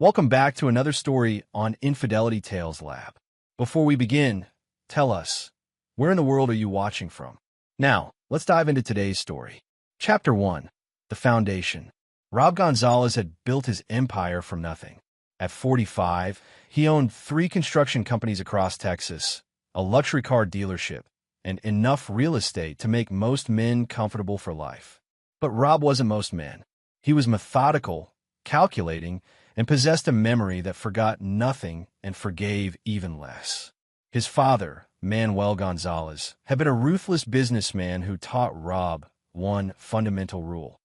Welcome back to another story on Infidelity Tales Lab. Before we begin, tell us, where in the world are you watching from? Now, let's dive into today's story. Chapter 1. The Foundation. Rob Gonzalez had built his empire from nothing. At 45, he owned 3 construction companies across Texas, a luxury car dealership, and enough real estate to make most men comfortable for life. But Rob wasn't most men. He was methodical, calculating, and possessed a memory that forgot nothing and forgave even less. His father, Manuel Gonzalez, had been a ruthless businessman who taught Rob one fundamental rule.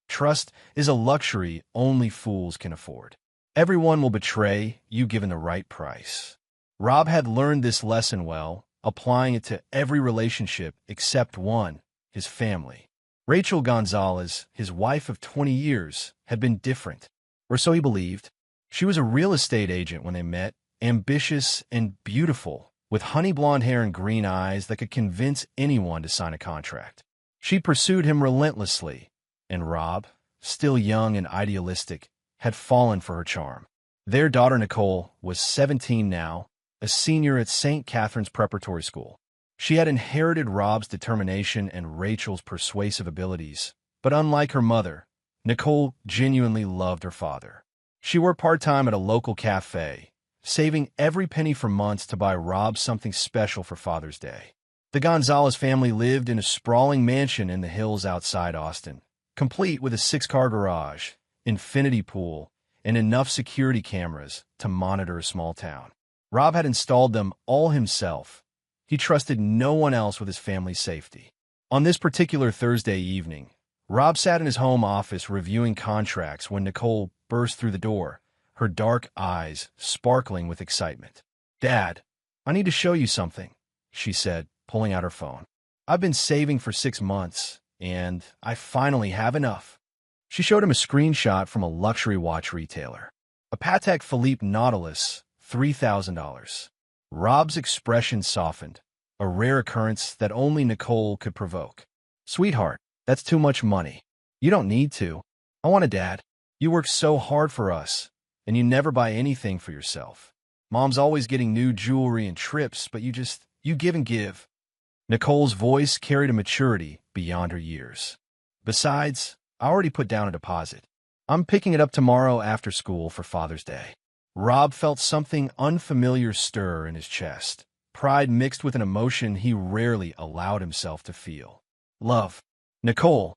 Trust is a luxury only fools can afford. Everyone will betray you given the right price. Rob had learned this lesson well, applying it to every relationship except one, his family. Rachel Gonzalez, his wife of 20 years, had been different. Or so he believed. She was a real estate agent when they met, ambitious and beautiful, with honey blonde hair and green eyes that could convince anyone to sign a contract. She pursued him relentlessly, and Rob, still young and idealistic, had fallen for her charm. Their daughter Nicole was 17 now, a senior at St. Catherine's Preparatory School. She had inherited Rob's determination and Rachel's persuasive abilities, but unlike her mother, Nicole genuinely loved her father. She worked part-time at a local cafe, saving every penny for months to buy Rob something special for Father's Day. The Gonzalez family lived in a sprawling mansion in the hills outside Austin, complete with a 6-car garage, infinity pool, and enough security cameras to monitor a small town. Rob had installed them all himself. He trusted no one else with his family's safety. On this particular Thursday evening, Rob sat in his home office reviewing contracts when Nicole burst through the door, her dark eyes sparkling with excitement. "Dad, I need to show you something," she said, pulling out her phone. "I've been saving for 6 months, and I finally have enough." She showed him a screenshot from a luxury watch retailer. A Patek Philippe Nautilus, $3,000. Rob's expression softened, a rare occurrence that only Nicole could provoke. "Sweetheart, that's too much money. You don't need to. I want it, Dad. You work so hard for us, and you never buy anything for yourself. Mom's always getting new jewelry and trips, but you give and give." Nicole's voice carried a maturity beyond her years. "Besides, I already put down a deposit. I'm picking it up tomorrow after school for Father's Day." Rob felt something unfamiliar stir in his chest, pride mixed with an emotion he rarely allowed himself to feel. "Love. Nicole,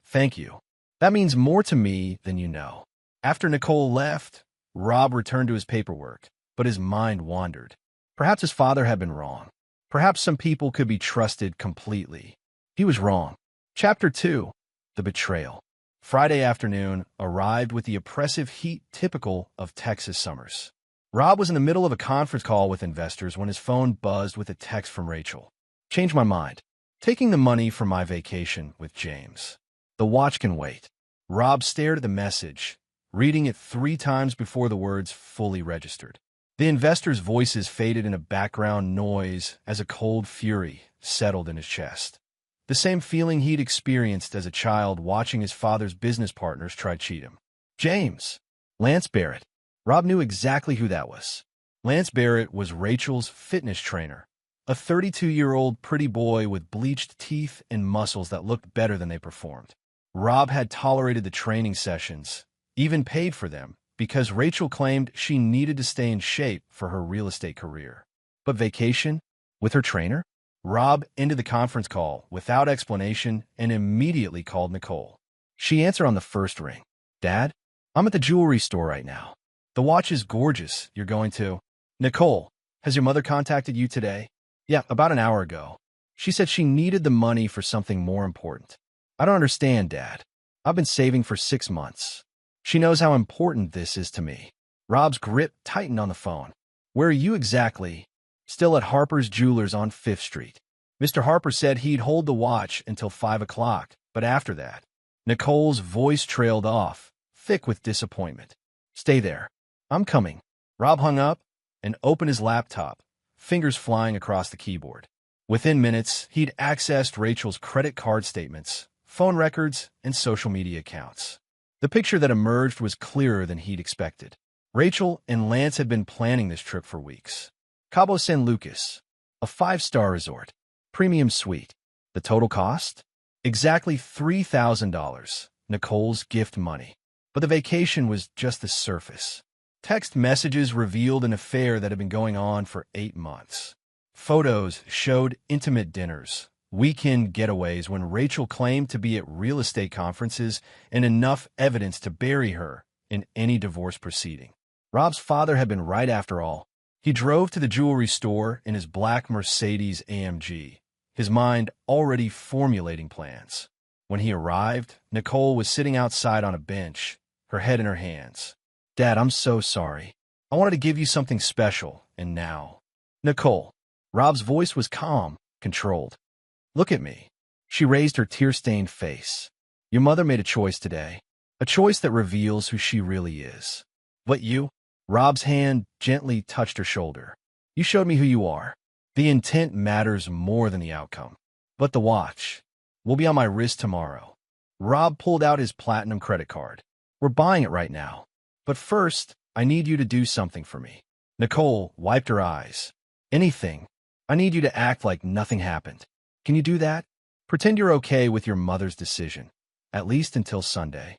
thank you. That means more to me than you know." After Nicole left, Rob returned to his paperwork, but his mind wandered. Perhaps his father had been wrong. Perhaps some people could be trusted completely. He was wrong. Chapter 2. The Betrayal. Friday afternoon arrived with the oppressive heat typical of Texas summers. Rob was in the middle of a conference call with investors when his phone buzzed with a text from Rachel. "Changed my mind. Taking the money for my vacation with James. The watch can wait." Rob stared at the message, reading it 3 times before the words fully registered. The investors' voices faded into background noise as a cold fury settled in his chest. The same feeling he'd experienced as a child watching his father's business partners try to cheat him. James. Lance Barrett. Rob knew exactly who that was. Lance Barrett was Rachel's fitness trainer, a 32-year-old pretty boy with bleached teeth and muscles that looked better than they performed. Rob had tolerated the training sessions, even paid for them, because Rachel claimed she needed to stay in shape for her real estate career. But vacation? With her trainer? Rob ended the conference call without explanation and immediately called Nicole. She answered on the first ring. "Dad, I'm at the jewelry store right now. The watch is gorgeous. You're going to—" "Nicole, has your mother contacted you today?" "Yeah, about an hour ago. She said she needed the money for something more important." "I don't understand, Dad. I've been saving for 6 months. She knows how important this is to me." Rob's grip tightened on the phone. "Where are you exactly?" "Still at Harper's Jewelers on 5th Street. Mr. Harper said he'd hold the watch until 5 o'clock, but after that—" Nicole's voice trailed off, thick with disappointment. "Stay there. I'm coming." Rob hung up and opened his laptop, fingers flying across the keyboard. Within minutes, he'd accessed Rachel's credit card statements, phone records, and social media accounts. The picture that emerged was clearer than he'd expected. Rachel and Lance had been planning this trip for weeks. Cabo San Lucas, a 5-star resort, premium suite. The total cost? Exactly $3,000, Nicole's gift money. But the vacation was just the surface. Text messages revealed an affair that had been going on for 8 months. Photos showed intimate dinners, weekend getaways when Rachel claimed to be at real estate conferences, and enough evidence to bury her in any divorce proceeding. Rob's father had been right after all. He drove to the jewelry store in his black Mercedes AMG, his mind already formulating plans. When he arrived, Nicole was sitting outside on a bench, her head in her hands. "Dad, I'm so sorry. I wanted to give you something special, and now." "Nicole." Rob's voice was calm, controlled. "Look at me." She raised her tear-stained face. "Your mother made a choice today, a choice that reveals who she really is." "But you?" Rob's hand gently touched her shoulder. "You showed me who you are. The intent matters more than the outcome." "But the watch will be on my wrist tomorrow." Rob pulled out his platinum credit card. "We're buying it right now. But first, I need you to do something for me." Nicole wiped her eyes. "Anything. I need you to act like nothing happened. Can you do that? Pretend you're okay with your mother's decision, at least until Sunday."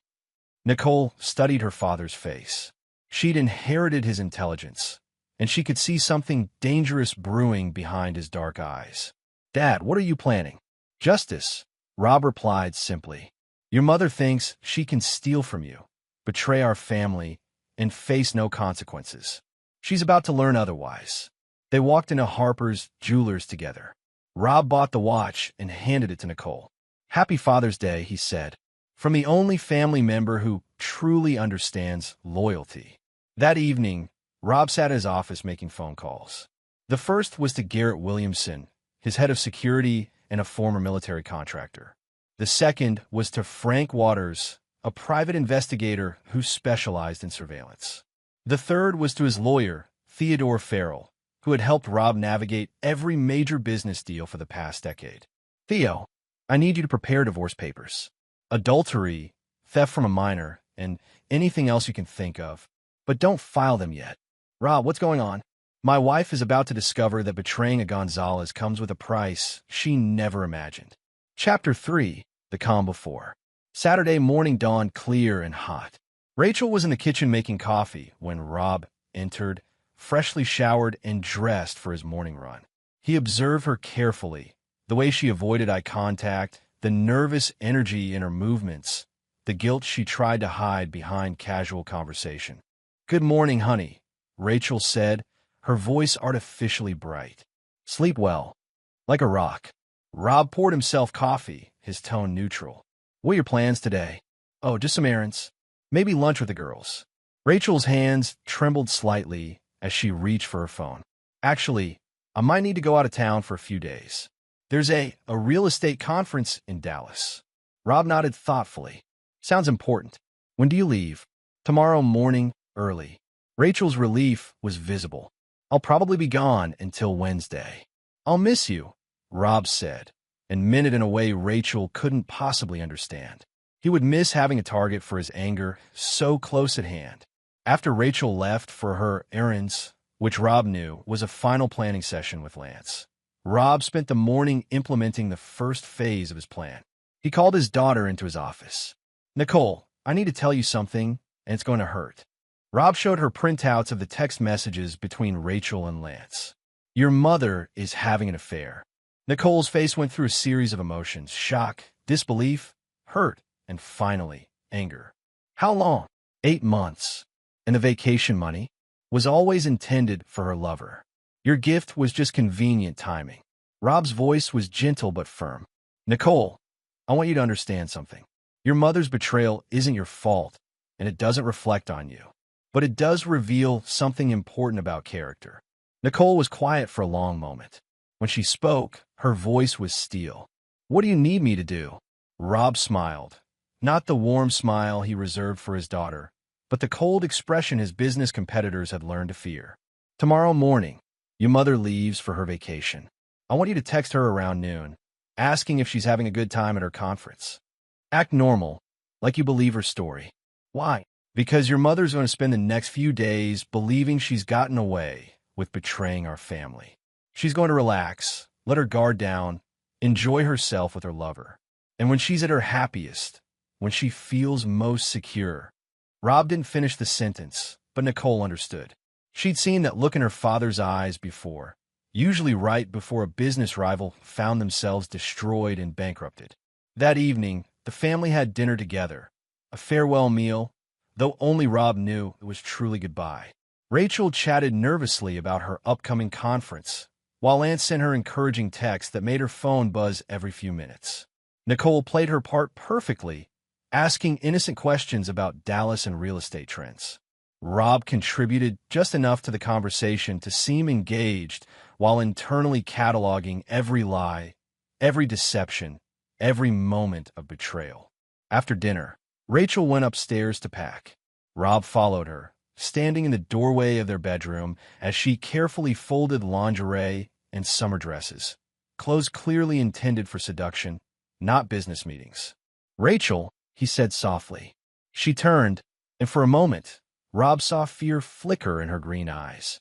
Nicole studied her father's face. She'd inherited his intelligence, and she could see something dangerous brewing behind his dark eyes. "Dad, what are you planning?" "Justice," Rob replied simply. "Your mother thinks she can steal from you, betray our family, and face no consequences. She's about to learn otherwise." They walked into Harper's Jewelers together. Rob bought the watch and handed it to Nicole. "Happy Father's Day," he said, from the only family member who truly understands loyalty. That evening, Rob sat in his office making phone calls. The first was to Garrett Williamson, his head of security and a former military contractor. The second was to Frank Waters, a private investigator who specialized in surveillance. The third was to his lawyer, Theodore Farrell, who had helped Rob navigate every major business deal for the past decade. "Theo, I need you to prepare divorce papers. Adultery, theft from a minor, and anything else you can think of. But don't file them yet." "Rob, what's going on?" "My wife is about to discover that betraying a Gonzalez comes with a price she never imagined." Chapter 3, The Calm Before. Saturday morning dawned clear and hot. Rachel was in the kitchen making coffee when Rob entered, freshly showered and dressed for his morning run. He observed her carefully, the way she avoided eye contact, the nervous energy in her movements, the guilt she tried to hide behind casual conversation. "Good morning, honey," Rachel said, her voice artificially bright. "Sleep well." "Like a rock." Rob poured himself coffee, his tone neutral. "What are your plans today?" "Oh, just some errands. Maybe lunch with the girls." Rachel's hands trembled slightly as she reached for her phone. "Actually, I might need to go out of town for a few days. There's a real estate conference in Dallas." Rob nodded thoughtfully. "Sounds important. When do you leave?" "Tomorrow morning, early." Rachel's relief was visible. "I'll probably be gone until Wednesday." "I'll miss you," Rob said, and meant it in a way Rachel couldn't possibly understand. He would miss having a target for his anger so close at hand. After Rachel left for her errands, which Rob knew was a final planning session with Lance, Rob spent the morning implementing the first phase of his plan. He called his daughter into his office. "Nicole, I need to tell you something, and it's going to hurt." Rob showed her printouts of the text messages between Rachel and Lance. "Your mother is having an affair." Nicole's face went through a series of emotions: shock, disbelief, hurt, and finally, anger. "How long?" 8 months. "And the vacation money?" "Was always intended for her lover. Your gift was just convenient timing." Rob's voice was gentle but firm. "Nicole, I want you to understand something. Your mother's betrayal isn't your fault, and it doesn't reflect on you. But it does reveal something important about character." Nicole was quiet for a long moment. When she spoke, her voice was steel. "What do you need me to do?" Rob smiled. Not the warm smile he reserved for his daughter, but the cold expression his business competitors had learned to fear. "Tomorrow morning, your mother leaves for her vacation. I want you to text her around noon, asking if she's having a good time at her conference. Act normal, like you believe her story. Why? Because your mother's going to spend the next few days believing she's gotten away with betraying our family. She's going to relax, let her guard down, enjoy herself with her lover. And when she's at her happiest, when she feels most secure. Rob didn't finish the sentence, but Nicole understood. She'd seen that look in her father's eyes before, usually right before a business rival found themselves destroyed and bankrupted. That evening, the family had dinner together, a farewell meal, though only Rob knew it was truly goodbye. Rachel chatted nervously about her upcoming conference, while Lance sent her encouraging texts that made her phone buzz every few minutes. Nicole played her part perfectly, asking innocent questions about Dallas and real estate trends. Rob contributed just enough to the conversation to seem engaged while internally cataloging every lie, every deception, every moment of betrayal. After dinner, Rachel went upstairs to pack. Rob followed her, standing in the doorway of their bedroom as she carefully folded lingerie and summer dresses, clothes clearly intended for seduction, not business meetings. "Rachel," he said softly. She turned, and for a moment, Rob saw fear flicker in her green eyes.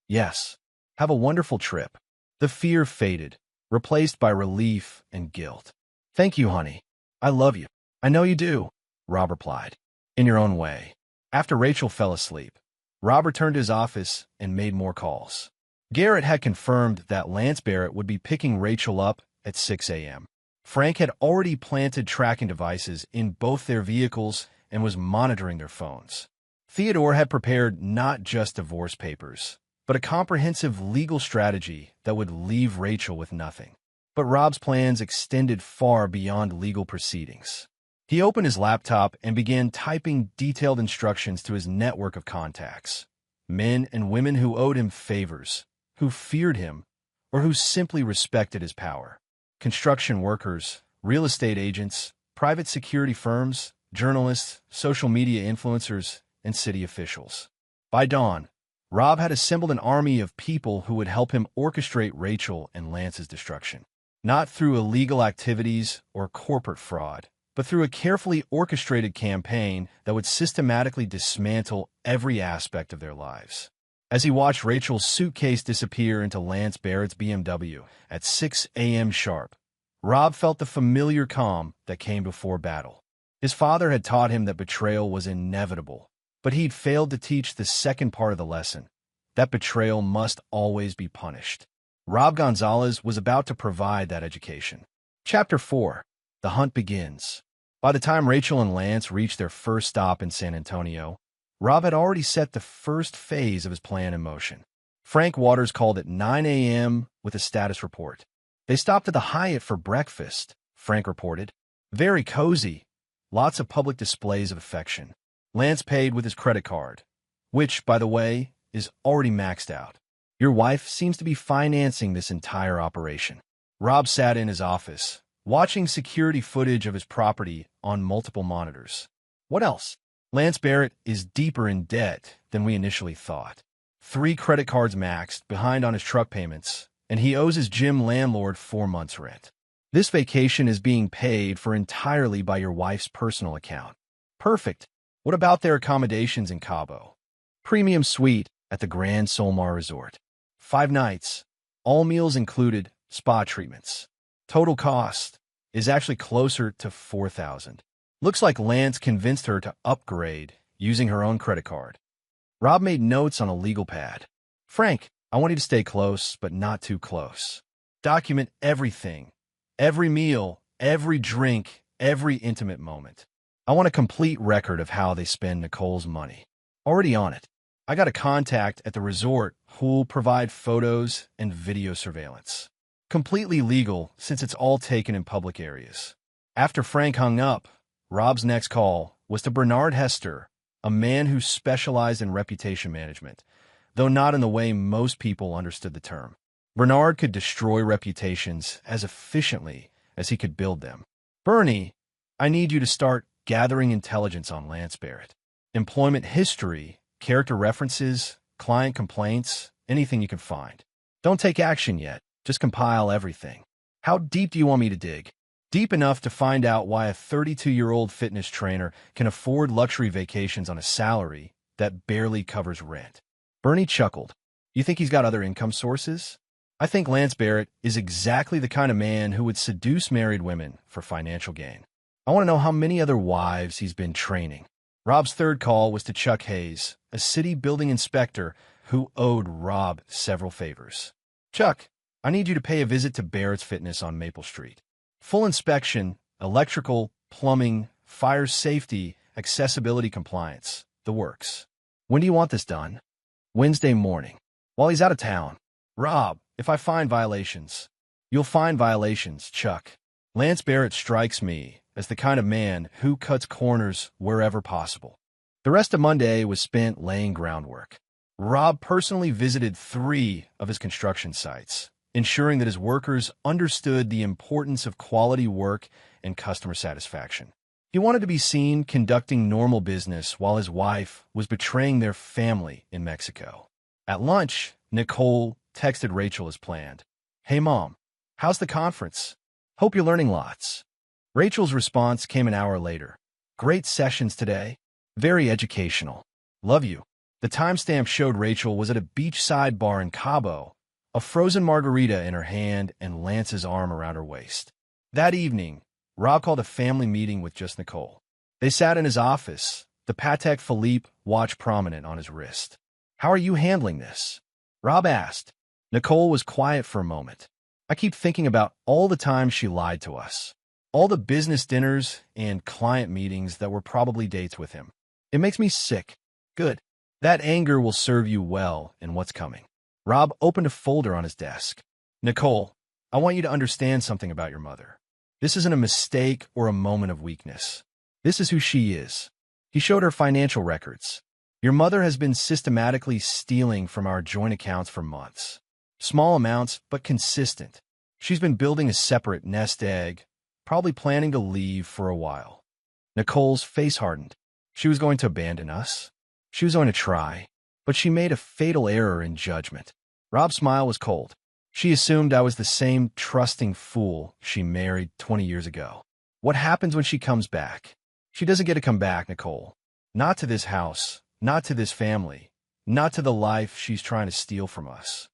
"Yes, have a wonderful trip." The fear faded, replaced by relief and guilt. "Thank you, honey. I love you." "I know you do," Rob replied, "in your own way." After Rachel fell asleep, Rob returned to his office and made more calls. Garrett had confirmed that Lance Barrett would be picking Rachel up at 6 a.m. Frank had already planted tracking devices in both their vehicles and was monitoring their phones. Theodore had prepared not just divorce papers, but a comprehensive legal strategy that would leave Rachel with nothing. But Rob's plans extended far beyond legal proceedings. He opened his laptop and began typing detailed instructions to his network of contacts. Men and women who owed him favors, who feared him, or who simply respected his power. Construction workers, real estate agents, private security firms, journalists, social media influencers, and city officials. By dawn, Rob had assembled an army of people who would help him orchestrate Rachel and Lance's destruction. Not through illegal activities or corporate fraud, but through a carefully orchestrated campaign that would systematically dismantle every aspect of their lives. As he watched Rachel's suitcase disappear into Lance Barrett's BMW at 6 a.m. sharp, Rob felt the familiar calm that came before battle. His father had taught him that betrayal was inevitable, but he'd failed to teach the second part of the lesson, that betrayal must always be punished. Rob Gonzalez was about to provide that education. Chapter 4. The Hunt Begins. By the time Rachel and Lance reached their first stop in San Antonio, Rob had already set the first phase of his plan in motion. Frank Waters called at 9 a.m. with a status report. "They stopped at the Hyatt for breakfast," Frank reported. "Very cozy. Lots of public displays of affection. Lance paid with his credit card, which, by the way, is already maxed out. Your wife seems to be financing this entire operation." Rob sat in his office, watching security footage of his property on multiple monitors. "What else?" "Lance Barrett is deeper in debt than we initially thought. 3 credit cards maxed, behind on his truck payments, and he owes his gym landlord 4 months' rent. This vacation is being paid for entirely by your wife's personal account." "Perfect. What about their accommodations in Cabo?" "Premium suite at the Grand Solmar Resort. 5 nights, all meals included, spa treatments. Total cost is actually closer to $4,000. Looks like Lance convinced her to upgrade using her own credit card." Rob made notes on a legal pad. "Frank, I want you to stay close, but not too close. Document everything, every meal, every drink, every intimate moment. I want a complete record of how they spend Nicole's money." "Already on it. I got a contact at the resort who'll provide photos and video surveillance. Completely legal since it's all taken in public areas." After Frank hung up, Rob's next call was to Bernard Hester, a man who specialized in reputation management, though not in the way most people understood the term. Bernard could destroy reputations as efficiently as he could build them. "Bernie, I need you to start gathering intelligence on Lance Barrett. Employment history, character references, client complaints, anything you can find. Don't take action yet. Just compile everything." "How deep do you want me to dig?" Deep enough to find out why a 32-year-old fitness trainer can afford luxury vacations on a salary that barely covers rent. Bernie chuckled. You think he's got other income sources? I think Lance Barrett is exactly the kind of man who would seduce married women for financial gain. I want to know how many other wives he's been training. Rob's third call was to Chuck Hayes, a city building inspector who owed Rob several favors. Chuck, I need you to pay a visit to Barrett's Fitness on Maple Street. Full inspection, electrical, plumbing, fire safety, accessibility compliance, the works. When do you want this done? Wednesday morning. While he's out of town. Rob, if I find violations. You'll find violations, Chuck. Lance Barrett strikes me as the kind of man who cuts corners wherever possible. The rest of Monday was spent laying groundwork. Rob personally visited 3 of his construction sites, ensuring that his workers understood the importance of quality work and customer satisfaction. He wanted to be seen conducting normal business while his wife was betraying their family in Mexico. At lunch, Nicole texted Rachel as planned. Hey, Mom, how's the conference? Hope you're learning lots. Rachel's response came an hour later. Great sessions today. Very educational. Love you. The timestamp showed Rachel was at a beachside bar in Cabo, a frozen margarita in her hand and Lance's arm around her waist. That evening, Rob called a family meeting with just Nicole. They sat in his office, the Patek Philippe watch prominent on his wrist. How are you handling this? Rob asked. Nicole was quiet for a moment. I keep thinking about all the times she lied to us. All the business dinners and client meetings that were probably dates with him. It makes me sick. Good. That anger will serve you well in what's coming. Rob opened a folder on his desk. Nicole, I want you to understand something about your mother. This isn't a mistake or a moment of weakness. This is who she is. He showed her financial records. Your mother has been systematically stealing from our joint accounts for months. Small amounts, but consistent. She's been building a separate nest egg, probably planning to leave for a while. Nicole's face hardened. She was going to abandon us. She was going to try, but she made a fatal error in judgment. Rob's smile was cold. She assumed I was the same trusting fool she married 20 years ago. What happens when she comes back? She doesn't get to come back, Nicole. Not to this house, not to this family, not to the life she's trying to steal from us.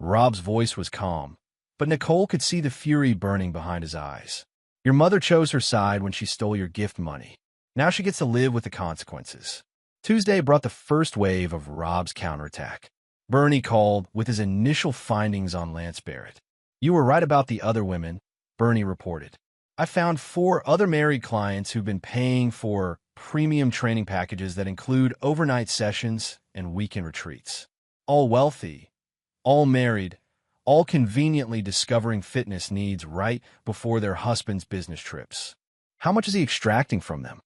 Rob's voice was calm, but Nicole could see the fury burning behind his eyes. Your mother chose her side when she stole your gift money. Now she gets to live with the consequences. Tuesday brought the first wave of Rob's counterattack. Bernie called with his initial findings on Lance Barrett. You were right about the other women, Bernie reported. I found 4 other married clients who've been paying for premium training packages that include overnight sessions and weekend retreats. All wealthy, all married, all conveniently discovering fitness needs right before their husband's business trips. How much is he extracting from them?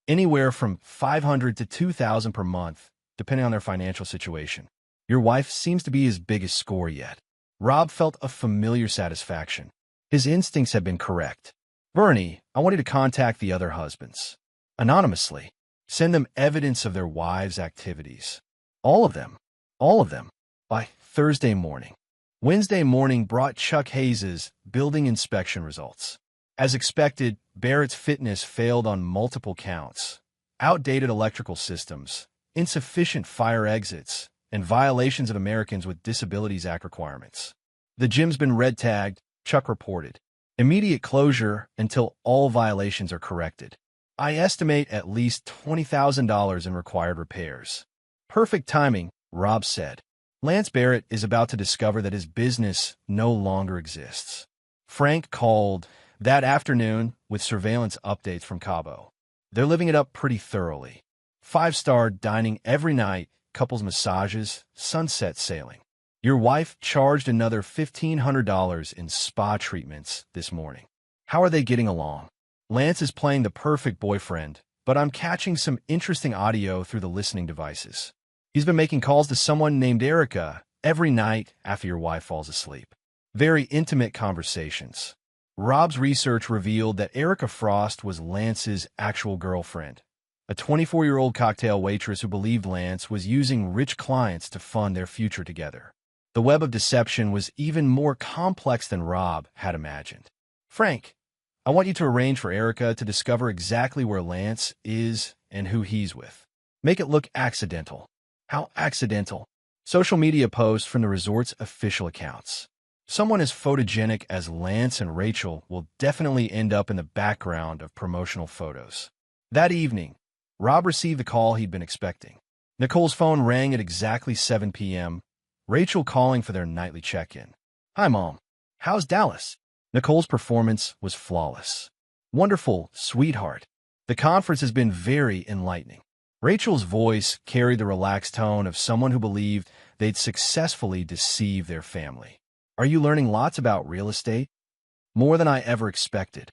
Anywhere from $500 to $2,000 per month, depending on their financial situation. Your wife seems to be his biggest score yet. Rob felt a familiar satisfaction. His instincts had been correct. Bernie, I want you to contact the other husbands. Anonymously. Send them evidence of their wives' activities. All of them. All of them. By Thursday morning. Wednesday morning brought Chuck Hayes's building inspection results. As expected, Barrett's Fitness failed on multiple counts. Outdated electrical systems, insufficient fire exits, and violations of Americans with Disabilities Act requirements. The gym's been red-tagged, Chuck reported. Immediate closure until all violations are corrected. I estimate at least $20,000 in required repairs. Perfect timing, Rob said. Lance Barrett is about to discover that his business no longer exists. Frank called that afternoon with surveillance updates from Cabo. They're living it up pretty thoroughly. 5-star dining every night, couples massages, sunset sailing. Your wife charged another $1,500 in spa treatments this morning. How are they getting along? Lance is playing the perfect boyfriend, but I'm catching some interesting audio through the listening devices. He's been making calls to someone named Erica every night after your wife falls asleep. Very intimate conversations. Rob's research revealed that Erica Frost was Lance's actual girlfriend, a 24-year-old cocktail waitress who believed Lance was using rich clients to fund their future together. The web of deception was even more complex than Rob had imagined. Frank, I want you to arrange for Erica to discover exactly where Lance is and who he's with. Make it look accidental. How accidental? Social media posts from the resort's official accounts. Someone as photogenic as Lance and Rachel will definitely end up in the background of promotional photos. That evening, Rob received the call he'd been expecting. Nicole's phone rang at exactly 7 p.m., Rachel calling for their nightly check-in. "Hi, Mom. How's Dallas?" Nicole's performance was flawless. "Wonderful, sweetheart. The conference has been very enlightening." Rachel's voice carried the relaxed tone of someone who believed they'd successfully deceived their family. "Are you learning lots about real estate?" "More than I ever expected."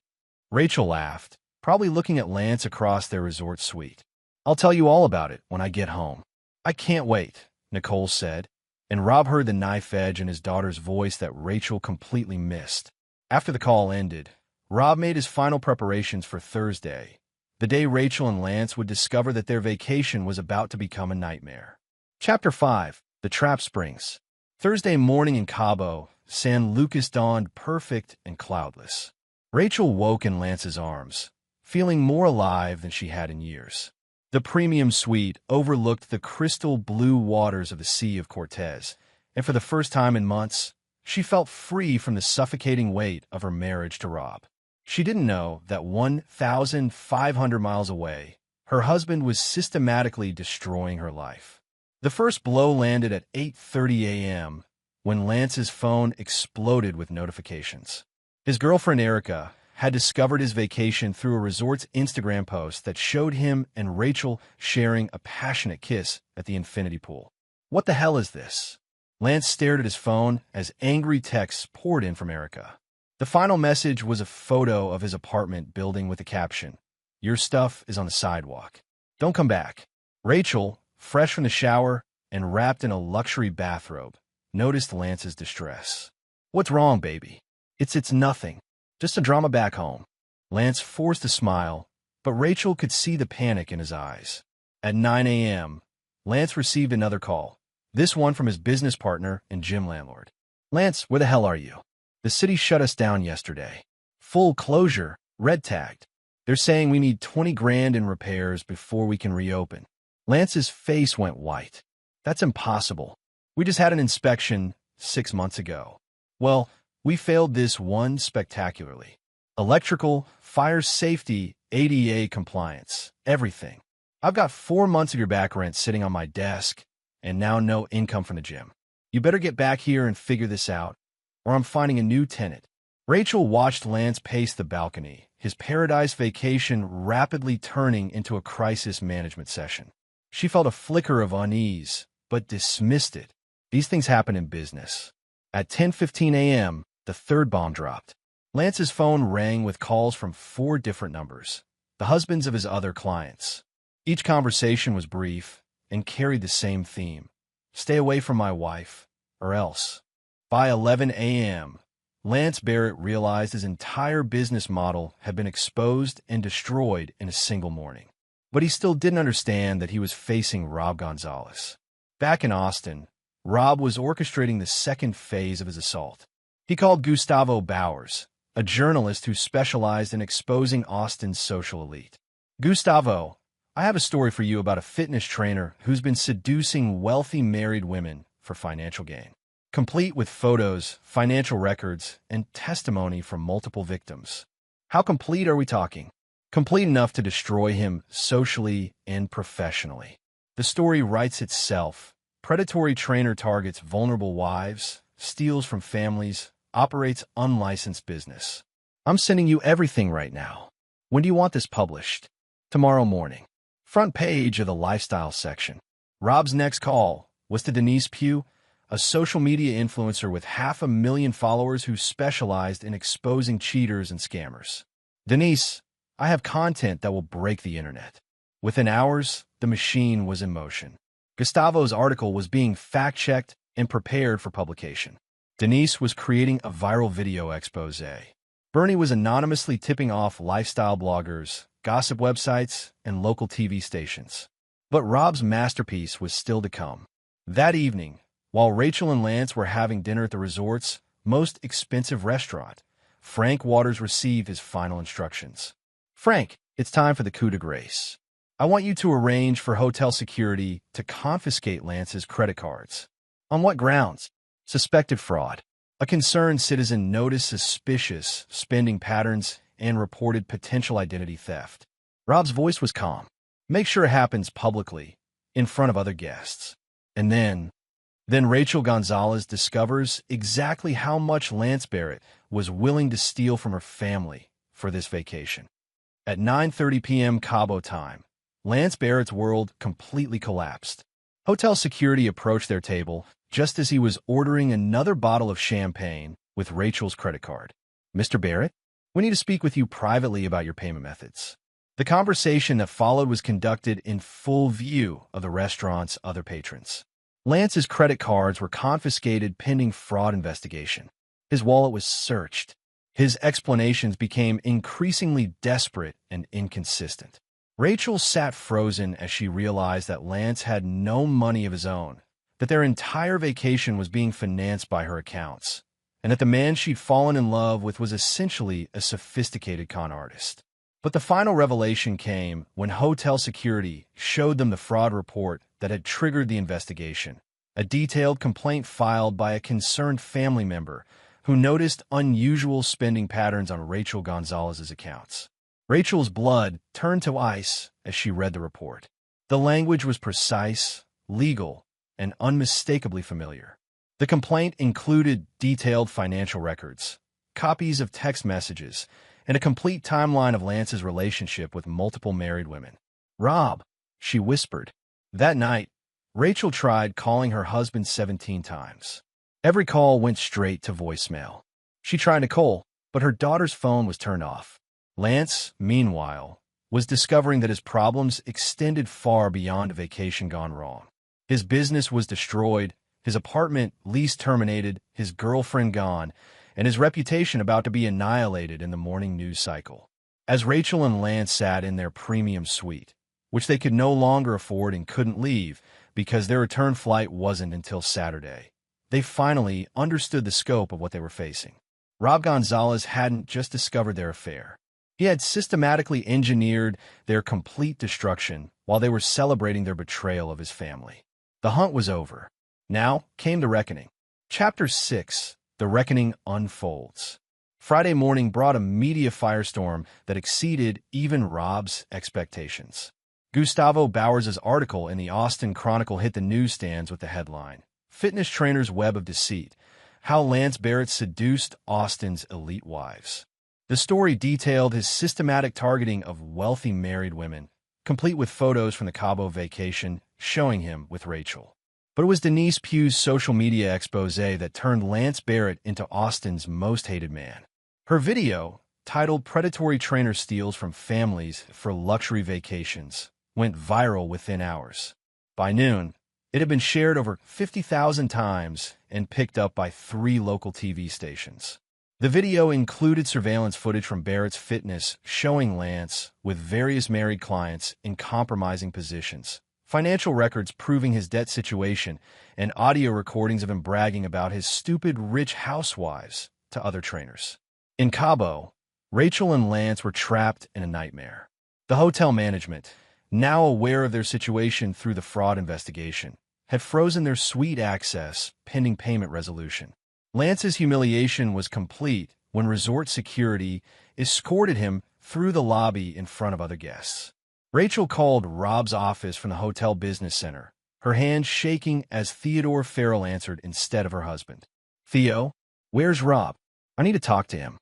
Rachel laughed, probably looking at Lance across their resort suite. "I'll tell you all about it when I get home." "I can't wait," Nicole said, and Rob heard the knife edge in his daughter's voice that Rachel completely missed. After the call ended, Rob made his final preparations for Thursday, the day Rachel and Lance would discover that their vacation was about to become a nightmare. Chapter 5. The Trap Springs. Thursday morning in Cabo, San Lucas dawned perfect and cloudless. Rachel woke in Lance's arms, feeling more alive than she had in years. The premium suite overlooked the crystal blue waters of the Sea of Cortez, and for the first time in months, she felt free from the suffocating weight of her marriage to Rob. She didn't know that 1,500 miles away, her husband was systematically destroying her life. The first blow landed at 8:30 a.m. when Lance's phone exploded with notifications. His girlfriend Erica had discovered his vacation through a resort's Instagram post that showed him and Rachel sharing a passionate kiss at the infinity pool. "What the hell is this?" Lance stared at his phone as angry texts poured in from Erica. The final message was a photo of his apartment building with the caption, "Your stuff is on the sidewalk. Don't come back." Rachel, fresh from the shower and wrapped in a luxury bathrobe, noticed Lance's distress. "What's wrong, baby?" It's nothing. Just a drama back home." Lance forced a smile, but Rachel could see the panic in his eyes. At 9 a.m., Lance received another call, this one from his business partner and gym landlord. "Lance, where the hell are you? The city shut us down yesterday. Full closure, red tagged. They're saying we need 20 grand in repairs before we can reopen." Lance's face went white. "That's impossible. We just had an inspection 6 months ago." "Well, we failed this one spectacularly. Electrical, fire safety, ADA compliance, everything. I've got 4 months of your back rent sitting on my desk, and now no income from the gym. You better get back here and figure this out, or I'm finding a new tenant." Rachel watched Lance pace the balcony, his paradise vacation rapidly turning into a crisis management session. She felt a flicker of unease, but dismissed it. These things happen in business. At 10:15 a.m., the third bomb dropped. Lance's phone rang with calls from 4 different numbers, the husbands of his other clients. Each conversation was brief and carried the same theme: "Stay away from my wife, or else." By 11 a.m., Lance Barrett realized his entire business model had been exposed and destroyed in a single morning. But he still didn't understand that he was facing Rob Gonzalez. Back in Austin, Rob was orchestrating the second phase of his assault. He called Gustavo Bowers, a journalist who specialized in exposing Austin's social elite. "Gustavo, I have a story for you about a fitness trainer who's been seducing wealthy married women for financial gain. Complete with photos, financial records, and testimony from multiple victims." "How complete are we talking?" "Complete enough to destroy him socially and professionally." The story writes itself. Predatory trainer targets vulnerable wives, steals from families, operates unlicensed business. "I'm sending you everything right now. When do you want this published?" "Tomorrow morning." Front page of the lifestyle section. Rob's next call was to Denise Pugh, a social media influencer with 500,000 followers who specialized in exposing cheaters and scammers. "Denise, I have content that will break the internet." Within hours, the machine was in motion. Gustavo's article was being fact-checked and prepared for publication. Denise was creating a viral video expose. Bernie was anonymously tipping off lifestyle bloggers, gossip websites, and local TV stations. But Rob's masterpiece was still to come. That evening, while Rachel and Lance were having dinner at the resort's most expensive restaurant, Frank Waters received his final instructions. "Frank, it's time for the coup de grace. I want you to arrange for hotel security to confiscate Lance's credit cards." "On what grounds?" "Suspected fraud. A concerned citizen noticed suspicious spending patterns and reported potential identity theft." Rob's voice was calm. "Make sure it happens publicly, in front of other guests." And then Rachel Gonzalez discovers exactly how much Lance Barrett was willing to steal from her family for this vacation. At 9:30 p.m. Cabo time, Lance Barrett's world completely collapsed. Hotel security approached their table just as he was ordering another bottle of champagne with Rachel's credit card. "Mr. Barrett, we need to speak with you privately about your payment methods." The conversation that followed was conducted in full view of the restaurant's other patrons. Lance's credit cards were confiscated pending fraud investigation. His wallet was searched. His explanations became increasingly desperate and inconsistent. Rachel sat frozen as she realized that Lance had no money of his own, that their entire vacation was being financed by her accounts, and that the man she'd fallen in love with was essentially a sophisticated con artist. But the final revelation came when hotel security showed them the fraud report that had triggered the investigation, a detailed complaint filed by a concerned family member who noticed unusual spending patterns on Rachel Gonzalez's accounts. Rachel's blood turned to ice as she read the report. The language was precise, legal, and unmistakably familiar. The complaint included detailed financial records, copies of text messages, and a complete timeline of Lance's relationship with multiple married women. "Rob," she whispered. That night, Rachel tried calling her husband 17 times. Every call went straight to voicemail. She tried Nicole, but her daughter's phone was turned off. Lance, meanwhile, was discovering that his problems extended far beyond a vacation gone wrong. His business was destroyed, his apartment lease terminated, his girlfriend gone, and his reputation about to be annihilated in the morning news cycle. As Rachel and Lance sat in their premium suite, which they could no longer afford and couldn't leave because their return flight wasn't until Saturday, they finally understood the scope of what they were facing. Rob Gonzalez hadn't just discovered their affair. He had systematically engineered their complete destruction while they were celebrating their betrayal of his family. The hunt was over. Now came the reckoning. Chapter 6. The Reckoning Unfolds. Friday morning brought a media firestorm that exceeded even Rob's expectations. Gustavo Bowers' article in the Austin Chronicle hit the newsstands with the headline, "Fitness Trainer's Web of Deceit: How Lance Barrett Seduced Austin's Elite Wives." The story detailed his systematic targeting of wealthy married women, complete with photos from the Cabo vacation showing him with Rachel. But it was Denise Pugh's social media expose that turned Lance Barrett into Austin's most hated man. Her video, titled "Predatory Trainer Steals from Families for Luxury Vacations," went viral within hours. By noon, it had been shared over 50,000 times and picked up by 3 local TV stations. The video included surveillance footage from Barrett's fitness showing Lance with various married clients in compromising positions, financial records proving his debt situation, and audio recordings of him bragging about his stupid rich housewives to other trainers. In Cabo, Rachel and Lance were trapped in a nightmare. The hotel management, now aware of their situation through the fraud investigation, had frozen their suite access pending payment resolution. Lance's humiliation was complete when resort security escorted him through the lobby in front of other guests. Rachel called Rob's office from the hotel business center, her hand shaking as Theodore Farrell answered instead of her husband. "Theo, where's Rob? I need to talk to him."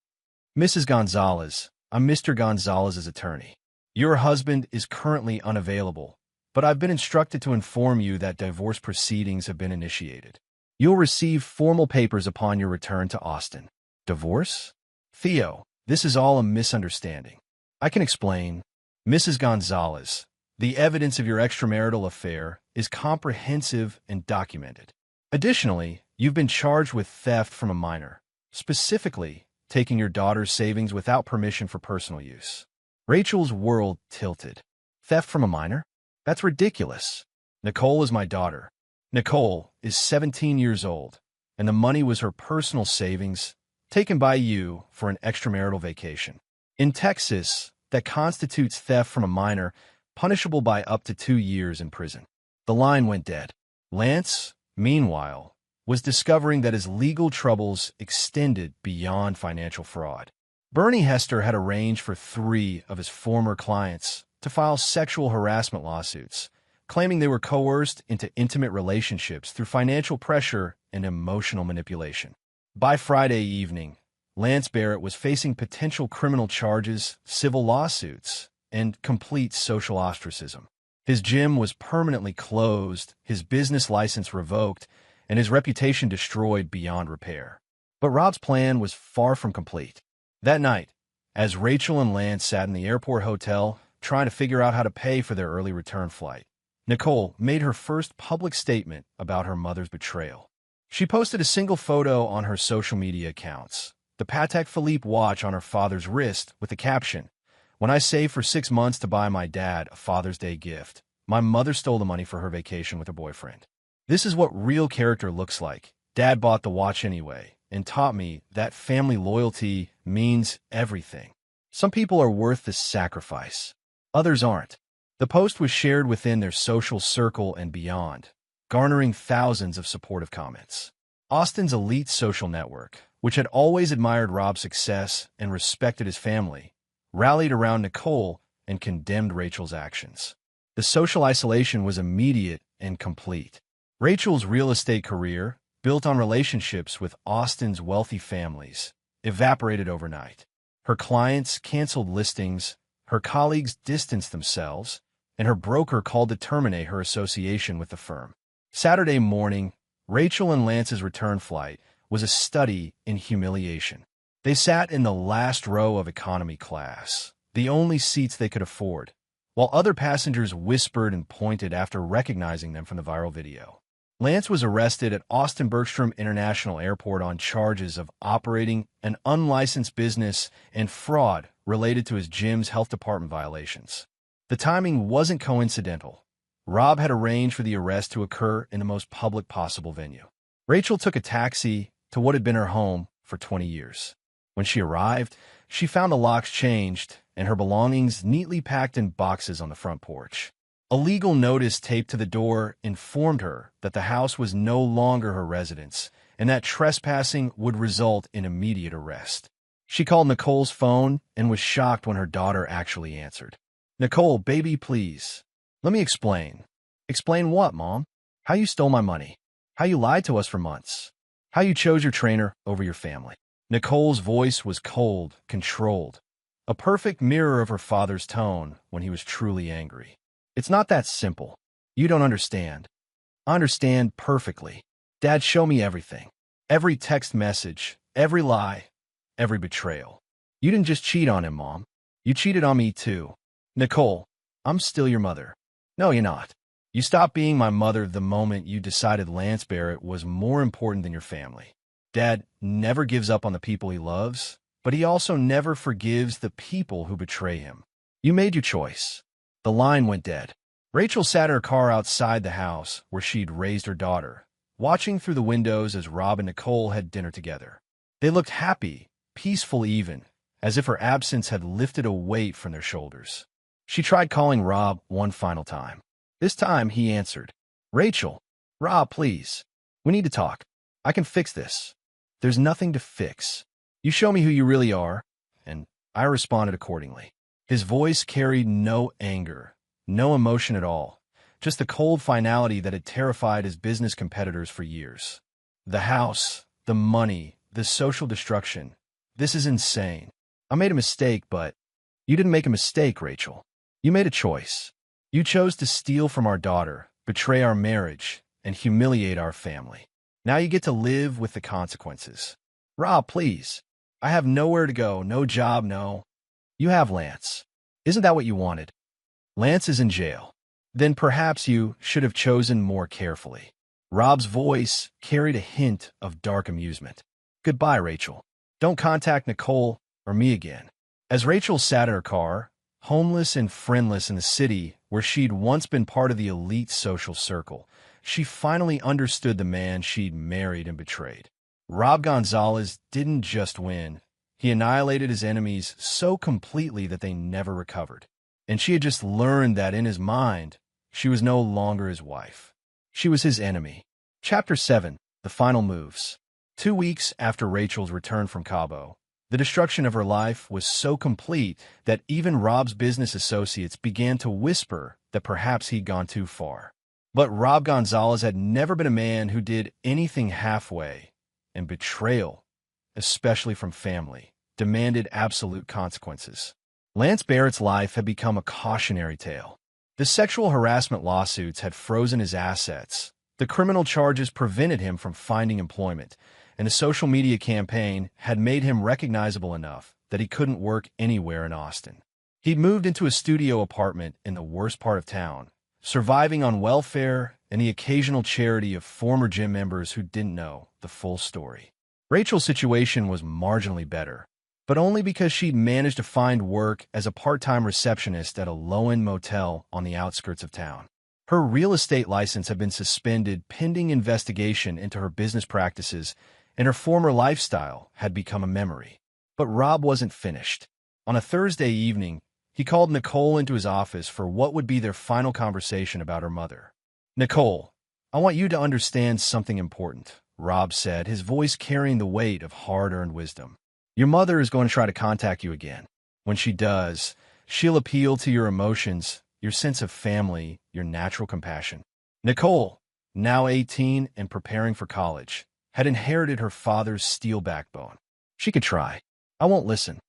"Mrs. Gonzalez, I'm Mr. Gonzalez's attorney. Your husband is currently unavailable, but I've been instructed to inform you that divorce proceedings have been initiated. You'll receive formal papers upon your return to Austin." "Divorce?" "Theo, this is all a misunderstanding. I can explain. Mrs. Gonzalez, the evidence of your extramarital affair is comprehensive and documented. Additionally, you've been charged with theft from a minor, specifically taking your daughter's savings without permission for personal use." Rachel's world tilted. "Theft from a minor? That's ridiculous. Nicole is my daughter. Nicole is 17 years old, and the money was her personal savings, taken by you for an extramarital vacation. In Texas, that constitutes theft from a minor, punishable by up to 2 years in prison. The line went dead. Lance, meanwhile, was discovering that his legal troubles extended beyond financial fraud. Bernie Hester had arranged for 3 of his former clients to file sexual harassment lawsuits, claiming they were coerced into intimate relationships through financial pressure and emotional manipulation. By Friday evening, Lance Barrett was facing potential criminal charges, civil lawsuits, and complete social ostracism. His gym was permanently closed, his business license revoked, and his reputation destroyed beyond repair. But Rob's plan was far from complete. That night, as Rachel and Lance sat in the airport hotel trying to figure out how to pay for their early return flight, Nicole made her first public statement about her mother's betrayal. She posted a single photo on her social media accounts, the Patek Philippe watch on her father's wrist, with the caption, "When I saved for 6 months to buy my dad a Father's Day gift, my mother stole the money for her vacation with her boyfriend. This is what real character looks like. Dad bought the watch anyway and taught me that family loyalty means everything. Some people are worth the sacrifice. Others aren't." The post was shared within their social circle and beyond, garnering thousands of supportive comments. Austin's elite social network, which had always admired Rob's success and respected his family, rallied around Nicole and condemned Rachel's actions. The social isolation was immediate and complete. Rachel's real estate career, built on relationships with Austin's wealthy families, evaporated overnight. Her clients canceled listings, her colleagues distanced themselves, and her broker called to terminate her association with the firm. Saturday morning, Rachel and Lance's return flight was a study in humiliation. They sat in the last row of economy class, the only seats they could afford, while other passengers whispered and pointed after recognizing them from the viral video. Lance was arrested at Austin Bergstrom International Airport on charges of operating an unlicensed business and fraud related to his gym's health department violations. The timing wasn't coincidental. Rob had arranged for the arrest to occur in the most public possible venue. Rachel took a taxi to what had been her home for 20 years. When she arrived, she found the locks changed and her belongings neatly packed in boxes on the front porch. A legal notice taped to the door informed her that the house was no longer her residence and that trespassing would result in immediate arrest. She called Nicole's phone and was shocked when her daughter actually answered. "Nicole, baby, please. Let me explain." "Explain what, Mom?" "How you stole my money. How you lied to us for months. How you chose your trainer over your family." Nicole's voice was cold, controlled, a perfect mirror of her father's tone when he was truly angry. "It's not that simple. You don't understand." "I understand perfectly. Dad, show me everything. Every text message, every lie, every betrayal. You didn't just cheat on him, Mom. You cheated on me too." "Nicole, I'm still your mother." "No, you're not. You stopped being my mother the moment you decided Lance Barrett was more important than your family. Dad never gives up on the people he loves, but he also never forgives the people who betray him. You made your choice." The line went dead. Rachel sat in her car outside the house where she'd raised her daughter, watching through the windows as Rob and Nicole had dinner together. They looked happy, peaceful even, as if her absence had lifted a weight from their shoulders. She tried calling Rob one final time. This time he answered. "Rachel, Rob, please. We need to talk. I can fix this." "There's nothing to fix. You show me who you really are." And I responded accordingly. His voice carried no anger, no emotion at all, just the cold finality that had terrified his business competitors for years. "The house, the money, the social destruction. This is insane. I made a mistake, but..." "You didn't make a mistake, Rachel. You made a choice. You chose to steal from our daughter, betray our marriage, and humiliate our family. Now you get to live with the consequences." "Rob, please. I have nowhere to go, no job, no..." "You have Lance. Isn't that what you wanted? Lance is in jail. Then perhaps you should have chosen more carefully." Rob's voice carried a hint of dark amusement. "Goodbye, Rachel. Don't contact Nicole or me again." As Rachel sat in her car, homeless and friendless in the city where she'd once been part of the elite social circle, she finally understood the man she'd married and betrayed. Rob Gonzalez didn't just win. He annihilated his enemies so completely that they never recovered. And she had just learned that in his mind, she was no longer his wife. She was his enemy. Chapter 7. The Final Moves. 2 weeks after Rachel's return from Cabo, the destruction of her life was so complete that even Rob's business associates began to whisper that perhaps he'd gone too far. But Rob Gonzalez had never been a man who did anything halfway, and betrayal, especially from family, demanded absolute consequences. Lance Barrett's life had become a cautionary tale. The sexual harassment lawsuits had frozen his assets, the criminal charges prevented him from finding employment, and a social media campaign had made him recognizable enough that he couldn't work anywhere in Austin. He'd moved into a studio apartment in the worst part of town, surviving on welfare and the occasional charity of former gym members who didn't know the full story. Rachel's situation was marginally better, but only because she'd managed to find work as a part-time receptionist at a low-end motel on the outskirts of town. Her real estate license had been suspended pending investigation into her business practices, and her former lifestyle had become a memory. But Rob wasn't finished. On a Thursday evening, he called Nicole into his office for what would be their final conversation about her mother. "Nicole, I want you to understand something important," Rob said, his voice carrying the weight of hard-earned wisdom. "Your mother is going to try to contact you again. When she does, she'll appeal to your emotions, your sense of family, your natural compassion." Nicole, now 18 and preparing for college, had inherited her father's steel backbone. "She could try. I won't listen."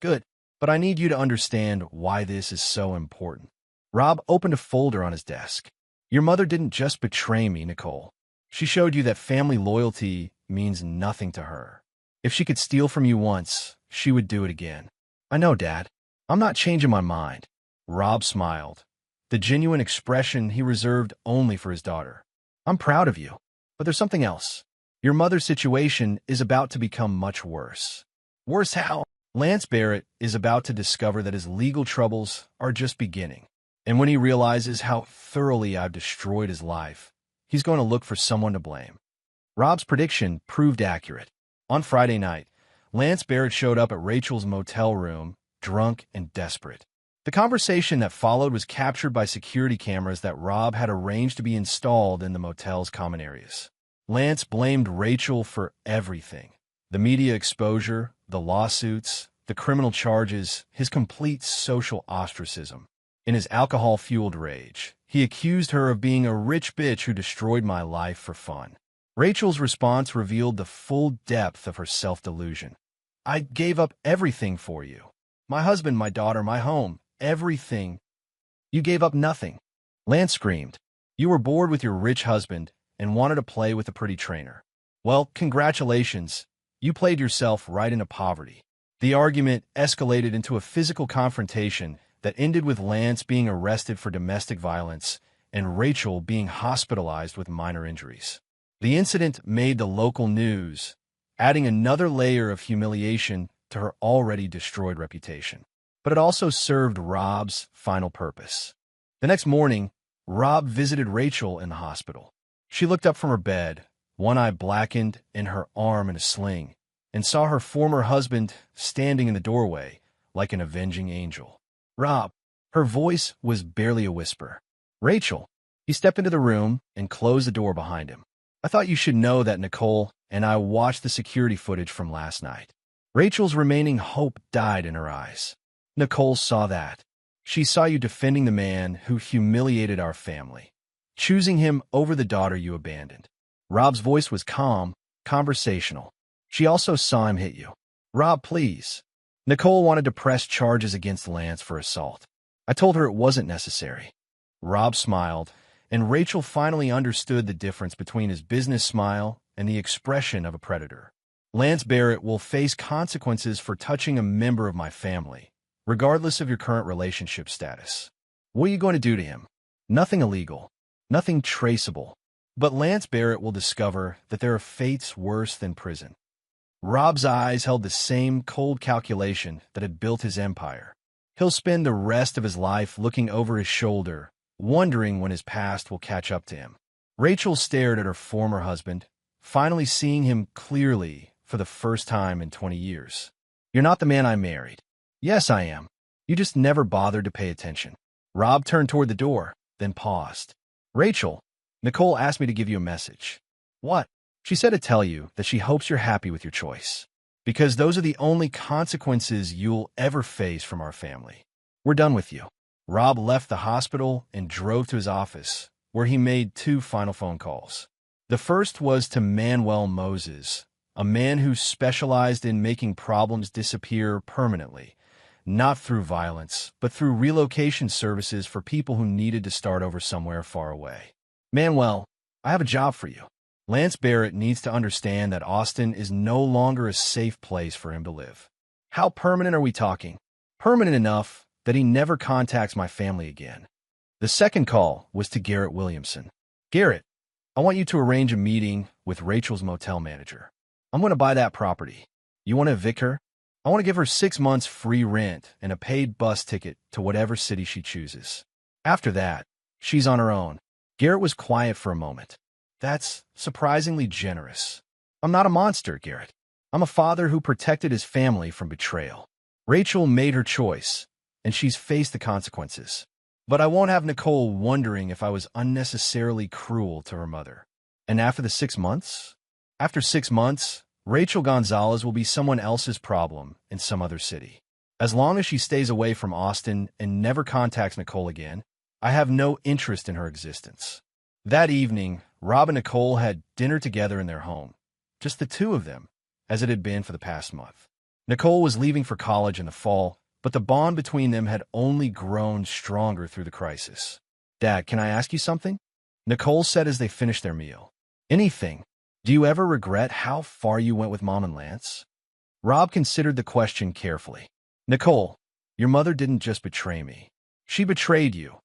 "Good, but I need you to understand why this is so important." Rob opened a folder on his desk. "Your mother didn't just betray me, Nicole. She showed you that family loyalty means nothing to her. If she could steal from you once, she would do it again." "I know, Dad. I'm not changing my mind." Rob smiled, the genuine expression he reserved only for his daughter. "I'm proud of you, but there's something else. Your mother's situation is about to become much worse." "Worse how?" "Lance Barrett is about to discover that his legal troubles are just beginning. And when he realizes how thoroughly I've destroyed his life, he's going to look for someone to blame." Rob's prediction proved accurate. On Friday night, Lance Barrett showed up at Rachel's motel room, drunk and desperate. The conversation that followed was captured by security cameras that Rob had arranged to be installed in the motel's common areas. Lance blamed Rachel for everything: the media exposure, the lawsuits, the criminal charges, his complete social ostracism. In his alcohol-fueled rage, he accused her of being a rich bitch who destroyed my life for fun. Rachel's response revealed the full depth of her self-delusion. "I gave up everything for you. My husband, my daughter, my home, everything. You gave up nothing." Lance screamed. "You were bored with your rich husband and wanted to play with a pretty trainer. Well, congratulations. You played yourself right into poverty." The argument escalated into a physical confrontation that ended with Lance being arrested for domestic violence and Rachel being hospitalized with minor injuries. The incident made the local news, adding another layer of humiliation to her already destroyed reputation. But it also served Rob's final purpose. The next morning, Rob visited Rachel in the hospital. She looked up from her bed, one eye blackened and her arm in a sling, and saw her former husband standing in the doorway like an avenging angel. "Rob." Her voice was barely a whisper. "Rachel." He stepped into the room and closed the door behind him. "I thought you should know that Nicole and I watched the security footage from last night." Rachel's remaining hope died in her eyes. "Nicole saw that. She saw you defending the man who humiliated our family, choosing him over the daughter you abandoned." Rob's voice was calm, conversational. "She also saw him hit you." "Rob, please." Nicole wanted to press charges against Lance for assault. "I told her it wasn't necessary." Rob smiled, and Rachel finally understood the difference between his business smile and the expression of a predator. "Lance Barrett will face consequences for touching a member of my family, regardless of your current relationship status. What are you going to do to him? Nothing illegal, nothing traceable. But Lance Barrett will discover that there are fates worse than prison." Rob's eyes held the same cold calculation that had built his empire. He'll spend the rest of his life looking over his shoulder, wondering when his past will catch up to him. Rachel stared at her former husband, finally seeing him clearly for the first time in 20 years. You're not the man I married. Yes, I am. You just never bothered to pay attention. Rob turned toward the door, then paused. Rachel, Nicole asked me to give you a message. What? She said to tell you that she hopes you're happy with your choice, because those are the only consequences you'll ever face from our family. We're done with you. Rob left the hospital and drove to his office, where he made 2 final phone calls. The first was to Manuel Moses, a man who specialized in making problems disappear permanently, not through violence, but through relocation services for people who needed to start over somewhere far away. Manuel, I have a job for you. Lance Barrett needs to understand that Austin is no longer a safe place for him to live. How permanent are we talking? Permanent enough that he never contacts my family again. The second call was to Garrett Williamson. Garrett, I want you to arrange a meeting with Rachel's motel manager. I'm going to buy that property. You want to evict her? I want to give her 6 months free rent and a paid bus ticket to whatever city she chooses. After that, she's on her own. Garrett was quiet for a moment. That's surprisingly generous. I'm not a monster, Garrett. I'm a father who protected his family from betrayal. Rachel made her choice, and she's faced the consequences. But I won't have Nicole wondering if I was unnecessarily cruel to her mother. And after the 6 months? After 6 months, Rachel Gonzalez will be someone else's problem in some other city. As long as she stays away from Austin and never contacts Nicole again, I have no interest in her existence. That evening, Rob and Nicole had dinner together in their home, just the 2 of them, as it had been for the past month. Nicole was leaving for college in the fall, but the bond between them had only grown stronger through the crisis. Dad, can I ask you something? Nicole said as they finished their meal. Anything. Do you ever regret how far you went with Mom and Lance? Rob considered the question carefully. Nicole, your mother didn't just betray me. She betrayed you,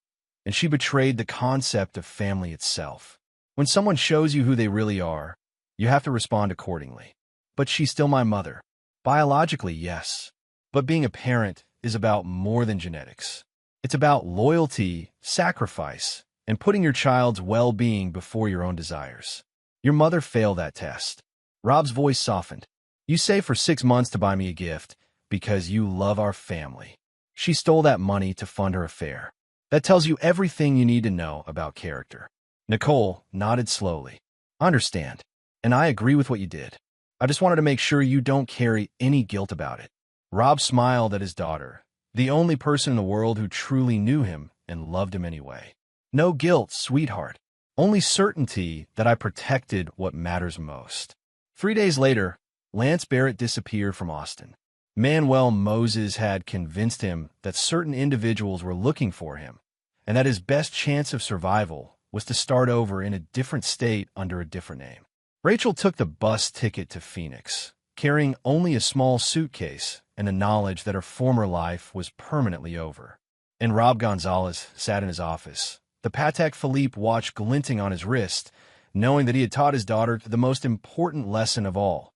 and she betrayed the concept of family itself. When someone shows you who they really are, you have to respond accordingly. But she's still my mother. Biologically, yes. But being a parent is about more than genetics. It's about loyalty, sacrifice, and putting your child's well-being before your own desires. Your mother failed that test. Rob's voice softened. You saved for 6 months to buy me a gift because you love our family. She stole that money to fund her affair. That tells you everything you need to know about character. Nicole nodded slowly. I understand, and I agree with what you did. I just wanted to make sure you don't carry any guilt about it. Rob smiled at his daughter, the only person in the world who truly knew him and loved him anyway. No guilt, sweetheart. Only certainty that I protected what matters most. 3 days later, Lance Barrett disappeared from Austin. Manuel Moses had convinced him that certain individuals were looking for him, and that his best chance of survival was to start over in a different state under a different name. Rachel took the bus ticket to Phoenix, carrying only a small suitcase and the knowledge that her former life was permanently over. And Rob Gonzalez sat in his office, the Patek Philippe watch glinting on his wrist, knowing that he had taught his daughter the most important lesson of all.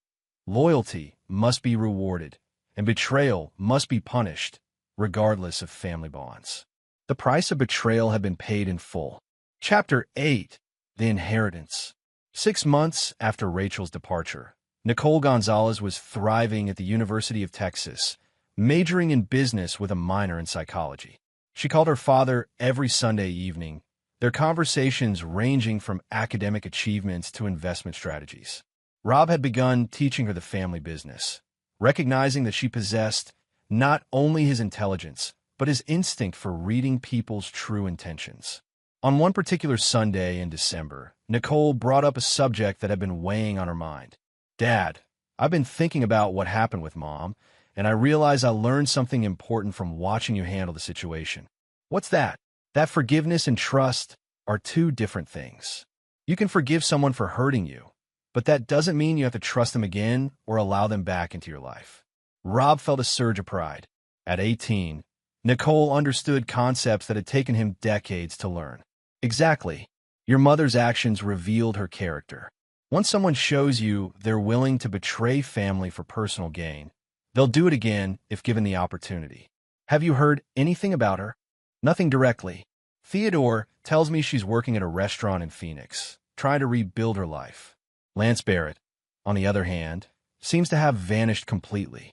Loyalty must be rewarded, and betrayal must be punished, regardless of family bonds. The price of betrayal had been paid in full. Chapter 8. The Inheritance. 6 months after Rachel's departure, Nicole Gonzalez was thriving at the University of Texas, majoring in business with a minor in psychology. She called her father every Sunday evening, their conversations ranging from academic achievements to investment strategies. Rob had begun teaching her the family business, recognizing that she possessed not only his intelligence, but his instinct for reading people's true intentions. On one particular Sunday in December, Nicole brought up a subject that had been weighing on her mind. Dad, I've been thinking about what happened with Mom, and I realize I learned something important from watching you handle the situation. What's that? That forgiveness and trust are 2 different things. You can forgive someone for hurting you, but that doesn't mean you have to trust them again or allow them back into your life. Rob felt a surge of pride. At 18, Nicole understood concepts that had taken him decades to learn. Exactly. Your mother's actions revealed her character. Once someone shows you they're willing to betray family for personal gain, they'll do it again if given the opportunity. Have you heard anything about her? Nothing directly. Theodore tells me she's working at a restaurant in Phoenix, trying to rebuild her life. Lance Barrett, on the other hand, seems to have vanished completely.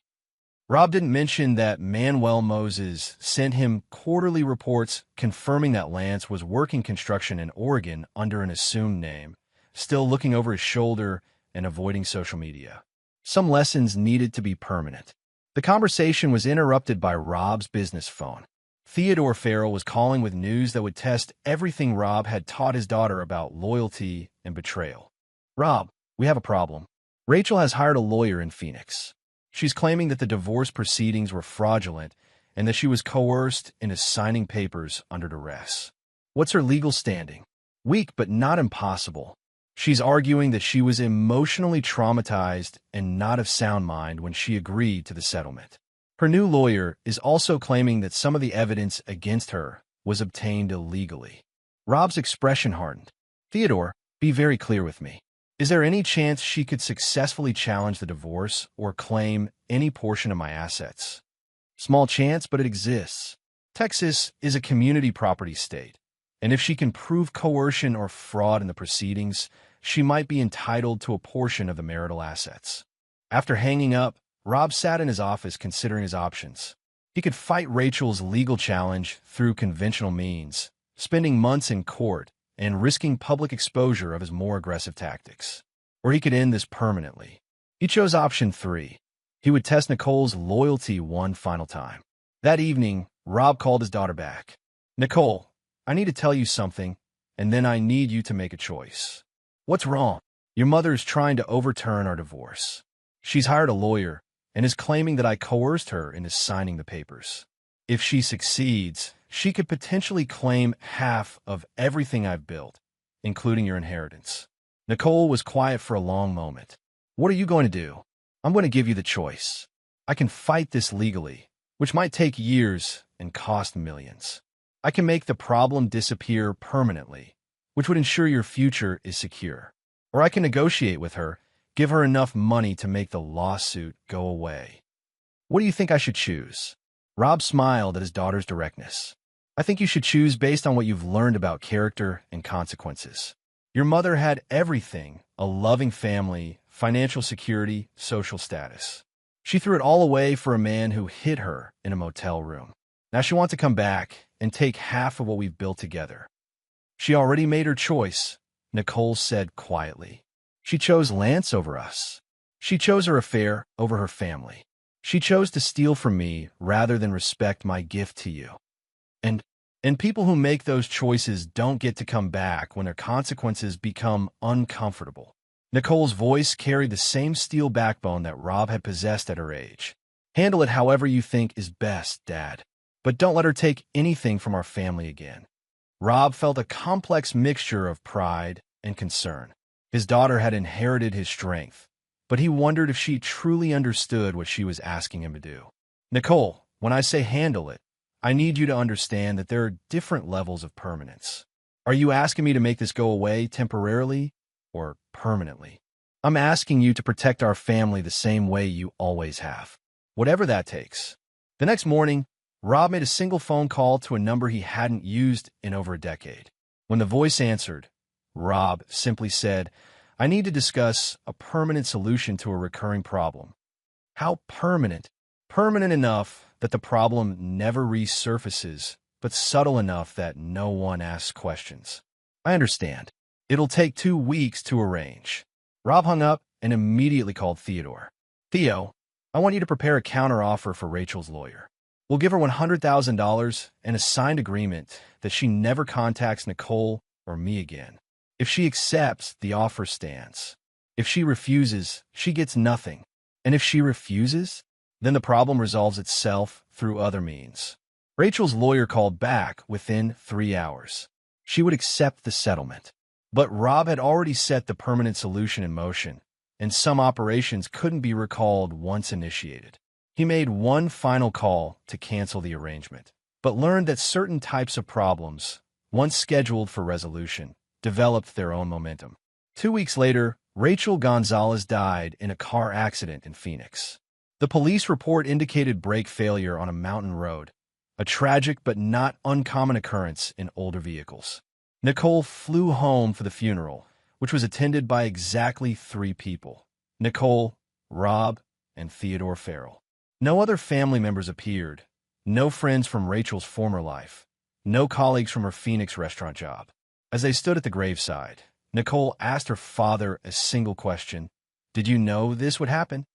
Rob didn't mention that Manuel Moses sent him quarterly reports confirming that Lance was working construction in Oregon under an assumed name, still looking over his shoulder and avoiding social media. Some lessons needed to be permanent. The conversation was interrupted by Rob's business phone. Theodore Farrell was calling with news that would test everything Rob had taught his daughter about loyalty and betrayal. "Rob, we have a problem. Rachel has hired a lawyer in Phoenix. She's claiming that the divorce proceedings were fraudulent and that she was coerced into signing papers under duress. What's her legal standing? Weak but not impossible. She's arguing that she was emotionally traumatized and not of sound mind when she agreed to the settlement. Her new lawyer is also claiming that some of the evidence against her was obtained illegally." Rob's expression hardened. "Theodore, be very clear with me. Is there any chance she could successfully challenge the divorce or claim any portion of my assets?" "Small chance, but it exists. Texas is a community property state, and if she can prove coercion or fraud in the proceedings, she might be entitled to a portion of the marital assets." After hanging up, Rob sat in his office considering his options. He could fight Rachel's legal challenge through conventional means, spending months in court and risking public exposure of his more aggressive tactics. Or he could end this permanently. He chose option 3. He would test Nicole's loyalty one final time. That evening, Rob called his daughter back. "Nicole, I need to tell you something, and then I need you to make a choice." "What's wrong?" "Your mother is trying to overturn our divorce. She's hired a lawyer and is claiming that I coerced her into signing the papers. If she succeeds, she could potentially claim half of everything I've built, including your inheritance." Nicole was quiet for a long moment. "What are you going to do?" "I'm going to give you the choice. I can fight this legally, which might take years and cost millions. I can make the problem disappear permanently, which would ensure your future is secure. Or I can negotiate with her, give her enough money to make the lawsuit go away. What do you think I should choose?" Rob smiled at his daughter's directness. "I think you should choose based on what you've learned about character and consequences. Your mother had everything: a loving family, financial security, social status. She threw it all away for a man who hid her in a motel room. Now she wants to come back and take half of what we've built together." "She already made her choice," Nicole said quietly. "She chose Lance over us. She chose her affair over her family. She chose to steal from me rather than respect my gift to you. And people who make those choices don't get to come back when their consequences become uncomfortable." Nicole's voice carried the same steel backbone that Rob had possessed at her age. "Handle it however you think is best, Dad. But don't let her take anything from our family again." Rob felt a complex mixture of pride and concern. His daughter had inherited his strength, but he wondered if she truly understood what she was asking him to do. "Nicole, when I say handle it, I need you to understand that there are different levels of permanence. Are you asking me to make this go away temporarily or permanently? I'm asking you to protect our family the same way you always have, whatever that takes." The next morning, Rob made a single phone call to a number he hadn't used in over a decade. When the voice answered, Rob simply said, "I need to discuss a permanent solution to a recurring problem." "How permanent?" "Permanent enough that the problem never resurfaces, but subtle enough that no one asks questions." "I understand. It'll take 2 weeks to arrange." Rob hung up and immediately called Theodore. "Theo, I want you to prepare a counteroffer for Rachel's lawyer. We'll give her $100,000 and a signed agreement that she never contacts Nicole or me again. If she accepts, the offer stands. If she refuses, she gets nothing. And if she refuses, then the problem resolves itself through other means." Rachel's lawyer called back within 3 hours. She would accept the settlement. But Rob had already set the permanent solution in motion, and some operations couldn't be recalled once initiated. He made one final call to cancel the arrangement, but learned that certain types of problems, once scheduled for resolution, developed their own momentum. 2 weeks later, Rachel Gonzalez died in a car accident in Phoenix. The police report indicated brake failure on a mountain road, a tragic but not uncommon occurrence in older vehicles. Nicole flew home for the funeral, which was attended by exactly 3 people: Nicole, Rob, and Theodore Farrell. No other family members appeared, no friends from Rachel's former life, no colleagues from her Phoenix restaurant job. As they stood at the graveside, Nicole asked her father a single question: "Did you know this would happen?"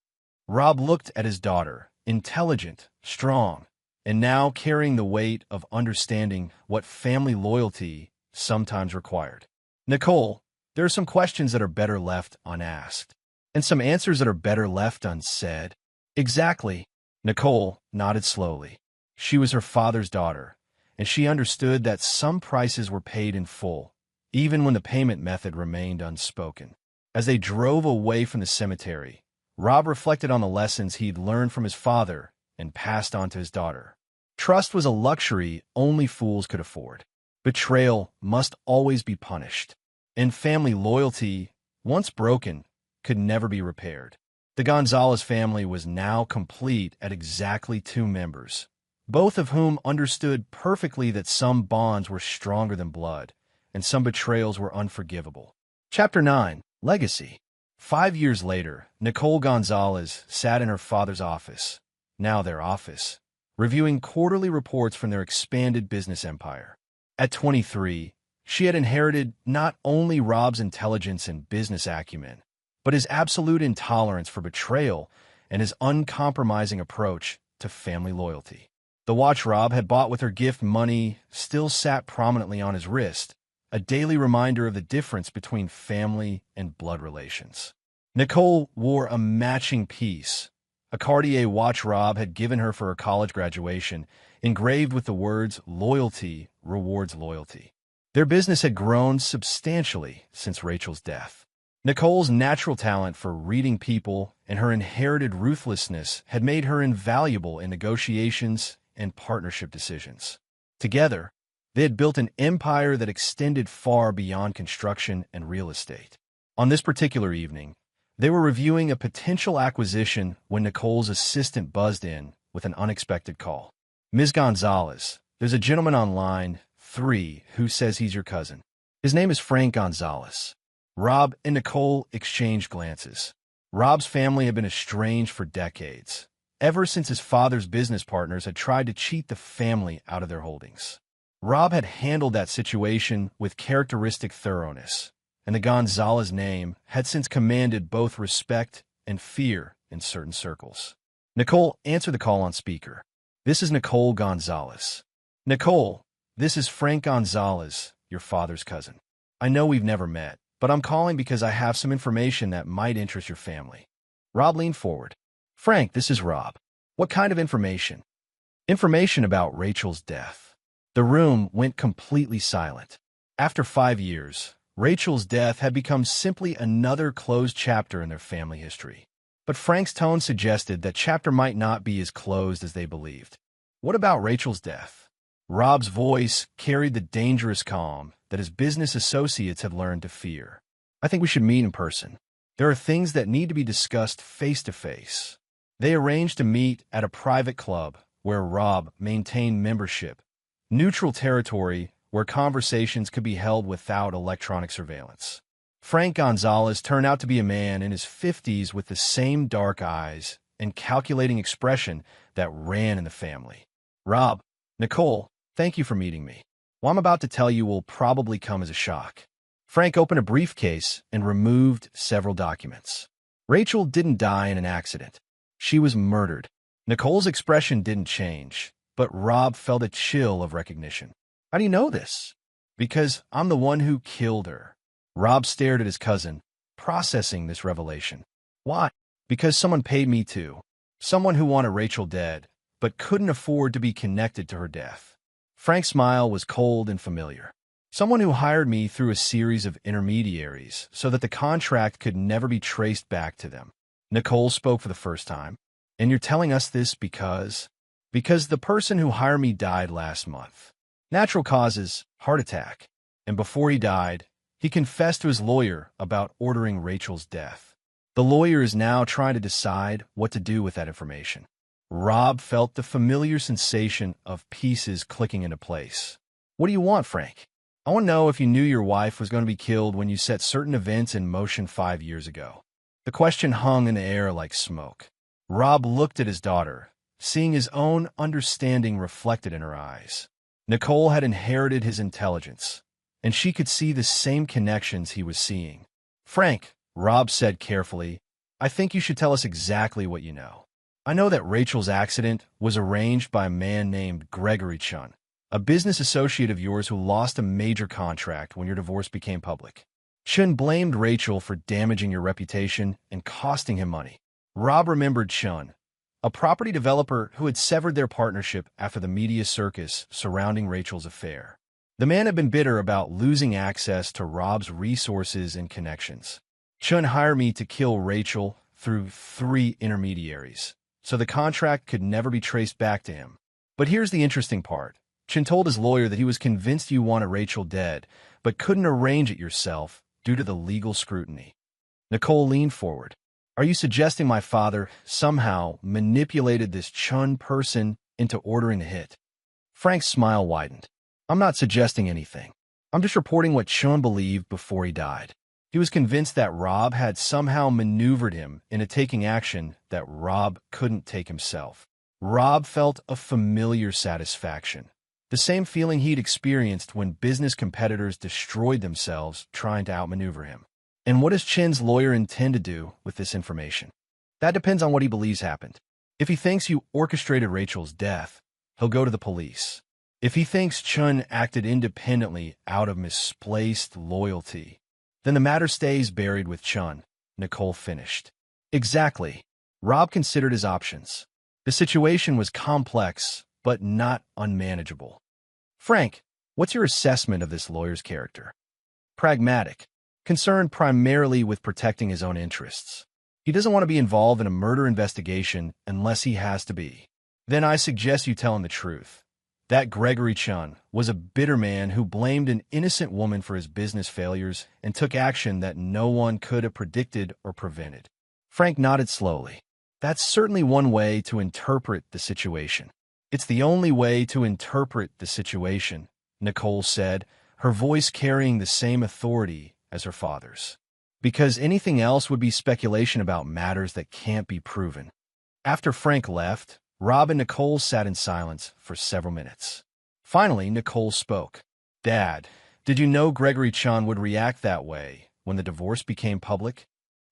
Rob looked at his daughter, intelligent, strong, and now carrying the weight of understanding what family loyalty sometimes required. "Nicole, there are some questions that are better left unasked, and some answers that are better left unsaid." "Exactly." Nicole nodded slowly. She was her father's daughter, and she understood that some prices were paid in full, even when the payment method remained unspoken. As they drove away from the cemetery, Rob reflected on the lessons he'd learned from his father and passed on to his daughter. Trust was a luxury only fools could afford. Betrayal must always be punished, and family loyalty, once broken, could never be repaired. The Gonzalez family was now complete at exactly 2 members, both of whom understood perfectly that some bonds were stronger than blood, and some betrayals were unforgivable. Chapter 9: Legacy. 5 years later, Nicole Gonzalez sat in her father's office, now their office, reviewing quarterly reports from their expanded business empire. At 23, she had inherited not only Rob's intelligence and business acumen, but his absolute intolerance for betrayal and his uncompromising approach to family loyalty. The watch Rob had bought with her gift money still sat prominently on his wrist, a daily reminder of the difference between family and blood relations. Nicole wore a matching piece, a Cartier watch Rob had given her for her college graduation, engraved with the words "Loyalty rewards loyalty." Their business had grown substantially since Rachel's death. Nicole's natural talent for reading people and her inherited ruthlessness had made her invaluable in negotiations and partnership decisions. Together, they had built an empire that extended far beyond construction and real estate. On this particular evening, they were reviewing a potential acquisition when Nicole's assistant buzzed in with an unexpected call. "Ms. Gonzalez, there's a gentleman on line 3 who says he's your cousin. His name is Frank Gonzalez." Rob and Nicole exchanged glances. Rob's family had been estranged for decades, ever since his father's business partners had tried to cheat the family out of their holdings. Rob had handled that situation with characteristic thoroughness, and the Gonzalez name had since commanded both respect and fear in certain circles. Nicole answered the call on speaker. "This is Nicole Gonzalez." "Nicole, this is Frank Gonzalez, your father's cousin. I know we've never met, but I'm calling because I have some information that might interest your family." Rob leaned forward. "Frank, this is Rob. What kind of information?" "Information about Rachel's death." The room went completely silent. After 5 years, Rachel's death had become simply another closed chapter in their family history. But Frank's tone suggested that chapter might not be as closed as they believed. "What about Rachel's death?" Rob's voice carried the dangerous calm that his business associates had learned to fear. "I think we should meet in person. There are things that need to be discussed face-to-face." They arranged to meet at a private club where Rob maintained membership, neutral territory where conversations could be held without electronic surveillance. Frank Gonzalez turned out to be a man in his 50s with the same dark eyes and calculating expression that ran in the family. "Rob, Nicole, thank you for meeting me. What I'm about to tell you will probably come as a shock." Frank opened a briefcase and removed several documents. Rachel didn't die in an accident. She was murdered. Nicole's expression didn't change, but Rob felt a chill of recognition. "How do you know this?" "Because I'm the one who killed her." Rob stared at his cousin, processing this revelation. "Why?" "Because someone paid me to. Someone who wanted Rachel dead, but couldn't afford to be connected to her death." Frank's smile was cold and familiar. "Someone who hired me through a series of intermediaries so that the contract could never be traced back to them." Nicole spoke for the first time. "And you're telling us this because?" "Because the person who hired me died last month. Natural causes, heart attack. And before he died, he confessed to his lawyer about ordering Rachel's death. The lawyer is now trying to decide what to do with that information." Rob felt the familiar sensation of pieces clicking into place. "What do you want, Frank?" I want to know if you knew your wife was going to be killed when you set certain events in motion 5 years ago. The question hung in the air like smoke. Rob looked at his daughter, seeing his own understanding reflected in her eyes. Nicole had inherited his intelligence, and she could see the same connections he was seeing. Frank, Rob said carefully, I think you should tell us exactly what you know. I know that Rachel's accident was arranged by a man named Gregory Chun, a business associate of yours who lost a major contract when your divorce became public. Chun blamed Rachel for damaging your reputation and costing him money. Rob remembered Chun, a property developer who had severed their partnership after the media circus surrounding Rachel's affair. The man had been bitter about losing access to Rob's resources and connections. Chun hired me to kill Rachel through 3 intermediaries, so the contract could never be traced back to him. But here's the interesting part. Chun told his lawyer that he was convinced you wanted Rachel dead, but couldn't arrange it yourself due to the legal scrutiny. Nicole leaned forward. Are you suggesting my father somehow manipulated this Chun person into ordering the hit? Frank's smile widened. I'm not suggesting anything. I'm just reporting what Chun believed before he died. He was convinced that Rob had somehow maneuvered him into taking action that Rob couldn't take himself. Rob felt a familiar satisfaction, the same feeling he'd experienced when business competitors destroyed themselves trying to outmaneuver him. And what does Chin's lawyer intend to do with this information? That depends on what he believes happened. If he thinks you orchestrated Rachel's death, he'll go to the police. If he thinks Chun acted independently out of misplaced loyalty, then the matter stays buried with Chun, Nicole finished. Exactly. Rob considered his options. The situation was complex, but not unmanageable. Frank, what's your assessment of this lawyer's character? Pragmatic, concerned primarily with protecting his own interests. He doesn't want to be involved in a murder investigation unless he has to be. Then I suggest you tell him the truth. That Gregory Chun was a bitter man who blamed an innocent woman for his business failures and took action that no one could have predicted or prevented. Frank nodded slowly. That's certainly one way to interpret the situation. It's the only way to interpret the situation, Nicole said, her voice carrying the same authority as her father's. Because anything else would be speculation about matters that can't be proven. After Frank left, Rob and Nicole sat in silence for several minutes. Finally, Nicole spoke. Dad, did you know Gregory Chun would react that way when the divorce became public?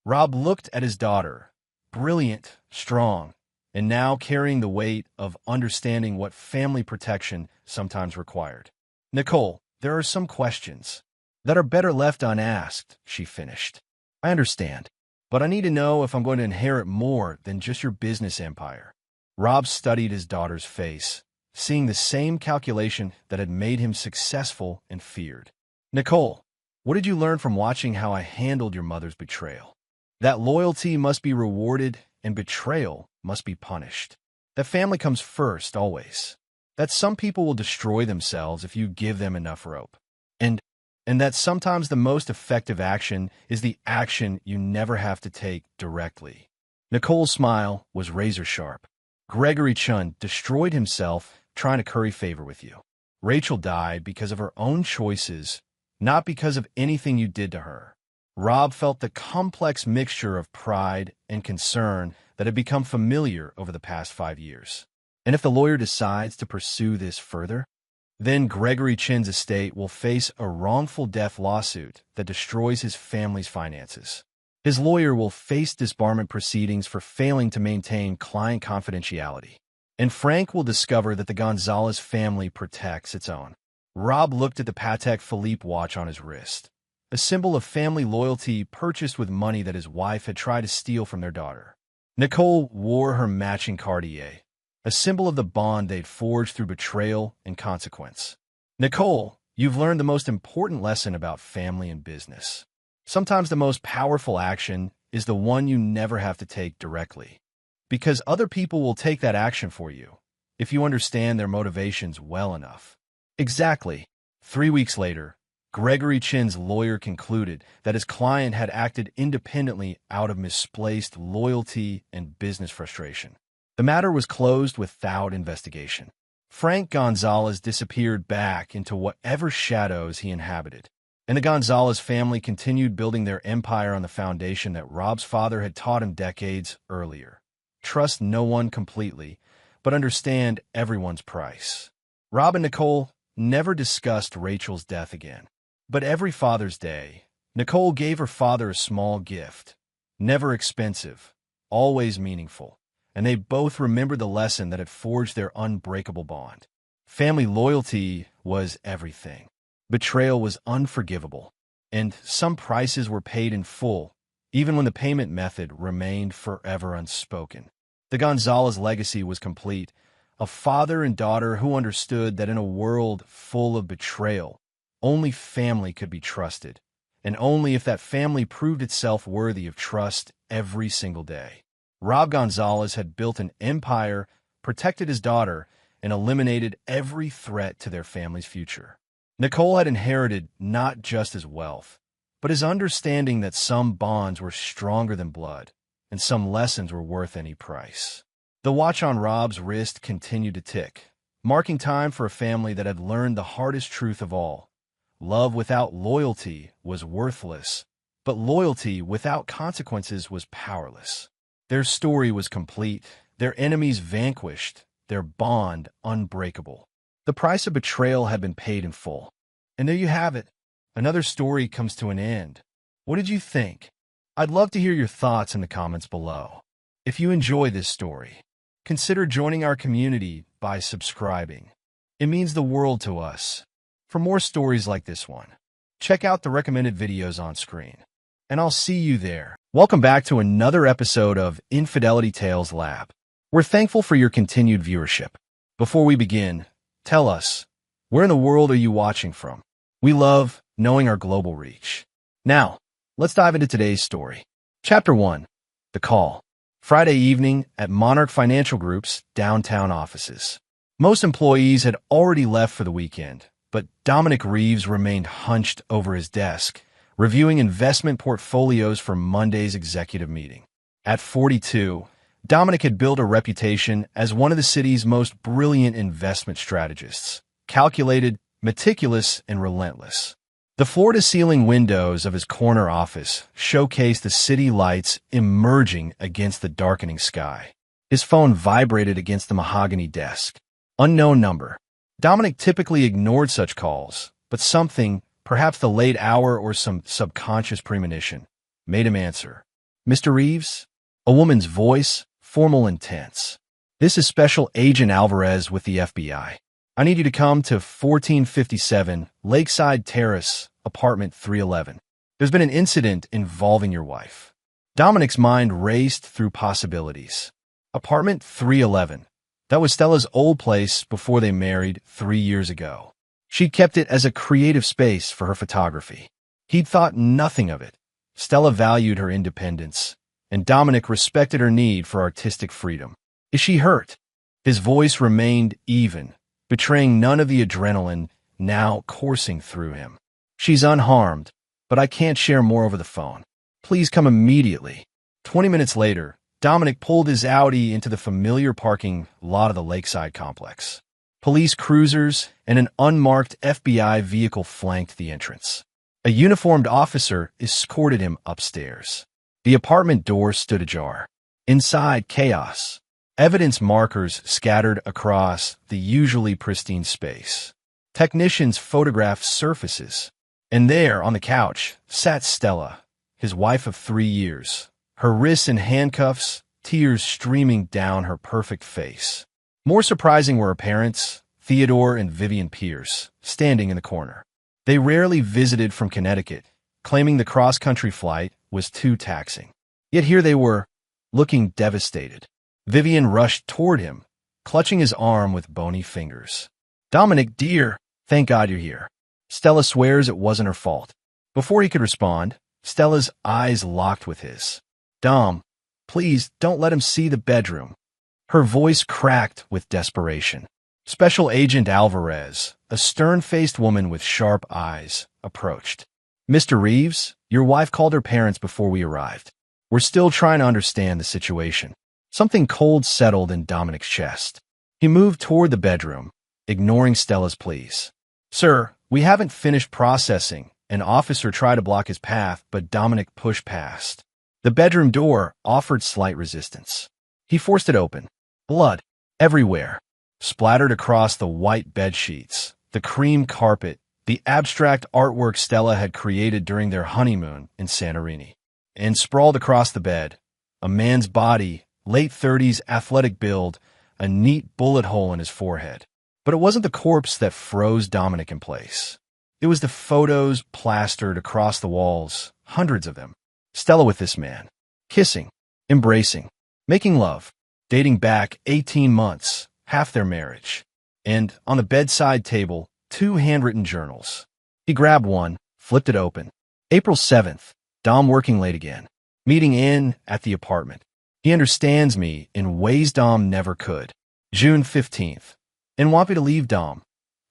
Rob looked at his daughter, brilliant, strong, and now carrying the weight of understanding what family protection sometimes required. Nicole, there are some questions that are better left unasked, she finished. I understand, but I need to know if I'm going to inherit more than just your business empire. Rob studied his daughter's face, seeing the same calculation that had made him successful and feared. Nicole, what did you learn from watching how I handled your mother's betrayal? That loyalty must be rewarded and betrayal must be punished. That family comes first, always. That some people will destroy themselves if you give them enough rope. And that sometimes the most effective action is the action you never have to take directly. Nicole's smile was razor sharp. Gregory Chun destroyed himself trying to curry favor with you. Rachel died because of her own choices, not because of anything you did to her. Rob felt the complex mixture of pride and concern that had become familiar over the past 5 years. And if the lawyer decides to pursue this further, then Gregory Chin's estate will face a wrongful death lawsuit that destroys his family's finances. His lawyer will face disbarment proceedings for failing to maintain client confidentiality. And Frank will discover that the Gonzalez family protects its own. Rob looked at the Patek Philippe watch on his wrist, a symbol of family loyalty purchased with money that his wife had tried to steal from their daughter. Nicole wore her matching Cartier, a symbol of the bond they'd forged through betrayal and consequence. Nicole, you've learned the most important lesson about family and business. Sometimes the most powerful action is the one you never have to take directly, because other people will take that action for you if you understand their motivations well enough. Exactly. 3 weeks later, Gregory Chin's lawyer concluded that his client had acted independently out of misplaced loyalty and business frustration. The matter was closed without investigation. Frank Gonzalez disappeared back into whatever shadows he inhabited, and the Gonzalez family continued building their empire on the foundation that Rob's father had taught him decades earlier. Trust no one completely, but understand everyone's price. Rob and Nicole never discussed Rachel's death again. But every Father's Day, Nicole gave her father a small gift. Never expensive, always meaningful. And they both remembered the lesson that had forged their unbreakable bond. Family loyalty was everything. Betrayal was unforgivable. And some prices were paid in full, even when the payment method remained forever unspoken. The Gonzalez legacy was complete. A father and daughter who understood that in a world full of betrayal, only family could be trusted, and only if that family proved itself worthy of trust every single day. Rob Gonzalez had built an empire, protected his daughter, and eliminated every threat to their family's future. Nicole had inherited not just his wealth, but his understanding that some bonds were stronger than blood, and some lessons were worth any price. The watch on Rob's wrist continued to tick, marking time for a family that had learned the hardest truth of all. Love without loyalty was worthless, but loyalty without consequences was powerless. Their story was complete, their enemies vanquished, their bond unbreakable. The price of betrayal had been paid in full. And there you have it. Another story comes to an end. What did you think? I'd love to hear your thoughts in the comments below. If you enjoy this story, consider joining our community by subscribing. It means the world to us. For more stories like this one, check out the recommended videos on screen. And I'll see you there. Welcome back to another episode of Infidelity Tales Lab. We're thankful for your continued viewership. Before we begin, tell us, where in the world are you watching from? We love knowing our global reach. Now, let's dive into today's story. Chapter 1. The Call. Friday evening at Monarch Financial Group's downtown offices. Most employees had already left for the weekend, but Dominic Reeves remained hunched over his desk, reviewing investment portfolios for Monday's executive meeting. At 42, Dominic had built a reputation as one of the city's most brilliant investment strategists, calculated, meticulous, and relentless. The floor-to-ceiling windows of his corner office showcased the city lights emerging against the darkening sky. His phone vibrated against the mahogany desk. Unknown number. Dominic typically ignored such calls, but something, perhaps the late hour or some subconscious premonition, made him answer. Mr. Reeves? A woman's voice, formal and tense. This is Special Agent Alvarez with the FBI. I need you to come to 1457 Lakeside Terrace, apartment 311. There's been an incident involving your wife. Dominic's mind raced through possibilities. Apartment 311. That was Stella's old place before they married 3 years ago. She'd kept it as a creative space for her photography. He'd thought nothing of it. Stella valued her independence, and Dominic respected her need for artistic freedom. Is she hurt? His voice remained even, betraying none of the adrenaline now coursing through him. She's unharmed, but I can't share more over the phone. Please come immediately. 20 minutes later, Dominic pulled his Audi into the familiar parking lot of the Lakeside complex. Police cruisers and an unmarked FBI vehicle flanked the entrance. A uniformed officer escorted him upstairs. The apartment door stood ajar. Inside, chaos. Evidence markers scattered across the usually pristine space. Technicians photographed surfaces. And there, on the couch, sat Stella, his wife of 3 years, her wrists in handcuffs, tears streaming down her perfect face. More surprising were her parents, Theodore and Vivian Pierce, standing in the corner. They rarely visited from Connecticut, claiming the cross-country flight was too taxing. Yet here they were, looking devastated. Vivian rushed toward him, clutching his arm with bony fingers. Dominic, dear, thank God you're here. Stella swears it wasn't her fault. Before he could respond, Stella's eyes locked with his. Dom, please don't let him see the bedroom. Her voice cracked with desperation. Special Agent Alvarez, a stern-faced woman with sharp eyes, approached. Mr. Reeves, your wife called her parents before we arrived. We're still trying to understand the situation. Something cold settled in Dominic's chest. He moved toward the bedroom, ignoring Stella's pleas. "Sir, we haven't finished processing." An officer tried to block his path, but Dominic pushed past. The bedroom door offered slight resistance. He forced it open. Blood everywhere, splattered across the white bedsheets, the cream carpet, the abstract artwork Stella had created during their honeymoon in Santorini. And sprawled across the bed, a man's body, late 30s, athletic build, a neat bullet hole in his forehead. But it wasn't the corpse that froze Dominic in place. It was the photos plastered across the walls, hundreds of them. Stella with this man, kissing, embracing, making love, dating back 18 months, half their marriage. And on the bedside table, 2 handwritten journals. He grabbed one, flipped it open. April 7th, Dom working late again. Meeting in at the apartment. He understands me in ways Dom never could. June 15th, and want me to leave Dom.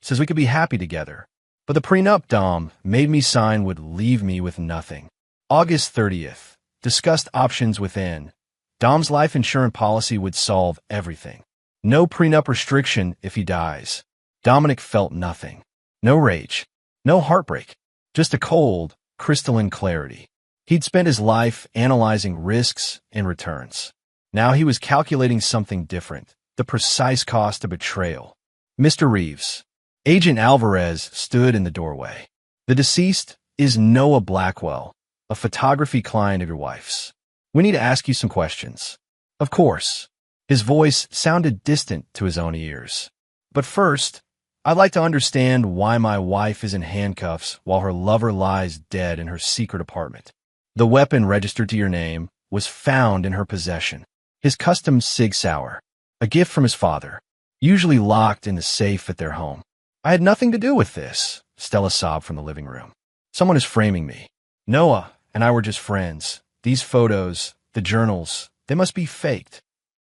Says we could be happy together. But the prenup Dom made me sign would leave me with nothing. August 30th, discussed options within. Dom's life insurance policy would solve everything. No prenup restriction if he dies. Dominic felt nothing. No rage. No heartbreak. Just a cold, crystalline clarity. He'd spent his life analyzing risks and returns. Now he was calculating something different, the precise cost of betrayal. Mr. Reeves. Agent Alvarez stood in the doorway. The deceased is Noah Blackwell, a photography client of your wife's. We need to ask you some questions. Of course. His voice sounded distant to his own ears. But first, I'd like to understand why my wife is in handcuffs while her lover lies dead in her secret apartment. The weapon registered to your name was found in her possession. His custom Sig Sauer, a gift from his father, usually locked in the safe at their home. I had nothing to do with this, Stella sobbed from the living room. Someone is framing me. Noah and I were just friends. These photos, the journals, they must be faked.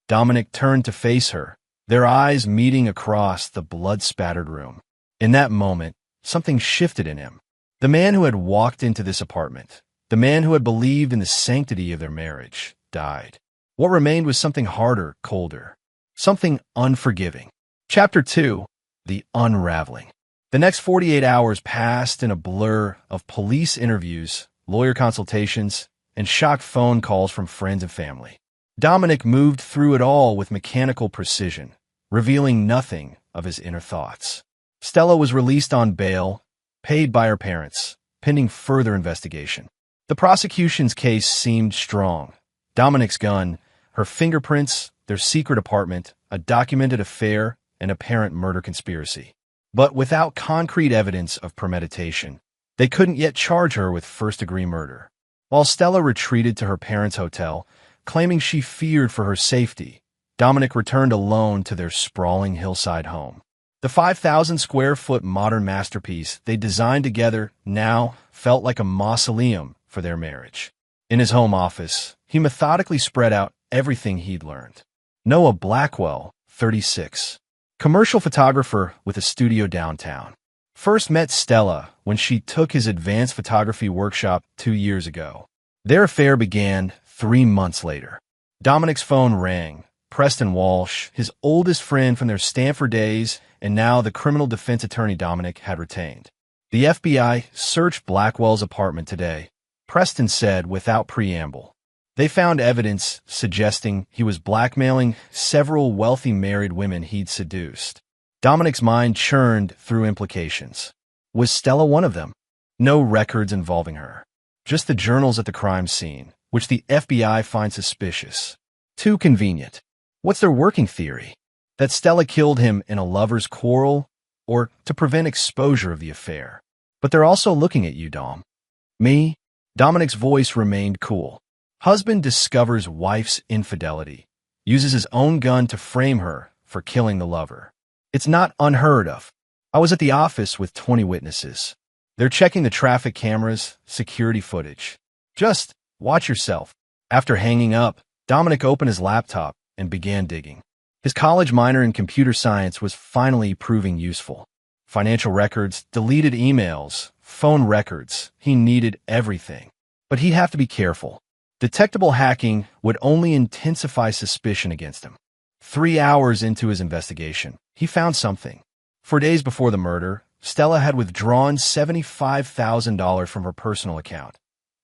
Dominic turned to face her, their eyes meeting across the blood-spattered room. In that moment, something shifted in him. The man who had walked into this apartment, the man who had believed in the sanctity of their marriage, died. What remained was something harder, colder, something unforgiving. Chapter 2. The Unraveling. The next 48 hours passed in a blur of police interviews, lawyer consultations, and shocked phone calls from friends and family. Dominic moved through it all with mechanical precision, revealing nothing of his inner thoughts. Stella was released on bail, paid by her parents, pending further investigation. The prosecution's case seemed strong. Dominic's gun, her fingerprints, their secret apartment, a documented affair, an apparent murder conspiracy. But without concrete evidence of premeditation, they couldn't yet charge her with first-degree murder. While Stella retreated to her parents' hotel, claiming she feared for her safety, Dominic returned alone to their sprawling hillside home. The 5,000-square-foot modern masterpiece they designed together now felt like a mausoleum for their marriage. In his home office, he methodically spread out everything he'd learned. Noah Blackwell, 36. Commercial photographer with a studio downtown. First met Stella when she took his advanced photography workshop 2 years ago. Their affair began 3 months later. Dominic's phone rang. Preston Walsh, his oldest friend from their Stanford days, and now the criminal defense attorney Dominic had retained. The FBI searched Blackwell's apartment today, Preston said without preamble. They found evidence suggesting he was blackmailing several wealthy married women he'd seduced. Dominic's mind churned through implications. Was Stella one of them? No records involving her. Just the journals at the crime scene, which the FBI finds suspicious. Too convenient. What's their working theory? That Stella killed him in a lover's quarrel, or to prevent exposure of the affair? But they're also looking at you, Dom. Me? Dominic's voice remained cool. Husband discovers wife's infidelity, uses his own gun to frame her for killing the lover. It's not unheard of. I was at the office with 20 witnesses. They're checking the traffic cameras, security footage. Just watch yourself. After hanging up, Dominic opened his laptop and began digging. His college minor in computer science was finally proving useful. Financial records, deleted emails, phone records. He needed everything. But he'd have to be careful. Detectable hacking would only intensify suspicion against him. 3 hours into his investigation, he found something. For days before the murder, Stella had withdrawn $75,000 from her personal account,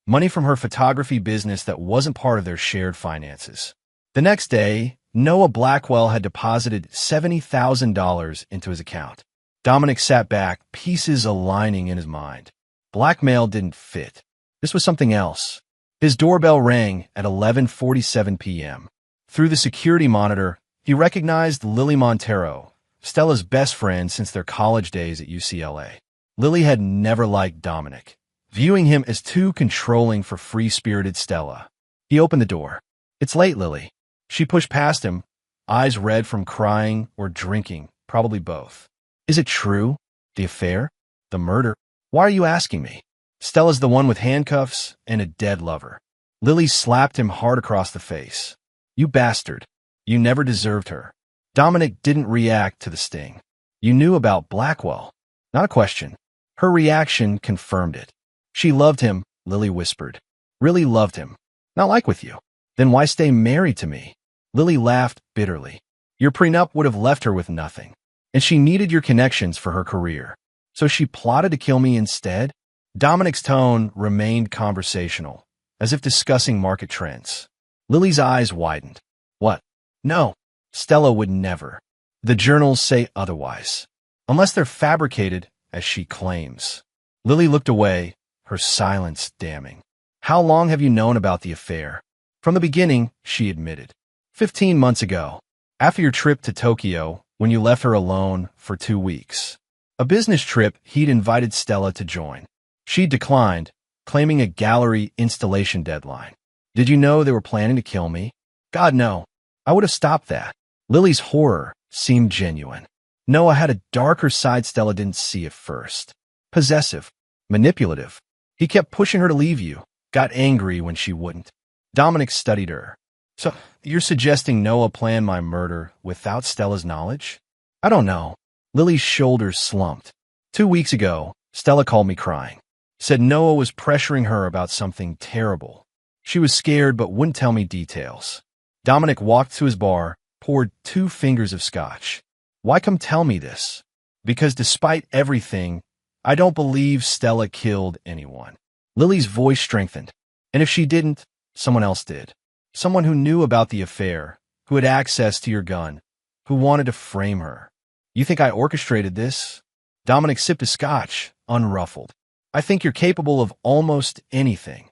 money from her photography business that wasn't part of their shared finances. The next day, Noah Blackwell had deposited $70,000 into his account. Dominic sat back, pieces aligning in his mind. Blackmail didn't fit. This was something else. His doorbell rang at 11:47 p.m. Through the security monitor, he recognized Lily Montero, Stella's best friend since their college days at UCLA. Lily had never liked Dominic, viewing him as too controlling for free-spirited Stella. He opened the door. "It's late, Lily." She pushed past him, eyes red from crying or drinking, probably both. "Is it true? The affair? The murder? Why are you asking me? Stella's the one with handcuffs and a dead lover." Lily slapped him hard across the face. "You bastard. You never deserved her." Dominic didn't react to the sting. "You knew about Blackwell." Not a question. Her reaction confirmed it. "She loved him," Lily whispered. "Really loved him. Not like with you. Then why stay married to me?" Lily laughed bitterly. "Your prenup would have left her with nothing. And she needed your connections for her career. So she plotted to kill me instead?" Dominic's tone remained conversational, as if discussing market trends. Lily's eyes widened. "What? No. Stella would never. The journals say otherwise. Unless they're fabricated, as she claims." Lily looked away, her silence damning. "How long have you known about the affair?" "From the beginning," she admitted. 15 months ago, after your trip to Tokyo, when you left her alone for 2 weeks. A business trip he'd invited Stella to join. She declined, claiming a gallery installation deadline. "Did you know they were planning to kill me?" "God, no. I would have stopped that." Lily's horror seemed genuine. Noah had a darker side Stella didn't see at first. Possessive, manipulative. He kept pushing her to leave you, got angry when she wouldn't. Dominic studied her. "So, you're suggesting Noah planned my murder without Stella's knowledge?" "I don't know." Lily's shoulders slumped. 2 weeks ago, Stella called me crying. Said Noah was pressuring her about something terrible. She was scared but wouldn't tell me details. Dominic walked to his bar, poured 2 fingers of scotch. "Why come tell me this?" "Because despite everything, I don't believe Stella killed anyone." Lily's voice strengthened. "And if she didn't, someone else did. Someone who knew about the affair, who had access to your gun, who wanted to frame her." "You think I orchestrated this?" Dominic sipped his scotch, unruffled. "I think you're capable of almost anything."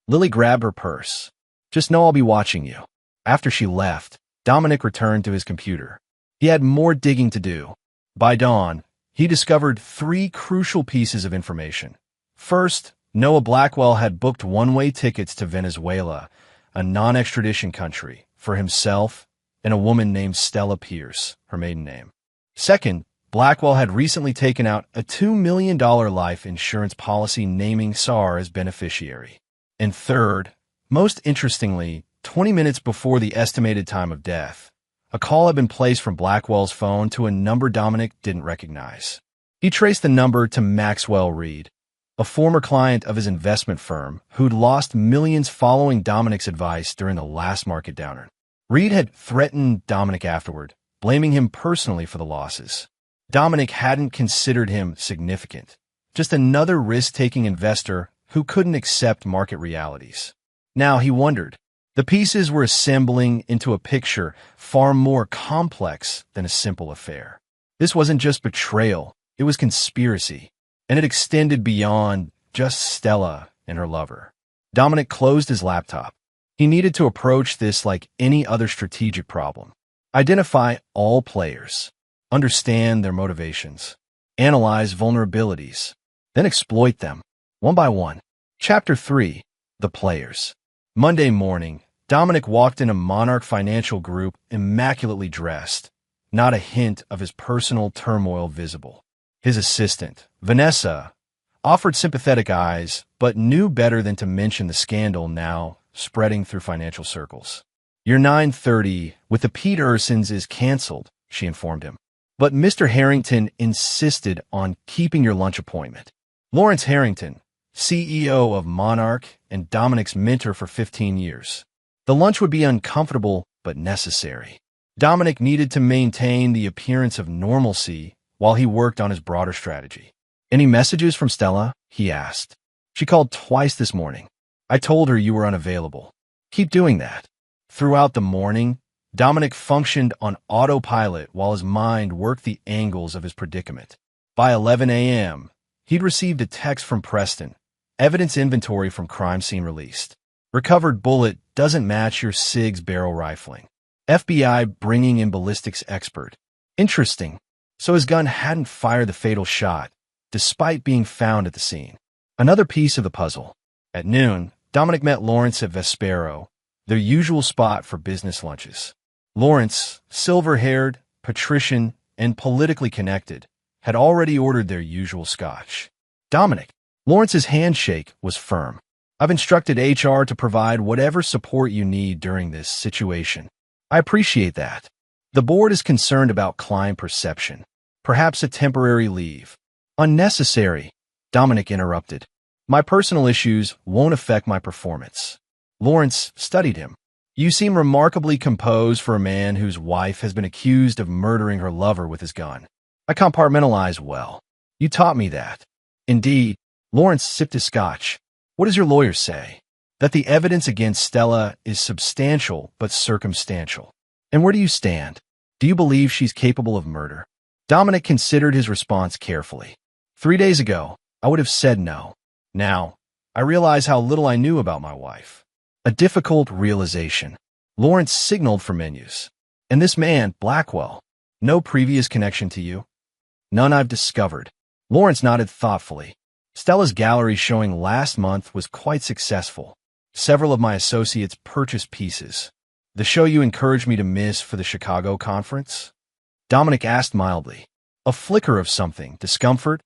Lily grabbed her purse. "Just know I'll be watching you." After she left, Dominic returned to his computer. He had more digging to do. By dawn, he discovered 3 crucial pieces of information. First, Noah Blackwell had booked one-way tickets to Venezuela, a non-extradition country, for himself and a woman named Stella Pierce, her maiden name. Second, Blackwell had recently taken out a $2 million life insurance policy naming SAR as beneficiary. And third, most interestingly, 20 minutes before the estimated time of death, a call had been placed from Blackwell's phone to a number Dominic didn't recognize. He traced the number to Maxwell Reed, a former client of his investment firm who'd lost millions following Dominic's advice during the last market downturn. Reed had threatened Dominic afterward, blaming him personally for the losses. Dominic hadn't considered him significant, just another risk-taking investor who couldn't accept market realities. Now he wondered. The pieces were assembling into a picture far more complex than a simple affair. This wasn't just betrayal, it was conspiracy, and it extended beyond just Stella and her lover. Dominic closed his laptop. He needed to approach this like any other strategic problem. Identify all players, understand their motivations, analyze vulnerabilities, then exploit them, one by one. Chapter 3. The Players. Monday morning, Dominic walked into Monarch Financial Group immaculately dressed, not a hint of his personal turmoil visible. His assistant, Vanessa, offered sympathetic eyes, but knew better than to mention the scandal now spreading through financial circles. "Your 9:30 with the Pete Ursons is canceled," she informed him. "But Mr. Harrington insisted on keeping your lunch appointment." Lawrence Harrington, CEO of Monarch and Dominic's mentor for 15 years. The lunch would be uncomfortable but necessary. Dominic needed to maintain the appearance of normalcy while he worked on his broader strategy. "Any messages from Stella?" he asked. "She called twice this morning. I told her you were unavailable. Keep doing that." Throughout the morning, Dominic functioned on autopilot while his mind worked the angles of his predicament. By 11 a.m., he'd received a text from Preston. "Evidence inventory from crime scene released. Recovered bullet doesn't match your SIG's barrel rifling. FBI bringing in ballistics expert." Interesting. So his gun hadn't fired the fatal shot, despite being found at the scene. Another piece of the puzzle. At noon, Dominic met Lawrence at Vespero, their usual spot for business lunches. Lawrence, silver-haired, patrician, and politically connected, had already ordered their usual scotch. "Dominic." Lawrence's handshake was firm. "I've instructed HR to provide whatever support you need during this situation. I appreciate that. The board is concerned about client perception. Perhaps a temporary leave." "Unnecessary," Dominic interrupted. "My personal issues won't affect my performance." Lawrence studied him. "You seem remarkably composed for a man whose wife has been accused of murdering her lover with his gun. I compartmentalize well. You taught me that." "Indeed." Lawrence sipped his scotch. "What does your lawyer say?" "That the evidence against Stella is substantial but circumstantial." "And where do you stand? Do you believe she's capable of murder?" Dominic considered his response carefully. 3 days ago, I would have said no. Now, I realize how little I knew about my wife. A difficult realization. Lawrence signaled for menus. "And this man, Blackwell, no previous connection to you?" "None I've discovered." Lawrence nodded thoughtfully. "Stella's gallery showing last month was quite successful. Several of my associates purchased pieces. The show you encouraged me to miss for the Chicago conference?" Dominic asked mildly. A flicker of something, discomfort,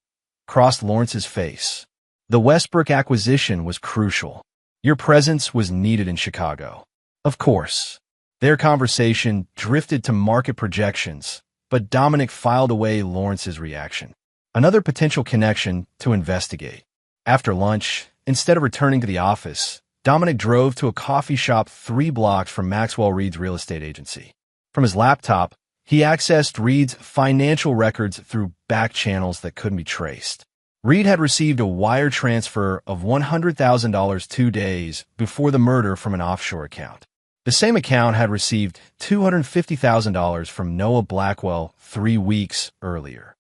crossed Lawrence's face. "The Westbrook acquisition was crucial. Your presence was needed in Chicago." "Of course." Their conversation drifted to market projections, but Dominic filed away Lawrence's reaction. Another potential connection to investigate. After lunch, instead of returning to the office, Dominic drove to a coffee shop 3 blocks from Maxwell Reed's real estate agency. From his laptop, he accessed Reed's financial records through back channels that couldn't be traced. Reed had received a wire transfer of $100,000 2 days before the murder from an offshore account. The same account had received $250,000 from Noah Blackwell 3 weeks earlier.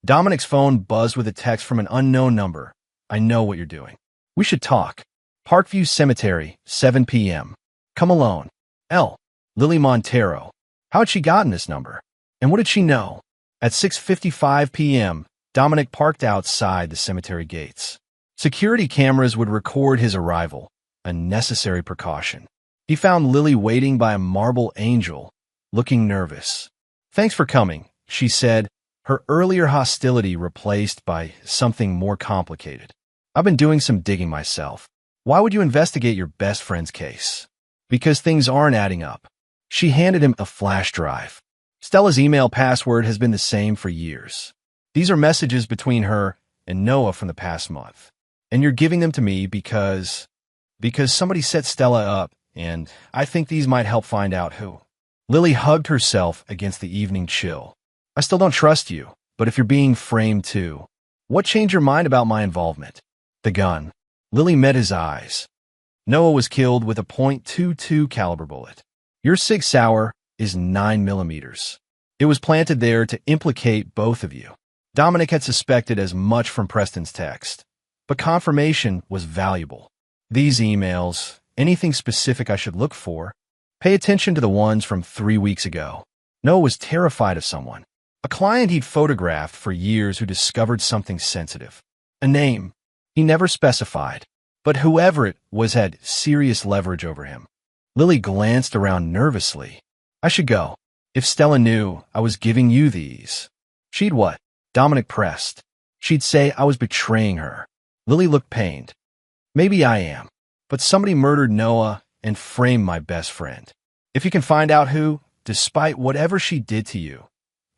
Dominic's phone buzzed with a text from an unknown number. "I know what you're doing. We should talk. Parkview Cemetery, 7 p.m. Come alone. L. Lily Montero." How had she gotten this number? And what did she know? At 6:55 p.m., Dominic parked outside the cemetery gates. Security cameras would record his arrival, a necessary precaution. He found Lily waiting by a marble angel, looking nervous. "Thanks for coming," she said, her earlier hostility replaced by something more complicated. "I've been doing some digging myself." "Why would you investigate your best friend's case?" "Because things aren't adding up." She handed him a flash drive. Stella's email password has been the same for years. These are messages between her and Noah from the past month. And you're giving them to me because somebody set Stella up, and I think these might help find out who. Lily hugged herself against the evening chill. "I still don't trust you, but if you're being framed too, what changed your mind about my involvement?" "The gun." Lily met his eyes. "Noah was killed with a .22 caliber bullet. Your Sig Sauer is 9 millimeters. It was planted there to implicate both of you." Dominic had suspected as much from Preston's text, but confirmation was valuable. "These emails, anything specific I should look for? Pay attention to the ones from 3 weeks ago." Noah was terrified of someone. A client he'd photographed for years who discovered something sensitive. A name. He never specified, but whoever it was had serious leverage over him. Lily glanced around nervously. "I should go. If Stella knew I was giving you these." "She'd what?" Dominic pressed. "She'd say I was betraying her." Lily looked pained. "Maybe I am, but somebody murdered Noah and framed my best friend. If you can find out who, despite whatever she did to you,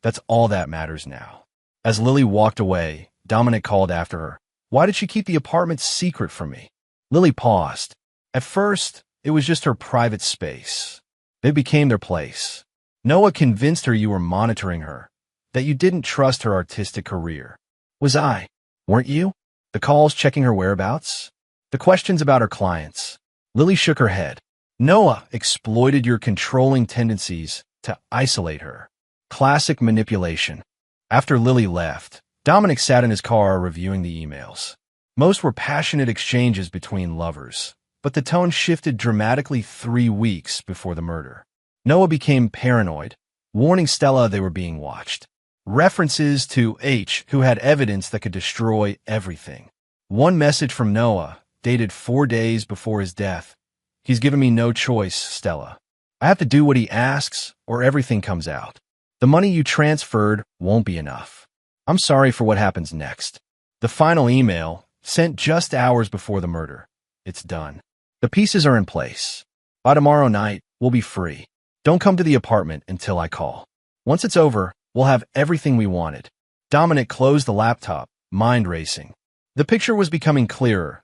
that's all that matters now." As Lily walked away, Dominic called after her. "Why did she keep the apartment secret from me?" Lily paused. At first, it was just her private space. It became their place. "Noah convinced her you were monitoring her, that you didn't trust her artistic career. Was I? Weren't you? The calls checking her whereabouts? The questions about her clients? Lily shook her head. Noah exploited your controlling tendencies to isolate her. Classic manipulation. After Lily left, Dominic sat in his car reviewing the emails. Most were passionate exchanges between lovers, but the tone shifted dramatically 3 weeks before the murder. Noah became paranoid, warning Stella they were being watched. References to H, who had evidence that could destroy everything. One message from Noah, dated 4 days before his death. He's given me no choice, Stella. I have to do what he asks, or everything comes out. The money you transferred won't be enough. I'm sorry for what happens next. The final email, sent just hours before the murder. It's done. The pieces are in place. By tomorrow night, we'll be free. Don't come to the apartment until I call. Once it's over, we'll have everything we wanted. Dominic closed the laptop, mind racing. The picture was becoming clearer.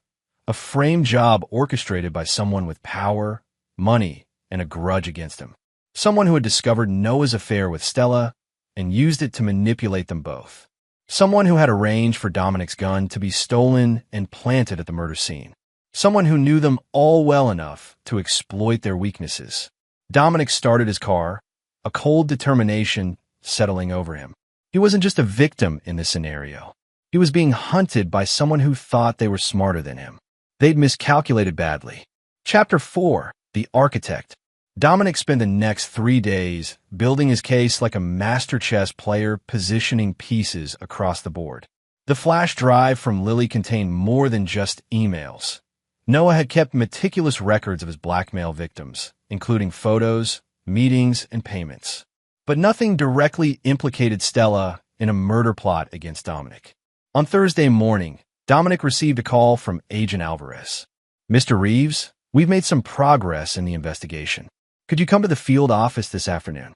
A frame job orchestrated by someone with power, money, and a grudge against him. Someone who had discovered Noah's affair with Stella and used it to manipulate them both. Someone who had arranged for Dominic's gun to be stolen and planted at the murder scene. Someone who knew them all well enough to exploit their weaknesses. Dominic started his car, a cold determination settling over him. He wasn't just a victim in this scenario. He was being hunted by someone who thought they were smarter than him. They'd miscalculated badly. Chapter 4, The Architect. Dominic spent the next 3 days building his case like a master chess player, positioning pieces across the board. The flash drive from Lily contained more than just emails. Noah had kept meticulous records of his blackmail victims, including photos, meetings, and payments. But nothing directly implicated Stella in a murder plot against Dominic. On Thursday morning, Dominic received a call from Agent Alvarez. Mr. Reeves, we've made some progress in the investigation. Could you come to the field office this afternoon?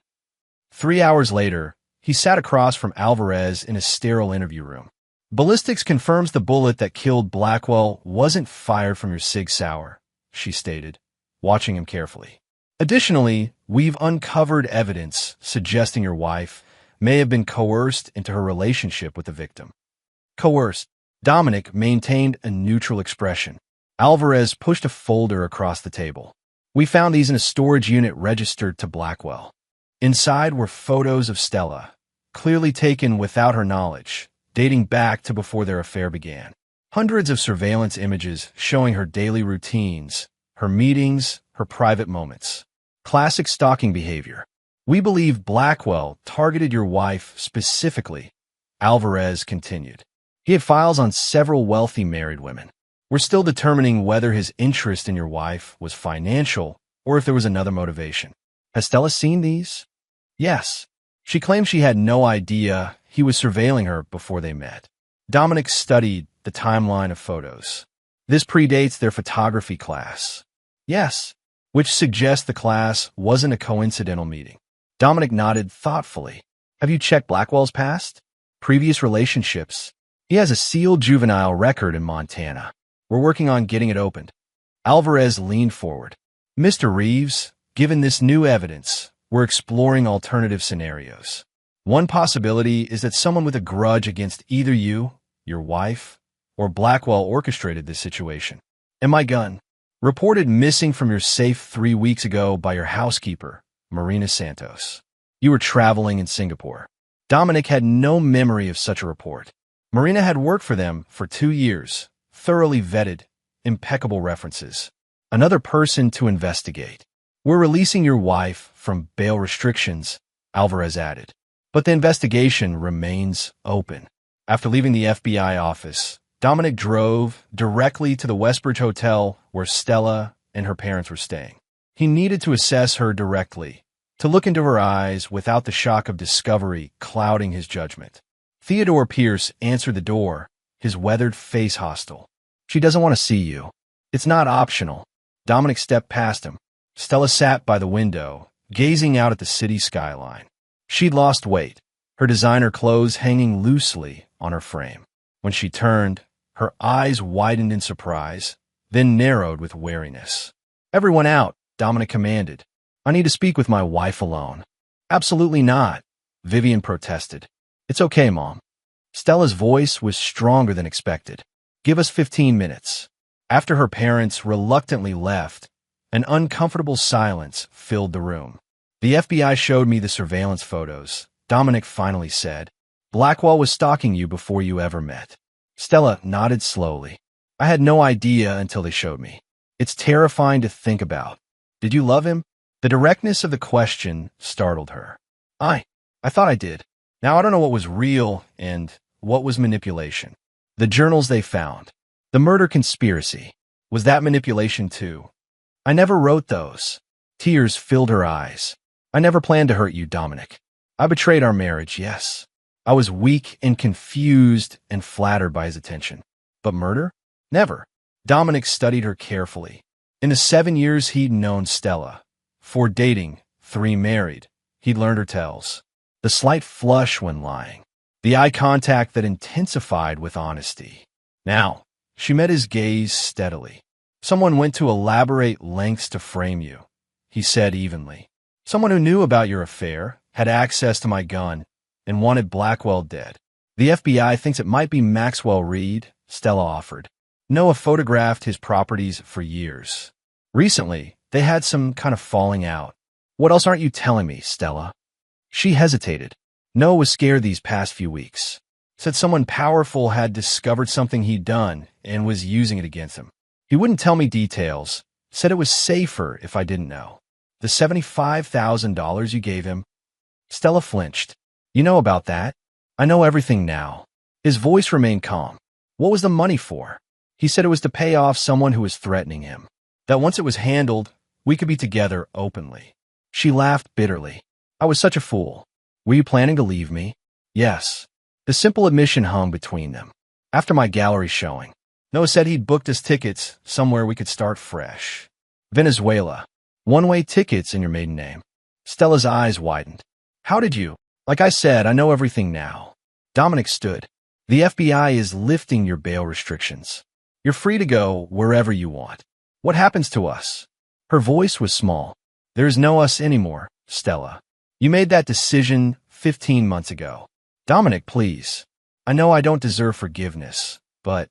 3 hours later, he sat across from Alvarez in a sterile interview room. Ballistics confirms the bullet that killed Blackwell wasn't fired from your Sig Sauer, she stated, watching him carefully. Additionally, we've uncovered evidence suggesting your wife may have been coerced into her relationship with the victim. Coerced. Dominic maintained a neutral expression. Alvarez pushed a folder across the table. We found these in a storage unit registered to Blackwell. Inside were photos of Stella, clearly taken without her knowledge, dating back to before their affair began. Hundreds of surveillance images showing her daily routines, her meetings, her private moments. Classic stalking behavior. We believe Blackwell targeted your wife specifically, Alvarez continued. He had files on several wealthy married women. We're still determining whether his interest in your wife was financial or if there was another motivation. Has Stella seen these? Yes. She claimed she had no idea he was surveilling her before they met. Dominic studied the timeline of photos. This predates their photography class. Yes, which suggests the class wasn't a coincidental meeting. Dominic nodded thoughtfully. Have you checked Blackwell's past? Previous relationships? He has a sealed juvenile record in Montana. We're working on getting it opened. Alvarez leaned forward. Mr. Reeves, given this new evidence, we're exploring alternative scenarios. One possibility is that someone with a grudge against either you, your wife, or Blackwell orchestrated this situation. And my gun, reported missing from your safe 3 weeks ago by your housekeeper, Marina Santos. You were traveling in Singapore. Dominic had no memory of such a report. Marina had worked for them for 2 years, thoroughly vetted, impeccable references. Another person to investigate. We're releasing your wife from bail restrictions, Alvarez added. But the investigation remains open. After leaving the FBI office, Dominic drove directly to the Westbridge Hotel where Stella and her parents were staying. He needed to assess her directly, to look into her eyes without the shock of discovery clouding his judgment. Theodore Pierce answered the door, his weathered face hostile. She doesn't want to see you. It's not optional. Dominic stepped past him. Stella sat by the window, gazing out at the city skyline. She'd lost weight, her designer clothes hanging loosely on her frame. When she turned, her eyes widened in surprise, then narrowed with wariness. Everyone out, Dominic commanded. I need to speak with my wife alone. Absolutely not, Vivian protested. It's okay, Mom. Stella's voice was stronger than expected. Give us 15 minutes. After her parents reluctantly left, an uncomfortable silence filled the room. The FBI showed me the surveillance photos. Dominic finally said, Blackwell was stalking you before you ever met. Stella nodded slowly. I had no idea until they showed me. It's terrifying to think about. Did you love him? The directness of the question startled her. I thought I did. Now I don't know what was real and what was manipulation. The journals they found. The murder conspiracy. Was that manipulation too? I never wrote those. Tears filled her eyes. I never planned to hurt you, Dominic. I betrayed our marriage, yes. I was weak and confused and flattered by his attention. But murder? Never. Dominic studied her carefully. In the 7 years he'd known Stella, 4 dating, 3 married, he'd learned her tells. The slight flush when lying. The eye contact that intensified with honesty. Now, she met his gaze steadily. Someone went to elaborate lengths to frame you, he said evenly. Someone who knew about your affair, had access to my gun, and wanted Blackwell dead. The FBI thinks it might be Maxwell Reed, Stella offered. Noah photographed his properties for years. Recently, they had some kind of falling out. What else aren't you telling me, Stella? She hesitated. Noah was scared these past few weeks. Said someone powerful had discovered something he'd done and was using it against him. He wouldn't tell me details. Said it was safer if I didn't know. The $75,000 you gave him? Stella flinched. You know about that? I know everything now. His voice remained calm. What was the money for? He said it was to pay off someone who was threatening him. That once it was handled, we could be together openly. She laughed bitterly. I was such a fool. Were you planning to leave me? Yes. The simple admission hung between them. After my gallery showing, Noah said he'd booked us tickets somewhere we could start fresh. Venezuela. One-way tickets in your maiden name. Stella's eyes widened. How did you? Like I said, I know everything now. Dominic stood. The FBI is lifting your bail restrictions. You're free to go wherever you want. What happens to us? Her voice was small. There's no us anymore, Stella. You made that decision 15 months ago. Dominic, please. I know I don't deserve forgiveness, but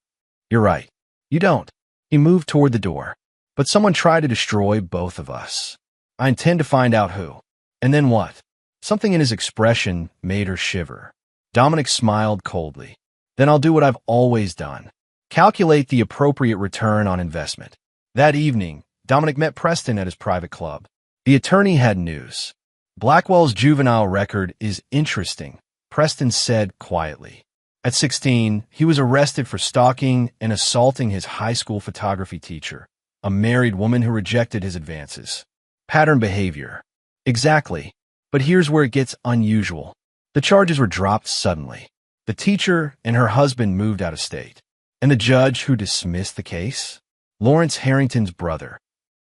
you're right. You don't. He moved toward the door. But someone tried to destroy both of us. I intend to find out who. And then what? Something in his expression made her shiver. Dominic smiled coldly. Then I'll do what I've always done. Calculate the appropriate return on investment. That evening, Dominic met Preston at his private club. The attorney had news. Blackwell's juvenile record is interesting, Preston said quietly. At 16, he was arrested for stalking and assaulting his high school photography teacher, a married woman who rejected his advances. Pattern behavior. Exactly. But here's where it gets unusual. The charges were dropped suddenly. The teacher and her husband moved out of state. And the judge who dismissed the case? Lawrence Harrington's brother.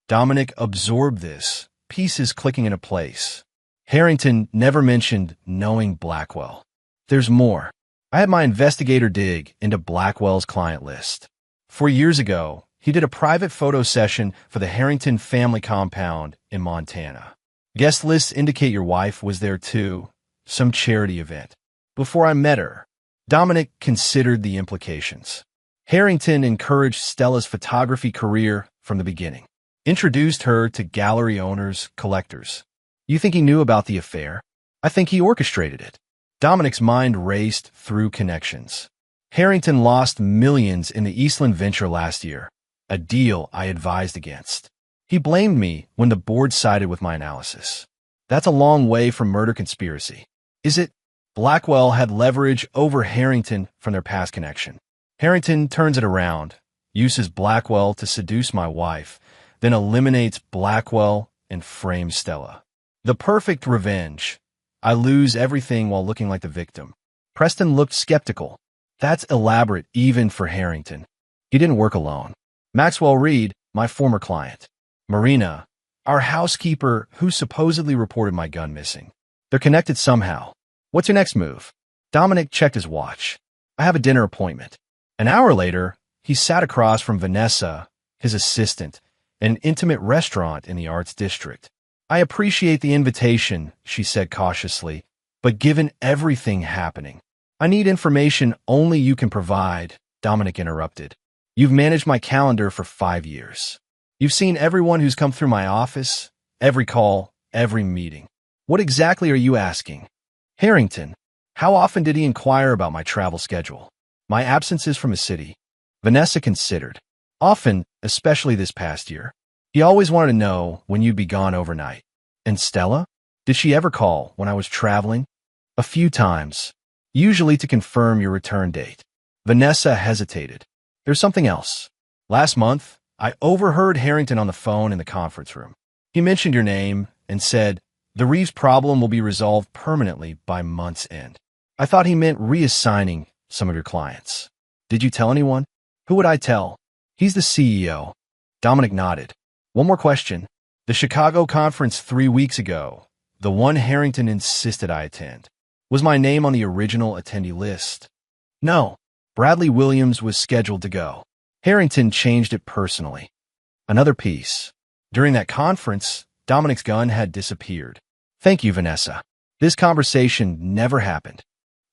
Dominic absorbed this, pieces clicking into place. Harrington never mentioned knowing Blackwell. There's more. I had my investigator dig into Blackwell's client list. 4 years ago, he did a private photo session for the Harrington family compound in Montana. Guest lists indicate your wife was there too, some charity event. Before I met her, Dominic considered the implications. Harrington encouraged Stella's photography career from the beginning. Introduced her to gallery owners, collectors. You think he knew about the affair? I think he orchestrated it. Dominic's mind raced through connections. Harrington lost millions in the Eastland venture last year, a deal I advised against. He blamed me when the board sided with my analysis. That's a long way from murder conspiracy. Is it? Blackwell had leverage over Harrington from their past connection. Harrington turns it around, uses Blackwell to seduce my wife, then eliminates Blackwell and frames Stella. The perfect revenge. I lose everything while looking like the victim. Preston looked skeptical. That's elaborate even for Harrington. He didn't work alone. Maxwell Reed, my former client. Marina, our housekeeper who supposedly reported my gun missing. They're connected somehow. What's your next move? Dominic checked his watch. I have a dinner appointment. An hour later, he sat across from Vanessa, his assistant, at an intimate restaurant in the Arts District. I appreciate the invitation, she said cautiously, But given everything happening, I need information only you can provide, Dominic interrupted. You've managed my calendar for 5 years. You've seen everyone who's come through my office, every call, every meeting. What exactly are you asking? Harrington, how often did he inquire about my travel schedule? My absences from the city? Vanessa considered. Often, especially this past year. He always wanted to know when you'd be gone overnight. And Stella? Did she ever call when I was traveling? A few times, usually to confirm your return date. Vanessa hesitated. There's something else. Last month, I overheard Harrington on the phone in the conference room. He mentioned your name and said, the Reeves problem will be resolved permanently by month's end. I thought he meant reassigning some of your clients. Did you tell anyone? Who would I tell? He's the CEO. Dominic nodded. One more question. The Chicago conference 3 weeks ago, the one Harrington insisted I attend, was my name on the original attendee list? No. Bradley Williams was scheduled to go. Harrington changed it personally. Another piece. During that conference, Dominic's gun had disappeared. Thank you, Vanessa. This conversation never happened.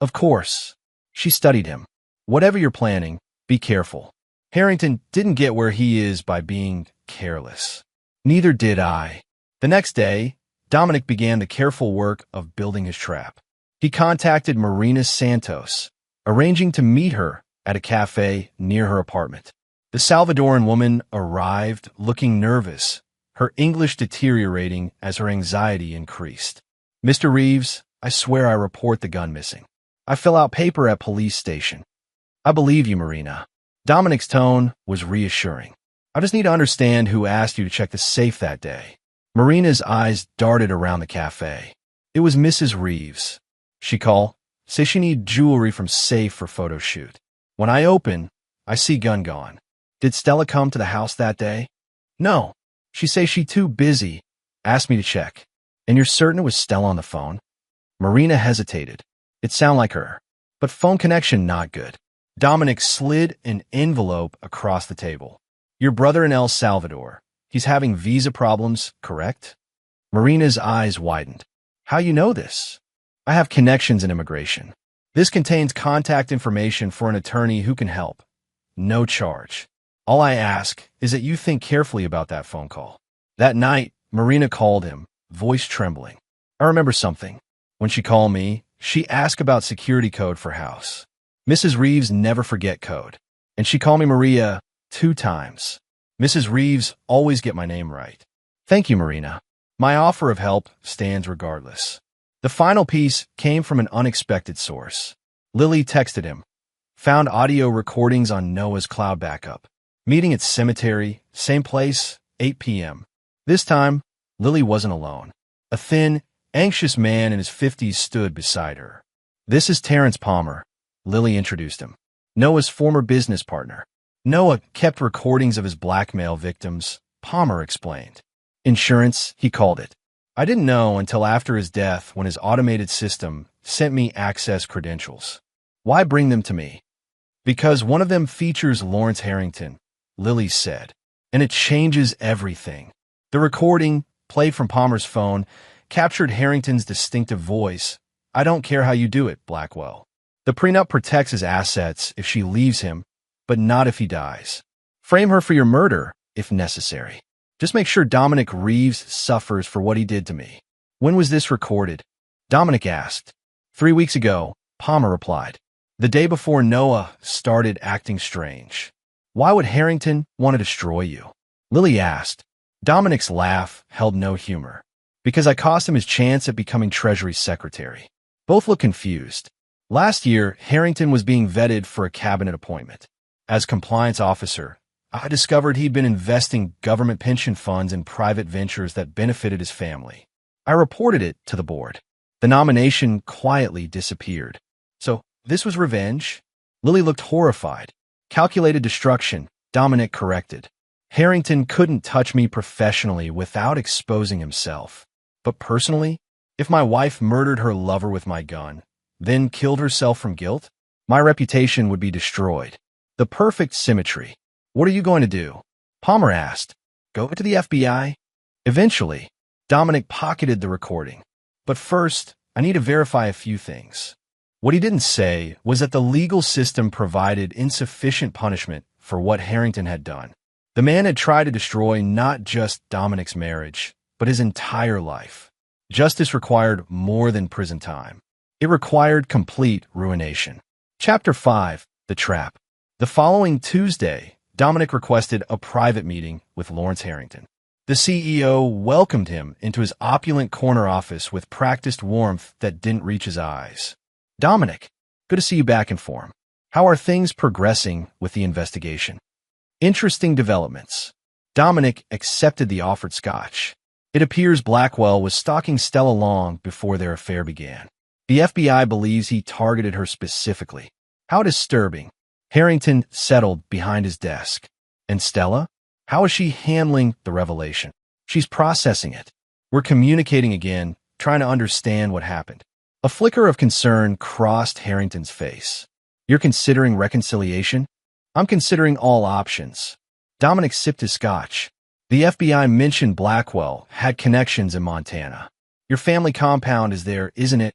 Of course. She studied him. Whatever you're planning, be careful. Harrington didn't get where he is by being careless. Neither did I. The next day, Dominic began the careful work of building his trap. He contacted Marina Santos, arranging to meet her at a cafe near her apartment. The Salvadoran woman arrived looking nervous, her English deteriorating as her anxiety increased. Mr. Reeves, I swear I report the gun missing. I fill out paper at police station. I believe you, Marina. Dominic's tone was reassuring. I just need to understand who asked you to check the safe that day. Marina's eyes darted around the cafe. It was Mrs. Reeves. She called, say she need jewelry from safe for photo shoot. When I open, I see gun gone. Did Stella come to the house that day? No. She say she too busy. Asked me to check. And you're certain it was Stella on the phone? Marina hesitated. It sounded like her. But phone connection not good. Dominic slid an envelope across the table. Your brother in El Salvador. He's having visa problems, correct? Marina's eyes widened. How you know this? I have connections in immigration. This contains contact information for an attorney who can help. No charge. All I ask is that you think carefully about that phone call. That night, Marina called him, voice trembling. I remember something. When she called me, she asked about security code for house. Mrs. Reeves never forget code. And she called me Maria 2 times. Mrs. Reeves always get my name right. Thank you, Marina. My offer of help stands regardless. The final piece came from an unexpected source. Lily texted him. Found audio recordings on Noah's cloud backup. Meeting at cemetery, same place, 8 p.m. This time, Lily wasn't alone. A thin, anxious man in his 50s stood beside her. This is Terrence Palmer, Lily introduced him. Noah's former business partner. Noah kept recordings of his blackmail victims, Palmer explained. Insurance, he called it. I didn't know until after his death when his automated system sent me access credentials. Why bring them to me? Because one of them features Lawrence Harrington, Lily said, and it changes everything. The recording, played from Palmer's phone, captured Harrington's distinctive voice. I don't care how you do it, Blackwell. The prenup protects his assets if she leaves him, but not if he dies. Frame her for your murder, if necessary. Just make sure Dominic Reeves suffers for what he did to me. When was this recorded? Dominic asked. 3 weeks ago, Palmer replied. The day before Noah started acting strange. Why would Harrington want to destroy you? Lily asked. Dominic's laugh held no humor. Because I cost him his chance at becoming Treasury Secretary. Both look confused. Last year, Harrington was being vetted for a cabinet appointment. As compliance officer, I discovered he'd been investing government pension funds in private ventures that benefited his family. I reported it to the board. The nomination quietly disappeared. So, this was revenge? Lily looked horrified. Calculated destruction, Dominic corrected. Harrington couldn't touch me professionally without exposing himself. But personally, if my wife murdered her lover with my gun, then killed herself from guilt, my reputation would be destroyed. The perfect symmetry. What are you going to do? Palmer asked. Go to the FBI? Eventually, Dominic pocketed the recording. But first, I need to verify a few things. What he didn't say was that the legal system provided insufficient punishment for what Harrington had done. The man had tried to destroy not just Dominic's marriage, but his entire life. Justice required more than prison time. It required complete ruination. Chapter 5. The Trap. The following Tuesday, Dominic requested a private meeting with Lawrence Harrington. The CEO welcomed him into his opulent corner office with practiced warmth that didn't reach his eyes. Dominic, good to see you back in form. How are things progressing with the investigation? Interesting developments. Dominic accepted the offered scotch. It appears Blackwell was stalking Stella long before their affair began. The FBI believes he targeted her specifically. How disturbing. Harrington settled behind his desk. And Stella? How is she handling the revelation? She's processing it. We're communicating again, trying to understand what happened. A flicker of concern crossed Harrington's face. You're considering reconciliation? I'm considering all options. Dominic sipped his scotch. The FBI mentioned Blackwell had connections in Montana. Your family compound is there, isn't it?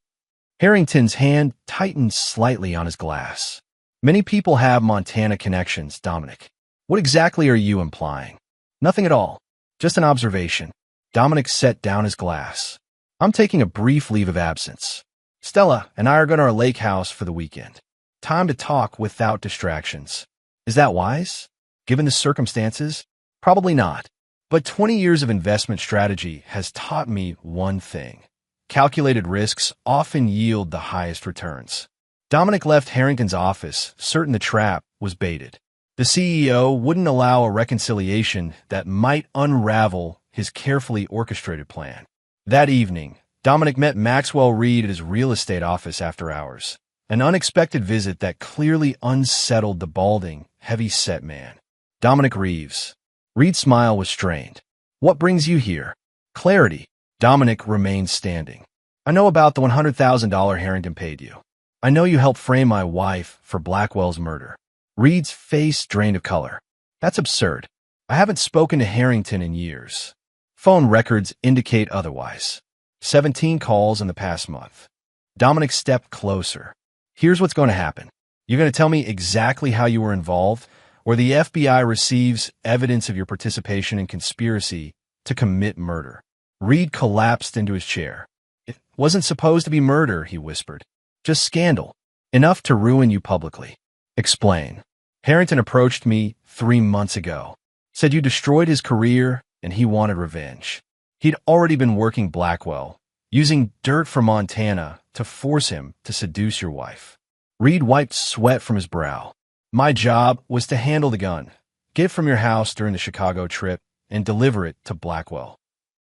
Harrington's hand tightened slightly on his glass. Many people have Montana connections, Dominic. What exactly are you implying? Nothing at all. Just an observation. Dominic set down his glass. I'm taking a brief leave of absence. Stella and I are going to our lake house for the weekend. Time to talk without distractions. Is that wise? Given the circumstances? Probably not. But 20 years of investment strategy has taught me one thing. Calculated risks often yield the highest returns. Dominic left Harrington's office, certain the trap was baited. The CEO wouldn't allow a reconciliation that might unravel his carefully orchestrated plan. That evening, Dominic met Maxwell Reed at his real estate office after hours. An unexpected visit that clearly unsettled the balding, heavy-set man. Dominic Reeves. Reed's smile was strained. What brings you here? Clarity. Dominic remained standing. I know about the $100,000 Harrington paid you. I know you helped frame my wife for Blackwell's murder. Reed's face drained of color. That's absurd. I haven't spoken to Harrington in years. Phone records indicate otherwise. 17 calls in the past month. Dominic stepped closer. Here's what's going to happen. You're going to tell me exactly how you were involved, or the FBI receives evidence of your participation in conspiracy to commit murder. Reed collapsed into his chair. It wasn't supposed to be murder, he whispered. Just scandal. Enough to ruin you publicly. Explain. Harrington approached me 3 months ago. Said you destroyed his career and he wanted revenge. He'd already been working Blackwell, using dirt from Montana to force him to seduce your wife. Reed wiped sweat from his brow. My job was to handle the gun, get it from your house during the Chicago trip, and deliver it to Blackwell.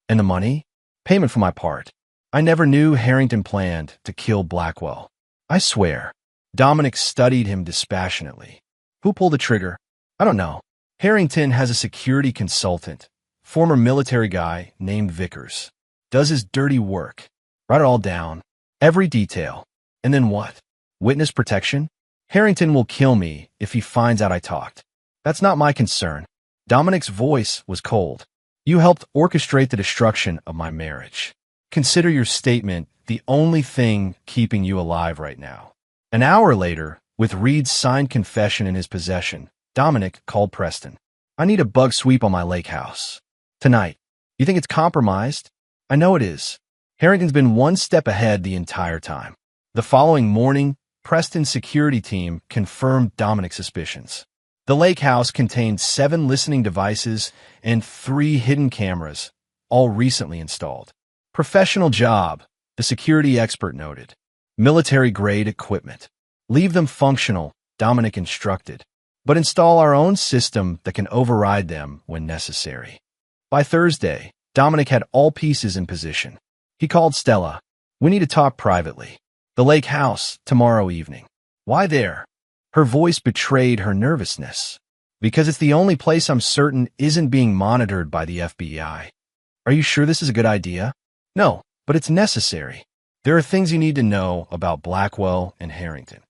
And the money? Payment for my part. I never knew Harrington planned to kill Blackwell. I swear. Dominic studied him dispassionately. Who pulled the trigger? I don't know. Harrington has a security consultant, former military guy named Vickers. Does his dirty work. Write it all down. Every detail. And then what? Witness protection? Harrington will kill me if he finds out I talked. That's not my concern. Dominic's voice was cold. You helped orchestrate the destruction of my marriage. Consider your statement the only thing keeping you alive right now. An hour later, with Reed's signed confession in his possession, Dominic called Preston. I need a bug sweep on my lake house. Tonight. You think it's compromised? I know it is. Harrington's been one step ahead the entire time. The following morning, Preston's security team confirmed Dominic's suspicions. The lake house contained 7 listening devices and 3 hidden cameras, all recently installed. Professional job, the security expert noted. Military-grade equipment. Leave them functional, Dominic instructed, but install our own system that can override them when necessary. By Thursday, Dominic had all pieces in position. He called Stella. We need to talk privately. The lake house, tomorrow evening. Why there? Her voice betrayed her nervousness. Because it's the only place I'm certain isn't being monitored by the FBI. Are you sure this is a good idea? No, but it's necessary. There are things you need to know about Blackwell and Harrington.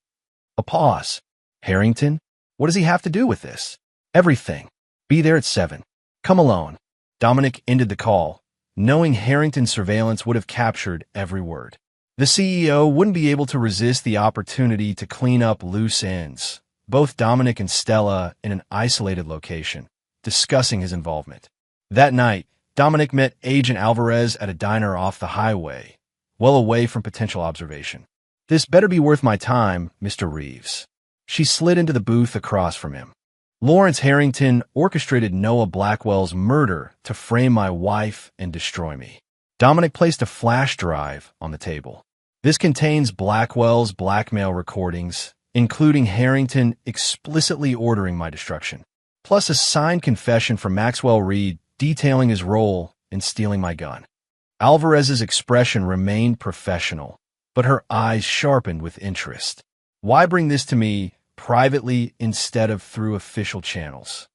A pause. Harrington? What does he have to do with this? Everything. Be there at 7. Come alone. Dominic ended the call, knowing Harrington's surveillance would have captured every word. The CEO wouldn't be able to resist the opportunity to clean up loose ends, both Dominic and Stella in an isolated location, discussing his involvement. That night, Dominic met Agent Alvarez at a diner off the highway, well away from potential observation. "This better be worth my time, Mr. Reeves." She slid into the booth across from him. "Lawrence Harrington orchestrated Noah Blackwell's murder to frame my wife and destroy me." Dominic placed a flash drive on the table. "This contains Blackwell's blackmail recordings, including Harrington explicitly ordering my destruction, plus a signed confession from Maxwell Reed detailing his role in stealing my gun." Alvarez's expression remained professional, but her eyes sharpened with interest. "Why bring this to me privately instead of through official channels?"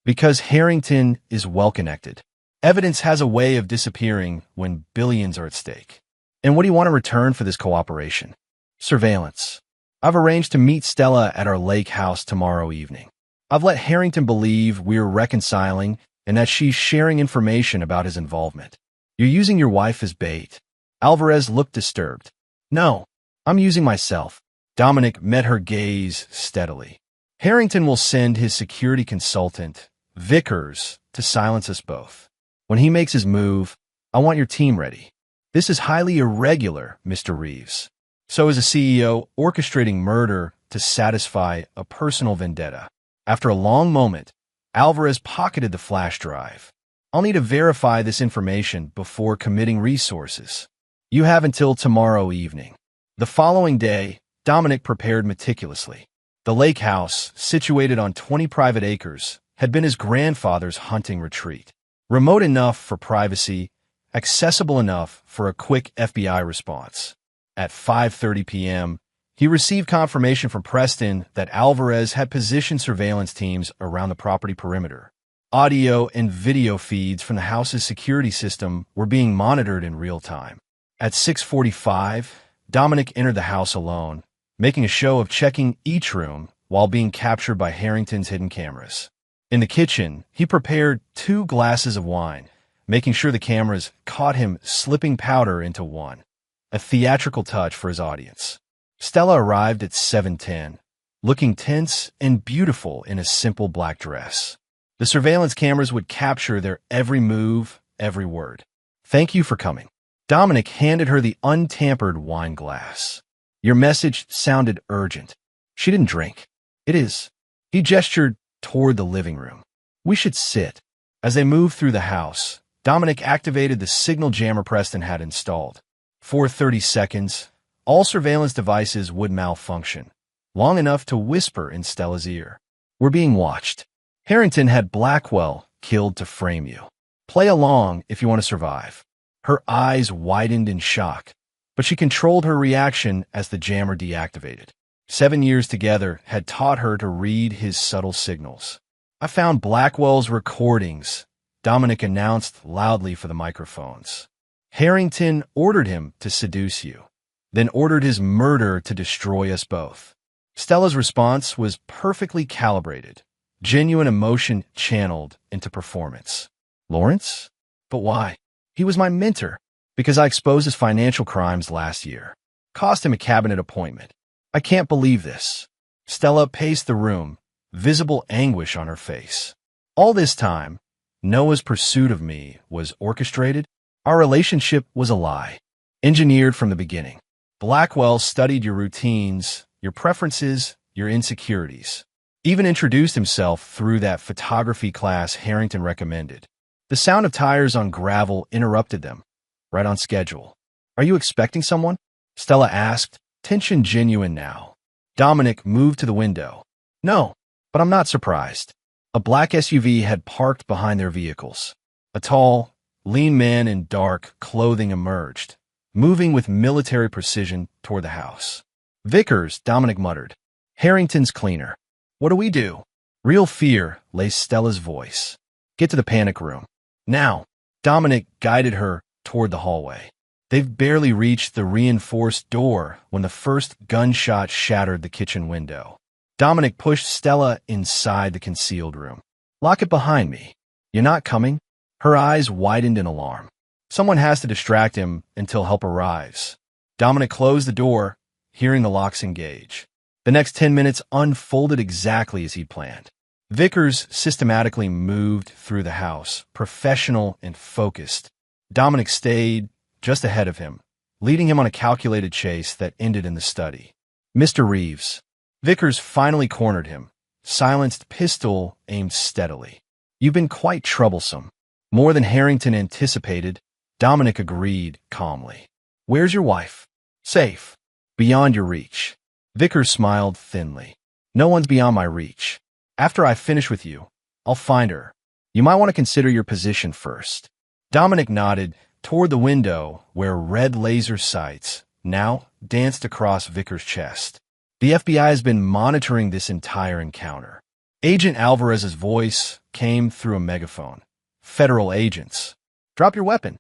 "Because Harrington is well-connected. Evidence has a way of disappearing when billions are at stake." "And what do you want in return for this cooperation?" "Surveillance. I've arranged to meet Stella at our lake house tomorrow evening. I've let Harrington believe we're reconciling and that she's sharing information about his involvement." "You're using your wife as bait." Alvarez looked disturbed. "No, I'm using myself." Dominic met her gaze steadily. "Harrington will send his security consultant, Vickers, to silence us both. When he makes his move, I want your team ready. This is highly irregular, Mr. Reeves. So is a CEO orchestrating murder to satisfy a personal vendetta." After a long moment, Alvarez pocketed the flash drive. "I'll need to verify this information before committing resources. You have until tomorrow evening." The following day, Dominic prepared meticulously. The lake house, situated on 20 private acres, had been his grandfather's hunting retreat. Remote enough for privacy, accessible enough for a quick FBI response. At 5:30 p.m., he received confirmation from Preston that Alvarez had positioned surveillance teams around the property perimeter. Audio and video feeds from the house's security system were being monitored in real time. At 6:45, Dominic entered the house alone, making a show of checking each room while being captured by Harrington's hidden cameras. In the kitchen, he prepared 2 glasses of wine, making sure the cameras caught him slipping powder into one, a theatrical touch for his audience. Stella arrived at 7:10, looking tense and beautiful in a simple black dress. The surveillance cameras would capture their every move, every word. "Thank you for coming." Dominic handed her the untampered wine glass. "Your message sounded urgent." She didn't drink. "It is." He gestured toward the living room. "We should sit." As they moved through the house, Dominic activated the signal jammer Preston had installed. For 30 seconds, all surveillance devices would malfunction, long enough to whisper in Stella's ear, "We're being watched. Harrington had Blackwell killed to frame you. Play along if you want to survive." Her eyes widened in shock, but she controlled her reaction as the jammer deactivated. 7 years together had taught her to read his subtle signals. "I found Blackwell's recordings," Dominic announced loudly for the microphones. "Harrington ordered him to seduce you, then ordered his murder to destroy us both." Stella's response was perfectly calibrated, genuine emotion channeled into performance. "Lawrence? But why? He was my mentor." "Because I exposed his financial crimes last year. Cost him a cabinet appointment." "I can't believe this." Stella paced the room, visible anguish on her face. "All this time, Noah's pursuit of me was orchestrated. Our relationship was a lie, engineered from the beginning. Blackwell studied your routines, your preferences, your insecurities. Even introduced himself through that photography class Harrington recommended." The sound of tires on gravel interrupted them, right on schedule. "Are you expecting someone?" Stella asked, tension genuine now. Dominic moved to the window. "No, but I'm not surprised." A black SUV had parked behind their vehicles. A tall, lean man in dark clothing emerged, moving with military precision toward the house. "Vickers," Dominic muttered. "Harrington's cleaner." "What do we do?" Real fear laced Stella's voice. "Get to the panic room. Now." Dominic guided her toward the hallway. They've barely reached the reinforced door when the first gunshot shattered the kitchen window. Dominic pushed Stella inside the concealed room. "Lock it behind me." "You're not coming?" Her eyes widened in alarm. "Someone has to distract him until help arrives." Dominic closed the door, hearing the locks engage. The next 10 minutes unfolded exactly as he'd planned. Vickers systematically moved through the house, professional and focused. Dominic stayed just ahead of him, leading him on a calculated chase that ended in the study. "Mr. Reeves." Vickers finally cornered him, silenced pistol aimed steadily. "You've been quite troublesome." More than Harrington anticipated, Dominic agreed calmly. "Where's your wife?" "Safe. Beyond your reach." Vickers smiled thinly. "No one's beyond my reach. After I finish with you, I'll find her. You might want to consider your position first." Dominic nodded toward the window where red laser sights now danced across Vickers' chest. "The FBI has been monitoring this entire encounter." Agent Alvarez's voice came through a megaphone. "Federal agents, drop your weapon."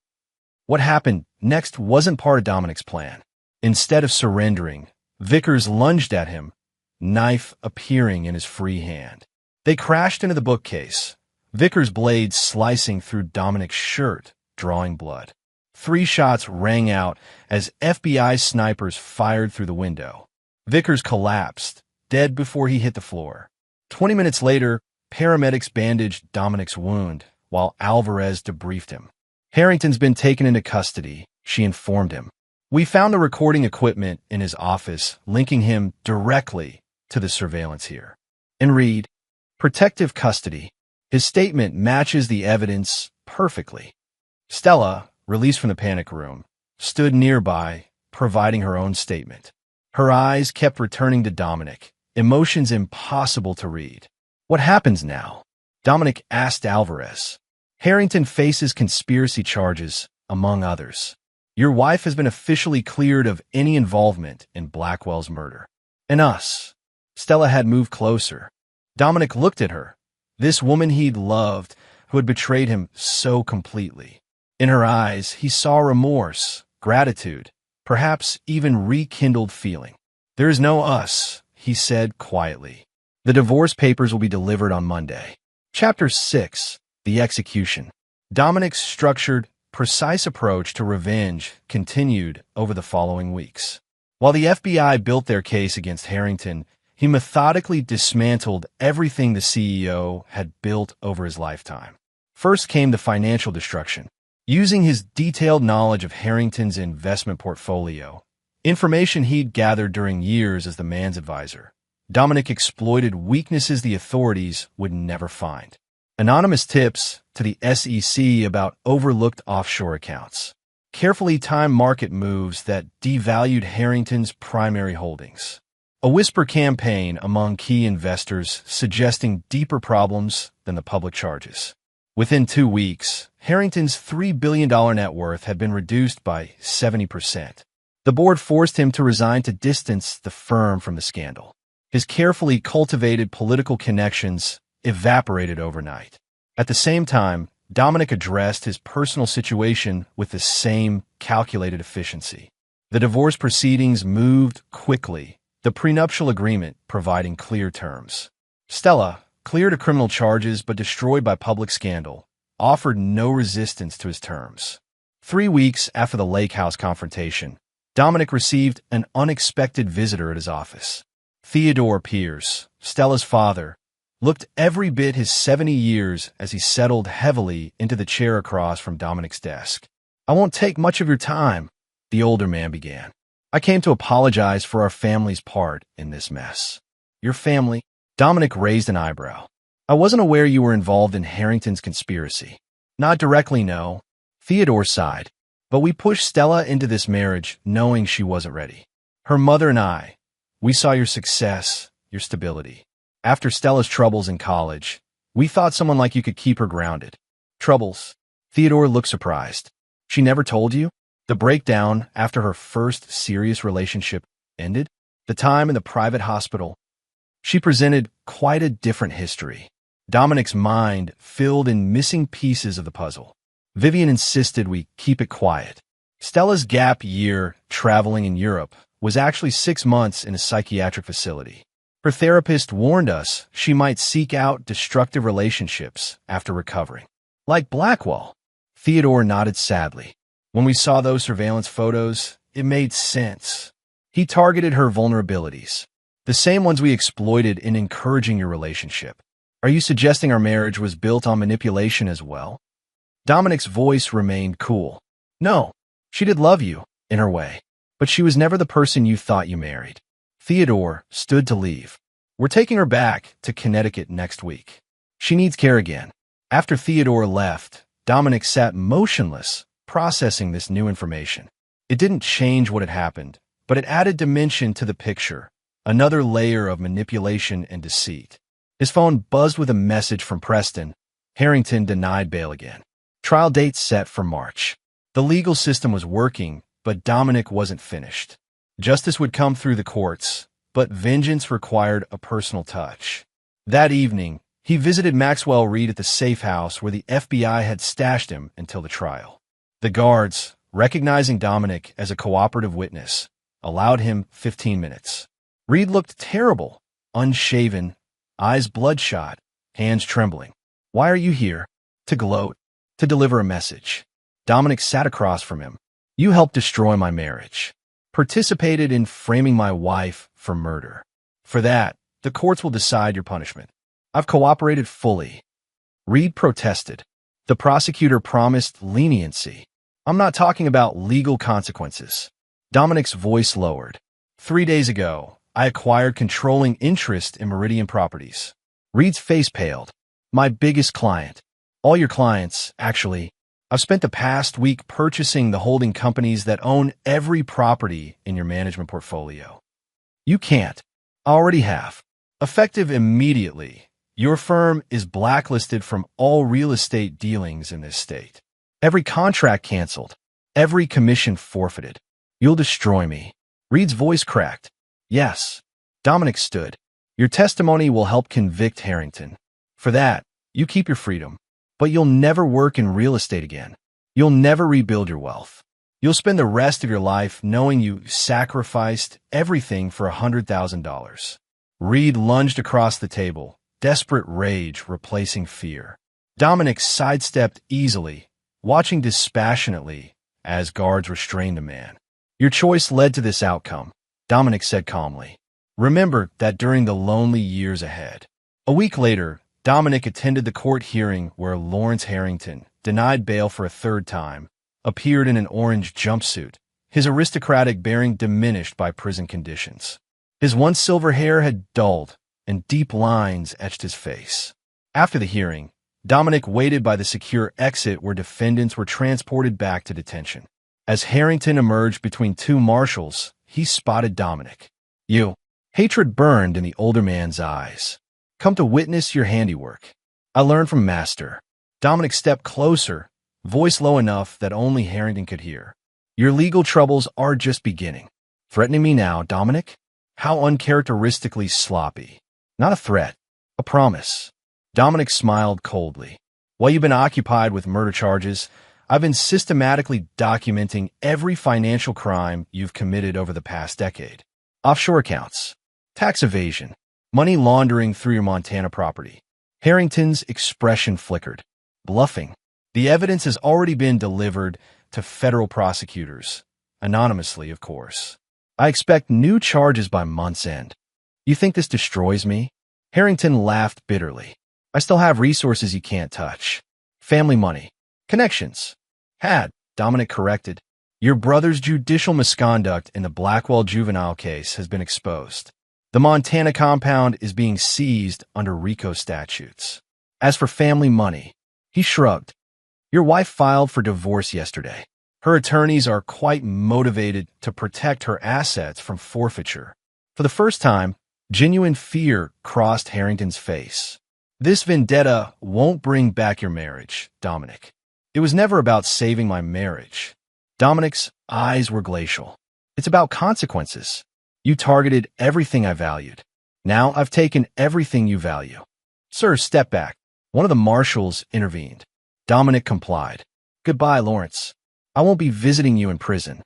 What happened next wasn't part of Dominic's plan. Instead of surrendering, Vickers lunged at him, knife appearing in his free hand. They crashed into the bookcase, Vickers' blade slicing through Dominic's shirt, drawing blood. 3 shots rang out as FBI snipers fired through the window. Vickers collapsed, dead before he hit the floor. 20 minutes later, paramedics bandaged Dominic's wound, while Alvarez debriefed him. "Harrington's been taken into custody," she informed him. "We found the recording equipment in his office, linking him directly to the surveillance here." And read, "Protective custody." His statement matches the evidence perfectly. Stella, released from the panic room, stood nearby, providing her own statement. Her eyes kept returning to Dominic, emotions impossible to read. "What happens now?" Dominic asked Alvarez. "Harrington faces conspiracy charges, among others. Your wife has been officially cleared of any involvement in Blackwell's murder." "And us?" Stella had moved closer. Dominic looked at her, this woman he'd loved, who had betrayed him so completely. In her eyes, he saw remorse, gratitude, perhaps even rekindled feeling. "There is no us," he said quietly. "The divorce papers will be delivered on Monday." Chapter 6. The Execution. Dominic's structured, precise approach to revenge continued over the following weeks. While the FBI built their case against Harrington, he methodically dismantled everything the CEO had built over his lifetime. First came the financial destruction. Using his detailed knowledge of Harrington's investment portfolio, information he'd gathered during years as the man's advisor, Dominic exploited weaknesses the authorities would never find. Anonymous tips to the SEC about overlooked offshore accounts. Carefully timed market moves that devalued Harrington's primary holdings. A whisper campaign among key investors suggesting deeper problems than the public charges. Within 2 weeks, Harrington's $3 billion net worth had been reduced by 70%. The board forced him to resign to distance the firm from the scandal. His carefully cultivated political connections evaporated overnight. At the same time, Dominic addressed his personal situation with the same calculated efficiency. The divorce proceedings moved quickly, the prenuptial agreement providing clear terms. Stella, cleared of criminal charges but destroyed by public scandal, offered no resistance to his terms. 3 weeks after the Lake House confrontation, Dominic received an unexpected visitor at his office. Theodore Pierce, Stella's father, looked every bit his 70 years as he settled heavily into the chair across from Dominic's desk. "I won't take much of your time," the older man began. "I came to apologize for our family's part in this mess." "Your family?" Dominic raised an eyebrow. "I wasn't aware you were involved in Harrington's conspiracy." "Not directly, no." Theodore sighed. "But we pushed Stella into this marriage knowing she wasn't ready. Her mother and I, we saw your success, your stability. After Stella's troubles in college, we thought someone like you could keep her grounded." "Troubles?" Theodore looked surprised. "She never told you? The breakdown after her first serious relationship ended? The time in the private hospital?" She presented quite a different history. Dominic's mind filled in missing pieces of the puzzle. Vivian insisted we keep it quiet. Stella's gap year traveling in Europe was actually 6 months in a psychiatric facility. Her therapist warned us she might seek out destructive relationships after recovering. "Like Blackwell." Theodore nodded sadly. "When we saw those surveillance photos, It made sense. He targeted her vulnerabilities, the same ones we exploited in encouraging your relationship. Are you suggesting our marriage was built on manipulation as well? Dominic's voice remained cool. No, she did love you, in her way, but she was never the person you thought you married. Theodore stood to leave. We're taking her back to Connecticut next week. She needs care again. After Theodore left, Dominic sat motionless, processing this new information. It didn't change what had happened, but it added dimension to the picture, another layer of manipulation and deceit. His phone buzzed with a message from Preston. Harrington denied bail again. Trial date set for March. The legal system was working, but Dominic wasn't finished. Justice would come through the courts, but vengeance required a personal touch. That evening, he visited Maxwell Reed at the safe house where the FBI had stashed him until the trial. The guards, recognizing Dominic as a cooperative witness, allowed him 15 minutes. Reed looked terrible, unshaven, eyes bloodshot, hands trembling. Why are you here? To gloat. To deliver a message. Dominic sat across from him. You helped destroy my marriage. Participated in framing my wife for murder. For that, the courts will decide your punishment. I've cooperated fully. Reed protested. The prosecutor promised leniency. I'm not talking about legal consequences. Dominic's voice lowered. 3 days ago, I acquired controlling interest in Meridian Properties. Reed's face paled. My biggest client. All your clients, actually. I've spent the past week purchasing the holding companies that own every property in your management portfolio. You can't. I already have. Effective immediately, your firm is blacklisted from all real estate dealings in this state. Every contract canceled. Every commission forfeited. You'll destroy me. Reed's voice cracked. Yes. Dominic stood. Your testimony will help convict Harrington. For that, you keep your freedom. But you'll never work in real estate again. You'll never rebuild your wealth. You'll spend the rest of your life knowing you sacrificed everything for $100,000. Reed lunged across the table, desperate rage replacing fear. Dominic sidestepped easily, watching dispassionately as guards restrained a man. Your choice led to this outcome, Dominic said calmly. Remember that during the lonely years ahead. A week later, Dominic attended the court hearing where Lawrence Harrington, denied bail for a third time, appeared in an orange jumpsuit, his aristocratic bearing diminished by prison conditions. His once silver hair had dulled, and deep lines etched his face. After the hearing, Dominic waited by the secure exit where defendants were transported back to detention. As Harrington emerged between two marshals, he spotted Dominic. You. Hatred burned in the older man's eyes. Come to witness your handiwork. I learned from Master. Dominic stepped closer, voice low enough that only Harrington could hear. Your legal troubles are just beginning. Threatening me now, Dominic? How uncharacteristically sloppy. Not a threat, a promise. Dominic smiled coldly. While you've been occupied with murder charges, I've been systematically documenting every financial crime you've committed over the past decade. Offshore accounts, tax evasion, money laundering through your Montana property. Harrington's expression flickered. Bluffing. The evidence has already been delivered to federal prosecutors. Anonymously, of course. I expect new charges by month's end. You think this destroys me? Harrington laughed bitterly. I still have resources you can't touch. Family money. Connections. Had, Dominic corrected. Your brother's judicial misconduct in the Blackwell juvenile case has been exposed. The Montana compound is being seized under RICO statutes. As for family money, he shrugged. Your wife filed for divorce yesterday. Her attorneys are quite motivated to protect her assets from forfeiture. For the first time, genuine fear crossed Harrington's face. This vendetta won't bring back your marriage, Dominic. It was never about saving my marriage. Dominic's eyes were glacial. It's about consequences. You targeted everything I valued. Now I've taken everything you value. Sir, step back. One of the marshals intervened. Dominic complied. Goodbye, Lawrence. I won't be visiting you in prison.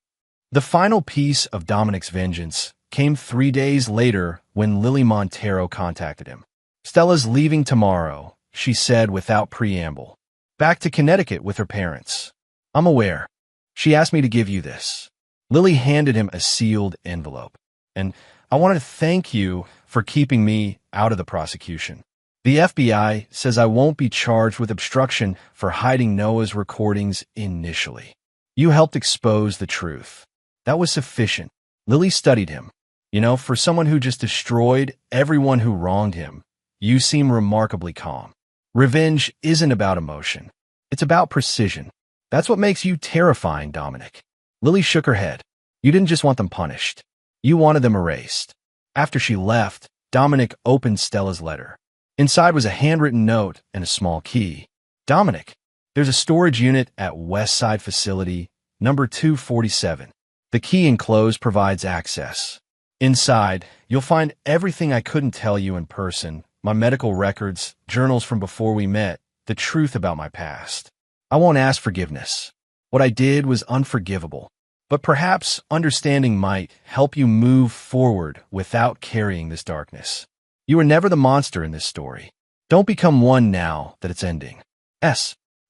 The final piece of Dominic's vengeance came 3 days later when Lily Montero contacted him. Stella's leaving tomorrow, she said without preamble. Back to Connecticut with her parents. I'm aware. She asked me to give you this. Lily handed him a sealed envelope. "And I want to thank you for keeping me out of the prosecution. The FBI says I won't be charged with obstruction for hiding Noah's recordings initially. You helped expose the truth. That was sufficient." Lily studied him. For someone who just destroyed everyone who wronged him, you seem remarkably calm. Revenge isn't about emotion. It's about precision. That's what makes you terrifying, Dominic. Lily shook her head. You didn't just want them punished. You wanted them erased. After she left, Dominic opened Stella's letter. Inside was a handwritten note and a small key. "Dominic, there's a storage unit at West Side Facility, number 247. The key enclosed provides access. Inside, you'll find everything I couldn't tell you in person, my medical records, journals from before we met, the truth about my past. I won't ask forgiveness. What I did was unforgivable. But perhaps understanding might help you move forward without carrying this darkness. You were never the monster in this story. Don't become one now that it's ending."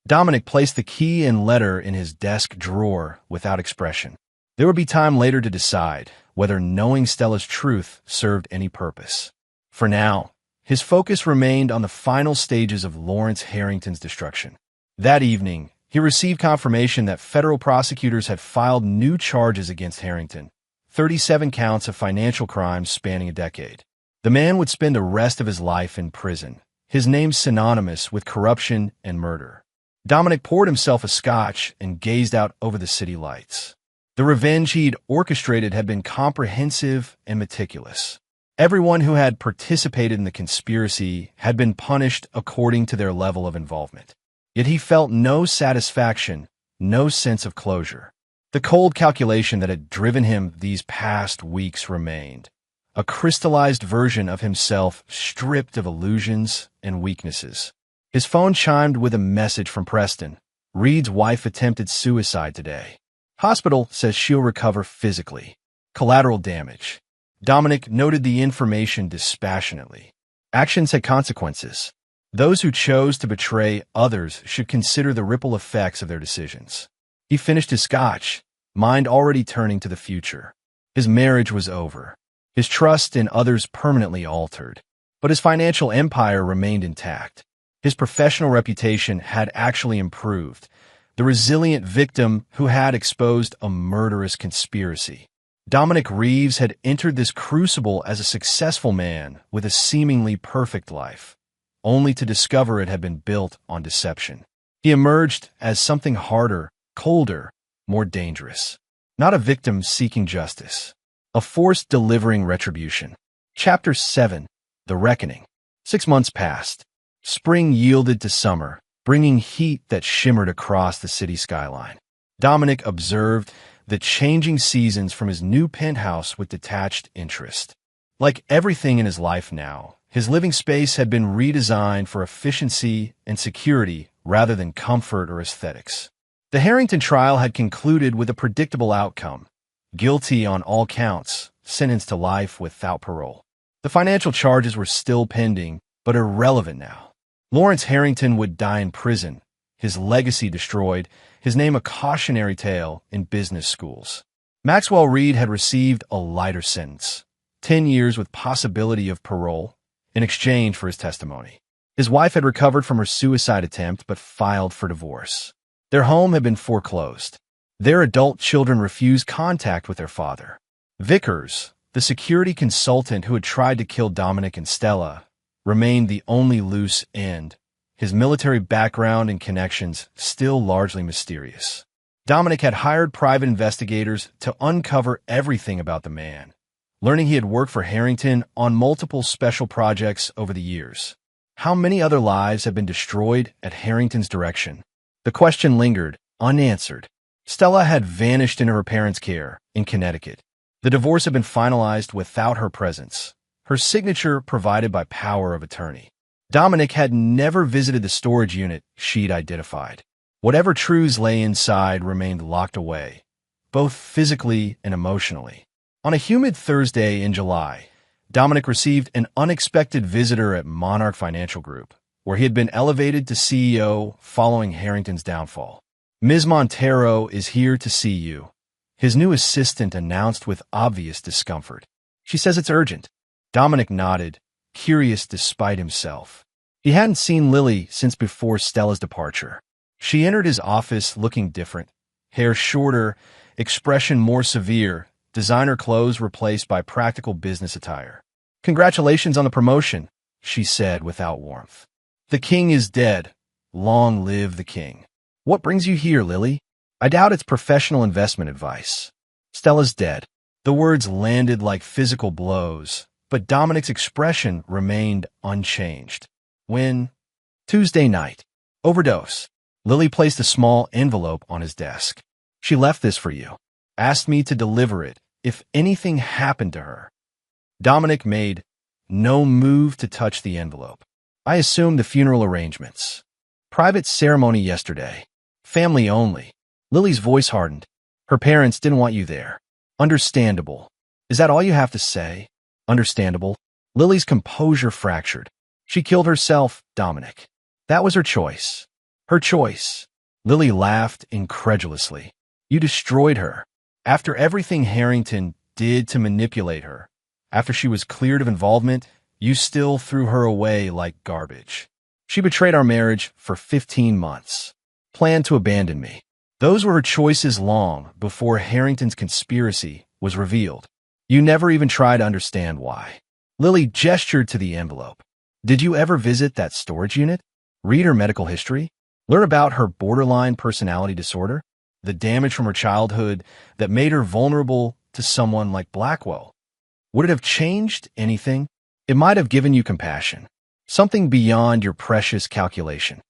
Dominic placed the key and letter in his desk drawer without expression. There would be time later to decide whether knowing Stella's truth served any purpose. For now, his focus remained on the final stages of Lawrence Harrington's destruction. That evening, he received confirmation that federal prosecutors had filed new charges against Harrington, 37 counts of financial crimes spanning a decade. The man would spend the rest of his life in prison, his name synonymous with corruption and murder. Dominic poured himself a scotch and gazed out over the city lights. The revenge he'd orchestrated had been comprehensive and meticulous. Everyone who had participated in the conspiracy had been punished according to their level of involvement. Yet he felt no satisfaction, no sense of closure. The cold calculation that had driven him these past weeks remained. A crystallized version of himself stripped of illusions and weaknesses. His phone chimed with a message from Preston. "Reed's wife attempted suicide today. Hospital says she'll recover physically. Collateral damage." Dominic noted the information dispassionately. Actions had consequences. Those who chose to betray others should consider the ripple effects of their decisions. He finished his scotch, mind already turning to the future. His marriage was over. His trust in others permanently altered. But his financial empire remained intact. His professional reputation had actually improved. The resilient victim who had exposed a murderous conspiracy. Dominic Reeves had entered this crucible as a successful man with a seemingly perfect life, only to discover it had been built on deception. He emerged as something harder, colder, more dangerous. Not a victim seeking justice. A force delivering retribution. Chapter 7. The Reckoning. 6 months passed. Spring yielded to summer, bringing heat that shimmered across the city skyline. Dominic observed the changing seasons from his new penthouse with detached interest. Like everything in his life now, his living space had been redesigned for efficiency and security rather than comfort or aesthetics. The Harrington trial had concluded with a predictable outcome. Guilty on all counts, sentenced to life without parole. The financial charges were still pending, but irrelevant now. Lawrence Harrington would die in prison, his legacy destroyed, his name a cautionary tale in business schools. Maxwell Reed had received a lighter sentence, 10 years with possibility of parole, in exchange for his testimony. His wife had recovered from her suicide attempt but filed for divorce. Their home had been foreclosed. Their adult children refused contact with their father. Vickers, the security consultant who had tried to kill Dominic and Stella, remained the only loose end, his military background and connections still largely mysterious. Dominic had hired private investigators to uncover everything about the man, learning he had worked for Harrington on multiple special projects over the years. How many other lives had been destroyed at Harrington's direction? The question lingered, unanswered. Stella had vanished into her parents' care in Connecticut. The divorce had been finalized without her presence, her signature provided by power of attorney. Dominic had never visited the storage unit she'd identified. Whatever truths lay inside remained locked away, both physically and emotionally. On a humid Thursday in July, Dominic received an unexpected visitor at Monarch Financial Group, where he had been elevated to CEO following Harrington's downfall. "Ms. Montero is here to see you," his new assistant announced with obvious discomfort. She says it's urgent. Dominic nodded, curious despite himself. He hadn't seen Lily since before Stella's departure. She entered his office looking different, hair shorter, expression more severe, designer clothes replaced by practical business attire. "Congratulations on the promotion," she said without warmth. "The king is dead. Long live the king." "What brings you here, Lily?" "I doubt it's professional investment advice." "Stella's dead." The words landed like physical blows, but Dominic's expression remained unchanged. "When?" "Tuesday night. Overdose." Lily placed a small envelope on his desk. "She left this for you. Asked me to deliver it if anything happened to her." Dominic made no move to touch the envelope. "I assumed the funeral arrangements. Private ceremony yesterday. Family only." Lily's voice hardened. "Her parents didn't want you there." "Understandable. Is that all you have to say?" "Understandable." Lily's composure fractured. "She killed herself, Dominic. That was her choice." "Her choice." Lily laughed incredulously. "You destroyed her. After everything Harrington did to manipulate her, after she was cleared of involvement, you still threw her away like garbage. She betrayed our marriage for 15 months. Planned to abandon me. Those were her choices long before Harrington's conspiracy was revealed. You never even tried to understand why." Lily gestured to the envelope. "Did you ever visit that storage unit? Read her medical history? Learn about her borderline personality disorder? The damage from her childhood that made her vulnerable to someone like Blackwell? Would it have changed anything? It might have given you compassion. Something beyond your precious calculation."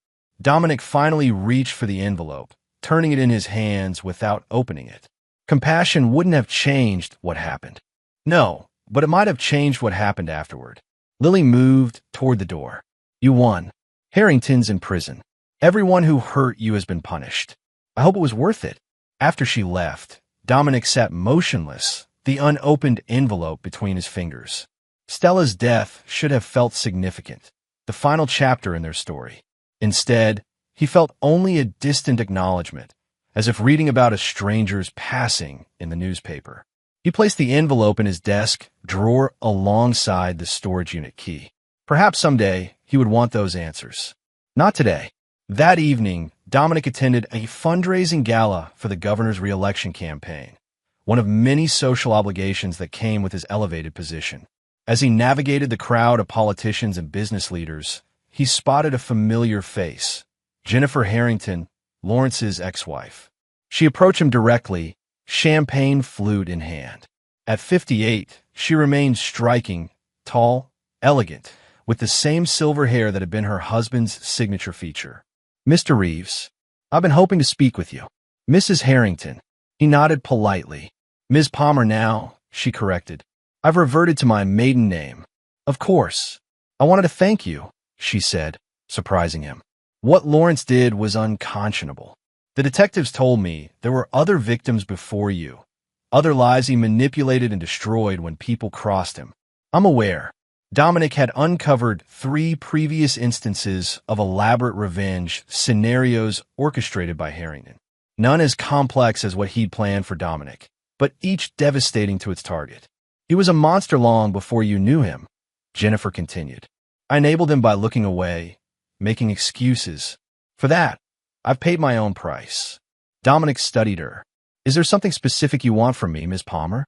Dominic finally reached for the envelope, turning it in his hands without opening it. "Compassion wouldn't have changed what happened." "No, but it might have changed what happened afterward." Lily moved toward the door. "You won. Harrington's in prison. Everyone who hurt you has been punished. I hope it was worth it." After she left, Dominic sat motionless, the unopened envelope between his fingers. Stella's death should have felt significant, the final chapter in their story. Instead, he felt only a distant acknowledgement, as if reading about a stranger's passing in the newspaper. He placed the envelope in his desk drawer alongside the storage unit key. Perhaps someday he would want those answers. Not today. That evening, Dominic attended a fundraising gala for the governor's re-election campaign, one of many social obligations that came with his elevated position. As he navigated the crowd of politicians and business leaders, he spotted a familiar face, Jennifer Harrington, Lawrence's ex-wife. She approached him directly, champagne flute in hand. At 58, she remained striking, tall, elegant, with the same silver hair that had been her husband's signature feature. "Mr. Reeves, I've been hoping to speak with you." "Mrs. Harrington." He nodded politely. "Ms. Palmer now," she corrected. "I've reverted to my maiden name." "Of course. I wanted to thank you," she said, surprising him. "What Lawrence did was unconscionable. The detectives told me there were other victims before you, other lives he manipulated and destroyed when people crossed him. I'm aware." Dominic had uncovered 3 previous instances of elaborate revenge scenarios orchestrated by Harrington. None as complex as what he'd planned for Dominic, but each devastating to its target. "He was a monster long before you knew him," Jennifer continued. "I enabled him by looking away, making excuses. For that, I've paid my own price." Dominic studied her. "Is there something specific you want from me, Ms. Palmer?"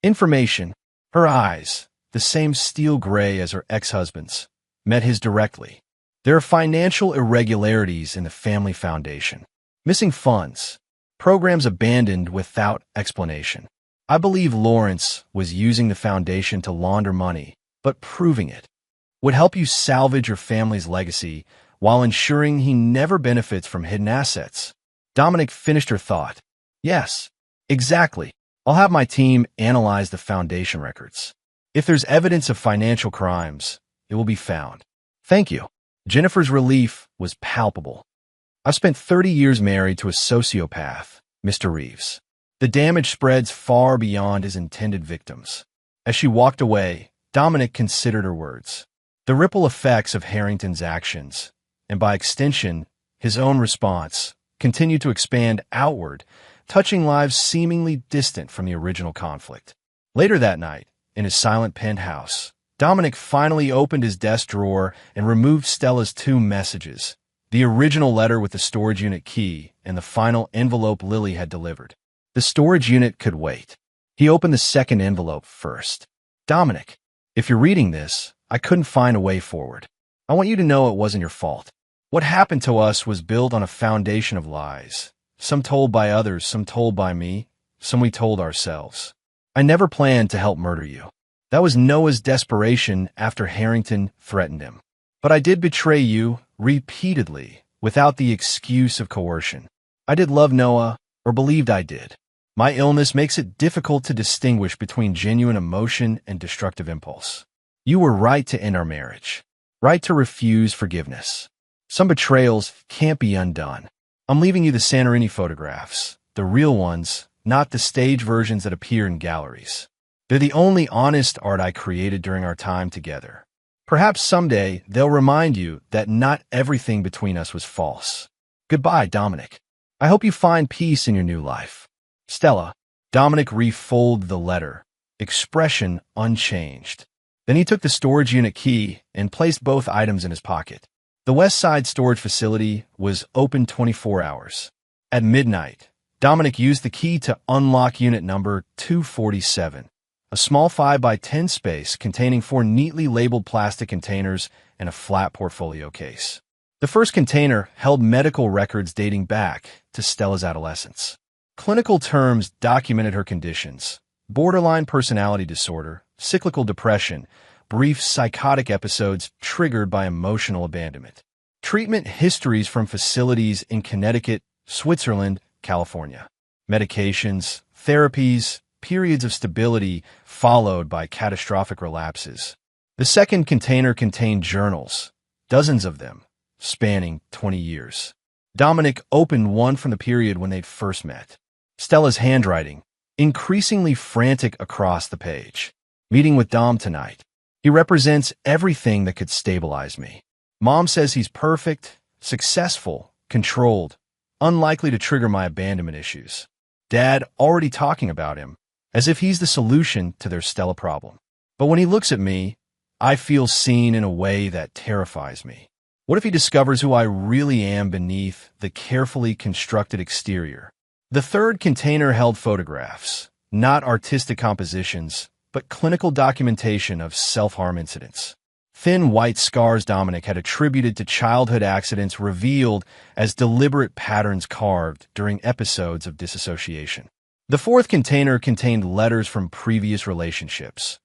"Information." Her eyes, the same steel gray as her ex-husband's, met his directly. "There are financial irregularities in the family foundation. Missing funds. Programs abandoned without explanation. I believe Lawrence was using the foundation to launder money, but proving it would help you salvage your family's legacy while ensuring he never benefits from hidden assets." Dominic finished her thought. "Yes, exactly. I'll have my team analyze the foundation records. If there's evidence of financial crimes, it will be found." "Thank you." Jennifer's relief was palpable. "I've spent 30 years married to a sociopath, Mr. Reeves. The damage spreads far beyond his intended victims." As she walked away, Dominic considered her words. The ripple effects of Harrington's actions, and by extension, his own response, continued to expand outward, touching lives seemingly distant from the original conflict. Later that night, in his silent penthouse, Dominic finally opened his desk drawer and removed Stella's two messages, the original letter with the storage unit key and the final envelope Lily had delivered. The storage unit could wait. He opened the second envelope first. Dominic, if you're reading this, I couldn't find a way forward. I want you to know it wasn't your fault. What happened to us was built on a foundation of lies. Some told by others, some told by me, some we told ourselves. I never planned to help murder you. That was Noah's desperation after Harrington threatened him. But I did betray you repeatedly without the excuse of coercion. I did love Noah, or believed I did. My illness makes it difficult to distinguish between genuine emotion and destructive impulse. You were right to end our marriage, right to refuse forgiveness. Some betrayals can't be undone. I'm leaving you the Santorini photographs, the real ones, not the stage versions that appear in galleries. They're the only honest art I created during our time together. Perhaps someday they'll remind you that not everything between us was false. Goodbye, Dominic. I hope you find peace in your new life. Stella. Dominic refolded the letter, expression unchanged. Then he took the storage unit key and placed both items in his pocket. The West Side storage facility was open 24 hours. At midnight, Dominic used the key to unlock unit number 247, a small 5x10 space containing 4 neatly labeled plastic containers and a flat portfolio case. The first container held medical records dating back to Stella's adolescence. Clinical terms documented her conditions: borderline personality disorder, cyclical depression, brief psychotic episodes triggered by emotional abandonment. Treatment histories from facilities in Connecticut, Switzerland, California. Medications, therapies, periods of stability followed by catastrophic relapses. The second container contained journals, dozens of them, spanning 20 years. Dominic opened one from the period when they'd first met. Stella's handwriting, increasingly frantic across the page. Meeting with Dom tonight. He represents everything that could stabilize me. Mom says he's perfect, successful, controlled, unlikely to trigger my abandonment issues. Dad already talking about him, as if he's the solution to their Stella problem. But when he looks at me, I feel seen in a way that terrifies me. What if he discovers who I really am beneath the carefully constructed exterior? The third container held photographs, not artistic compositions, but clinical documentation of self-harm incidents. Thin white scars Dominic had attributed to childhood accidents revealed as deliberate patterns carved during episodes of disassociation. The fourth container contained letters from previous relationships.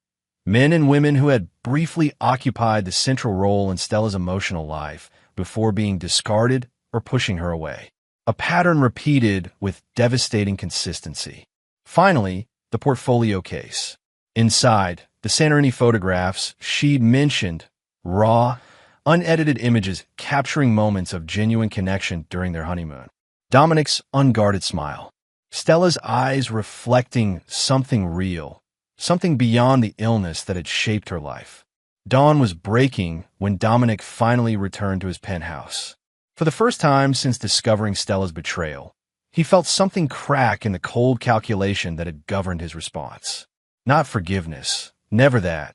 Men and women who had briefly occupied the central role in Stella's emotional life before being discarded or pushing her away. A pattern repeated with devastating consistency. Finally, the portfolio case. Inside, the Santorini photographs she'd mentioned, raw, unedited images capturing moments of genuine connection during their honeymoon. Dominic's unguarded smile. Stella's eyes reflecting something real, something beyond the illness that had shaped her life. Dawn was breaking when Dominic finally returned to his penthouse. For the first time since discovering Stella's betrayal, he felt something crack in the cold calculation that had governed his response. Not forgiveness, never that,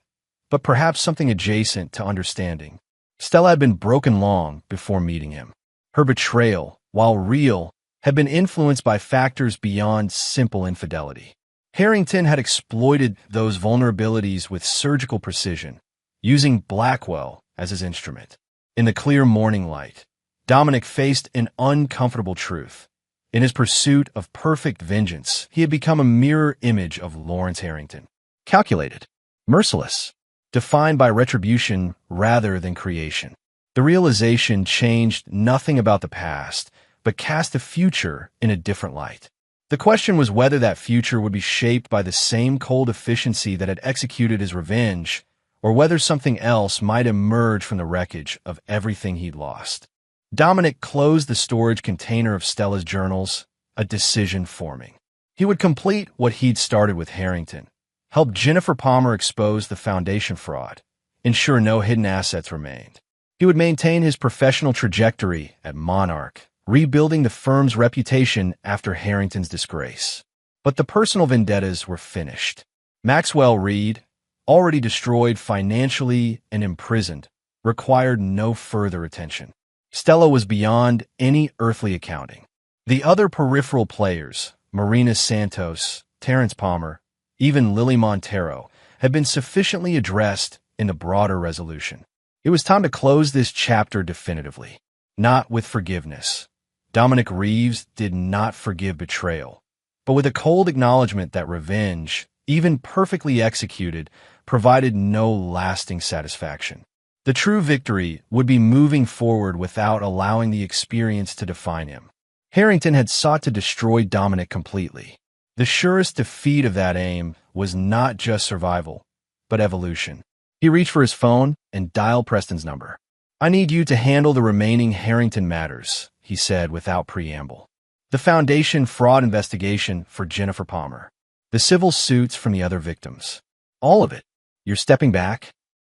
but perhaps something adjacent to understanding. Stella had been broken long before meeting him. Her betrayal, while real, had been influenced by factors beyond simple infidelity. Harrington had exploited those vulnerabilities with surgical precision, using Blackwell as his instrument. In the clear morning light, Dominic faced an uncomfortable truth. In his pursuit of perfect vengeance, he had become a mirror image of Lawrence Harrington. Calculated, merciless, defined by retribution rather than creation. The realization changed nothing about the past, but cast the future in a different light. The question was whether that future would be shaped by the same cold efficiency that had executed his revenge, or whether something else might emerge from the wreckage of everything he'd lost. Dominic closed the storage container of Stella's journals, a decision forming. He would complete what he'd started with Harrington, help Jennifer Palmer expose the foundation fraud, ensure no hidden assets remained. He would maintain his professional trajectory at Monarch, rebuilding the firm's reputation after Harrington's disgrace. But the personal vendettas were finished. Maxwell Reed, already destroyed financially and imprisoned, required no further attention. Stella was beyond any earthly accounting. The other peripheral players, Marina Santos, Terrence Palmer, even Lily Montero, had been sufficiently addressed in the broader resolution. It was time to close this chapter definitively, not with forgiveness. Dominic Reeves did not forgive betrayal, but with a cold acknowledgement that revenge, even perfectly executed, provided no lasting satisfaction. The true victory would be moving forward without allowing the experience to define him. Harrington had sought to destroy Dominic completely. The surest defeat of that aim was not just survival, but evolution. He reached for his phone and dialed Preston's number. "I need you to handle the remaining Harrington matters," he said without preamble. The Foundation fraud investigation for Jennifer Palmer. The civil suits from the other victims. All of it. "You're stepping back?"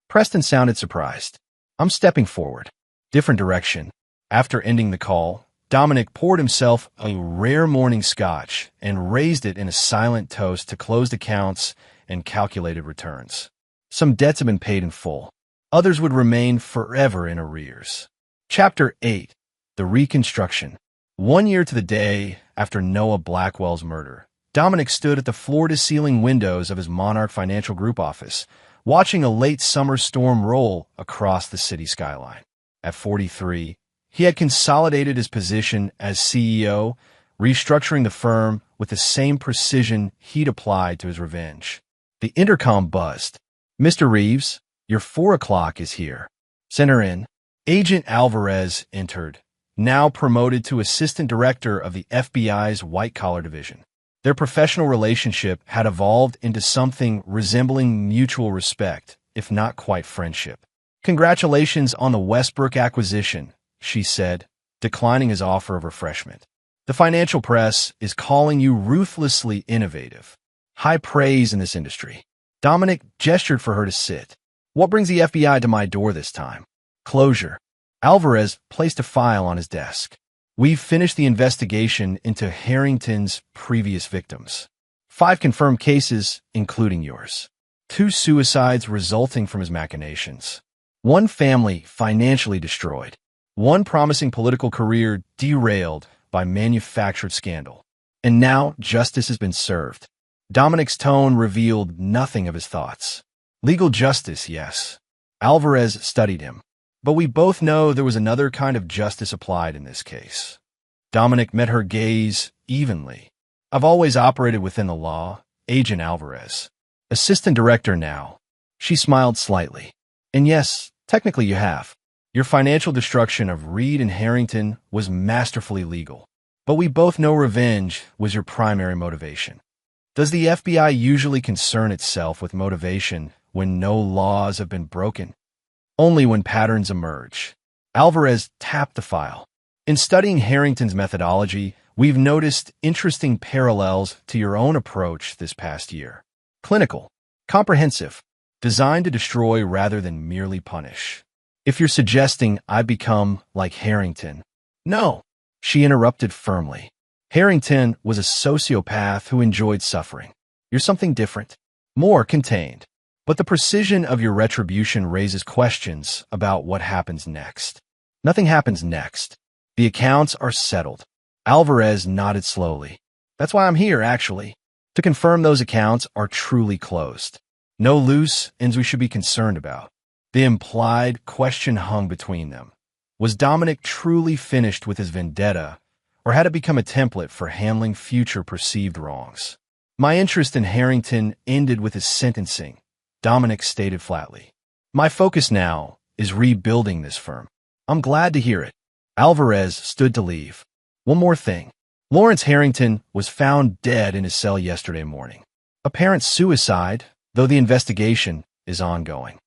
Preston sounded surprised. "I'm stepping forward. Different direction." After ending the call, Dominic poured himself a rare morning scotch and raised it in a silent toast to closed accounts and calculated returns. Some debts had been paid in full. Others would remain forever in arrears. Chapter 8. The Reconstruction. 1 year to the day after Noah Blackwell's murder, Dominic stood at the floor-to-ceiling windows of his Monarch Financial Group office, watching a late summer storm roll across the city skyline. At 43, he had consolidated his position as CEO, restructuring the firm with the same precision he'd applied to his revenge. The intercom buzzed. "Mr. Reeves, your 4 o'clock is here. Send her in." Agent Alvarez entered, now promoted to assistant director of the FBI's white-collar division. Their professional relationship had evolved into something resembling mutual respect, if not quite friendship. "Congratulations on the Westbrook acquisition," she said, declining his offer of refreshment. "The financial press is calling you ruthlessly innovative. High praise in this industry." Dominic gestured for her to sit. "What brings the FBI to my door this time?" "Closure." Alvarez placed a file on his desk. "We've finished the investigation into Harrington's previous victims. 5 confirmed cases, including yours. 2 suicides resulting from his machinations. 1 family financially destroyed. 1 promising political career derailed by manufactured scandal. And now justice has been served." Dominic's tone revealed nothing of his thoughts. "Legal justice, yes." Alvarez studied him. "But we both know there was another kind of justice applied in this case." Dominic met her gaze evenly. "I've always operated within the law, Agent Alvarez. Assistant director now." She smiled slightly. "And yes, technically you have. Your financial destruction of Reed and Harrington was masterfully legal. But we both know revenge was your primary motivation. Does the FBI usually concern itself with motivation when no laws have been broken? Only when patterns emerge." Alvarez tapped the file. "In studying Harrington's methodology, we've noticed interesting parallels to your own approach this past year. Clinical, comprehensive, designed to destroy rather than merely punish. If you're suggesting I become like Harrington—" "No," she interrupted firmly. "Harrington was a sociopath who enjoyed suffering. You're something different, more contained. But the precision of your retribution raises questions about what happens next." "Nothing happens next. The accounts are settled." Alvarez nodded slowly. "That's why I'm here, actually. To confirm those accounts are truly closed. No loose ends we should be concerned about." The implied question hung between them. Was Dominic truly finished with his vendetta, or had it become a template for handling future perceived wrongs? "My interest in Harrington ended with his sentencing," Dominic stated flatly. "My focus now is rebuilding this firm." "I'm glad to hear it." Alvarez stood to leave. "One more thing. Lawrence Harrington was found dead in his cell yesterday morning. Apparent suicide, though the investigation is ongoing."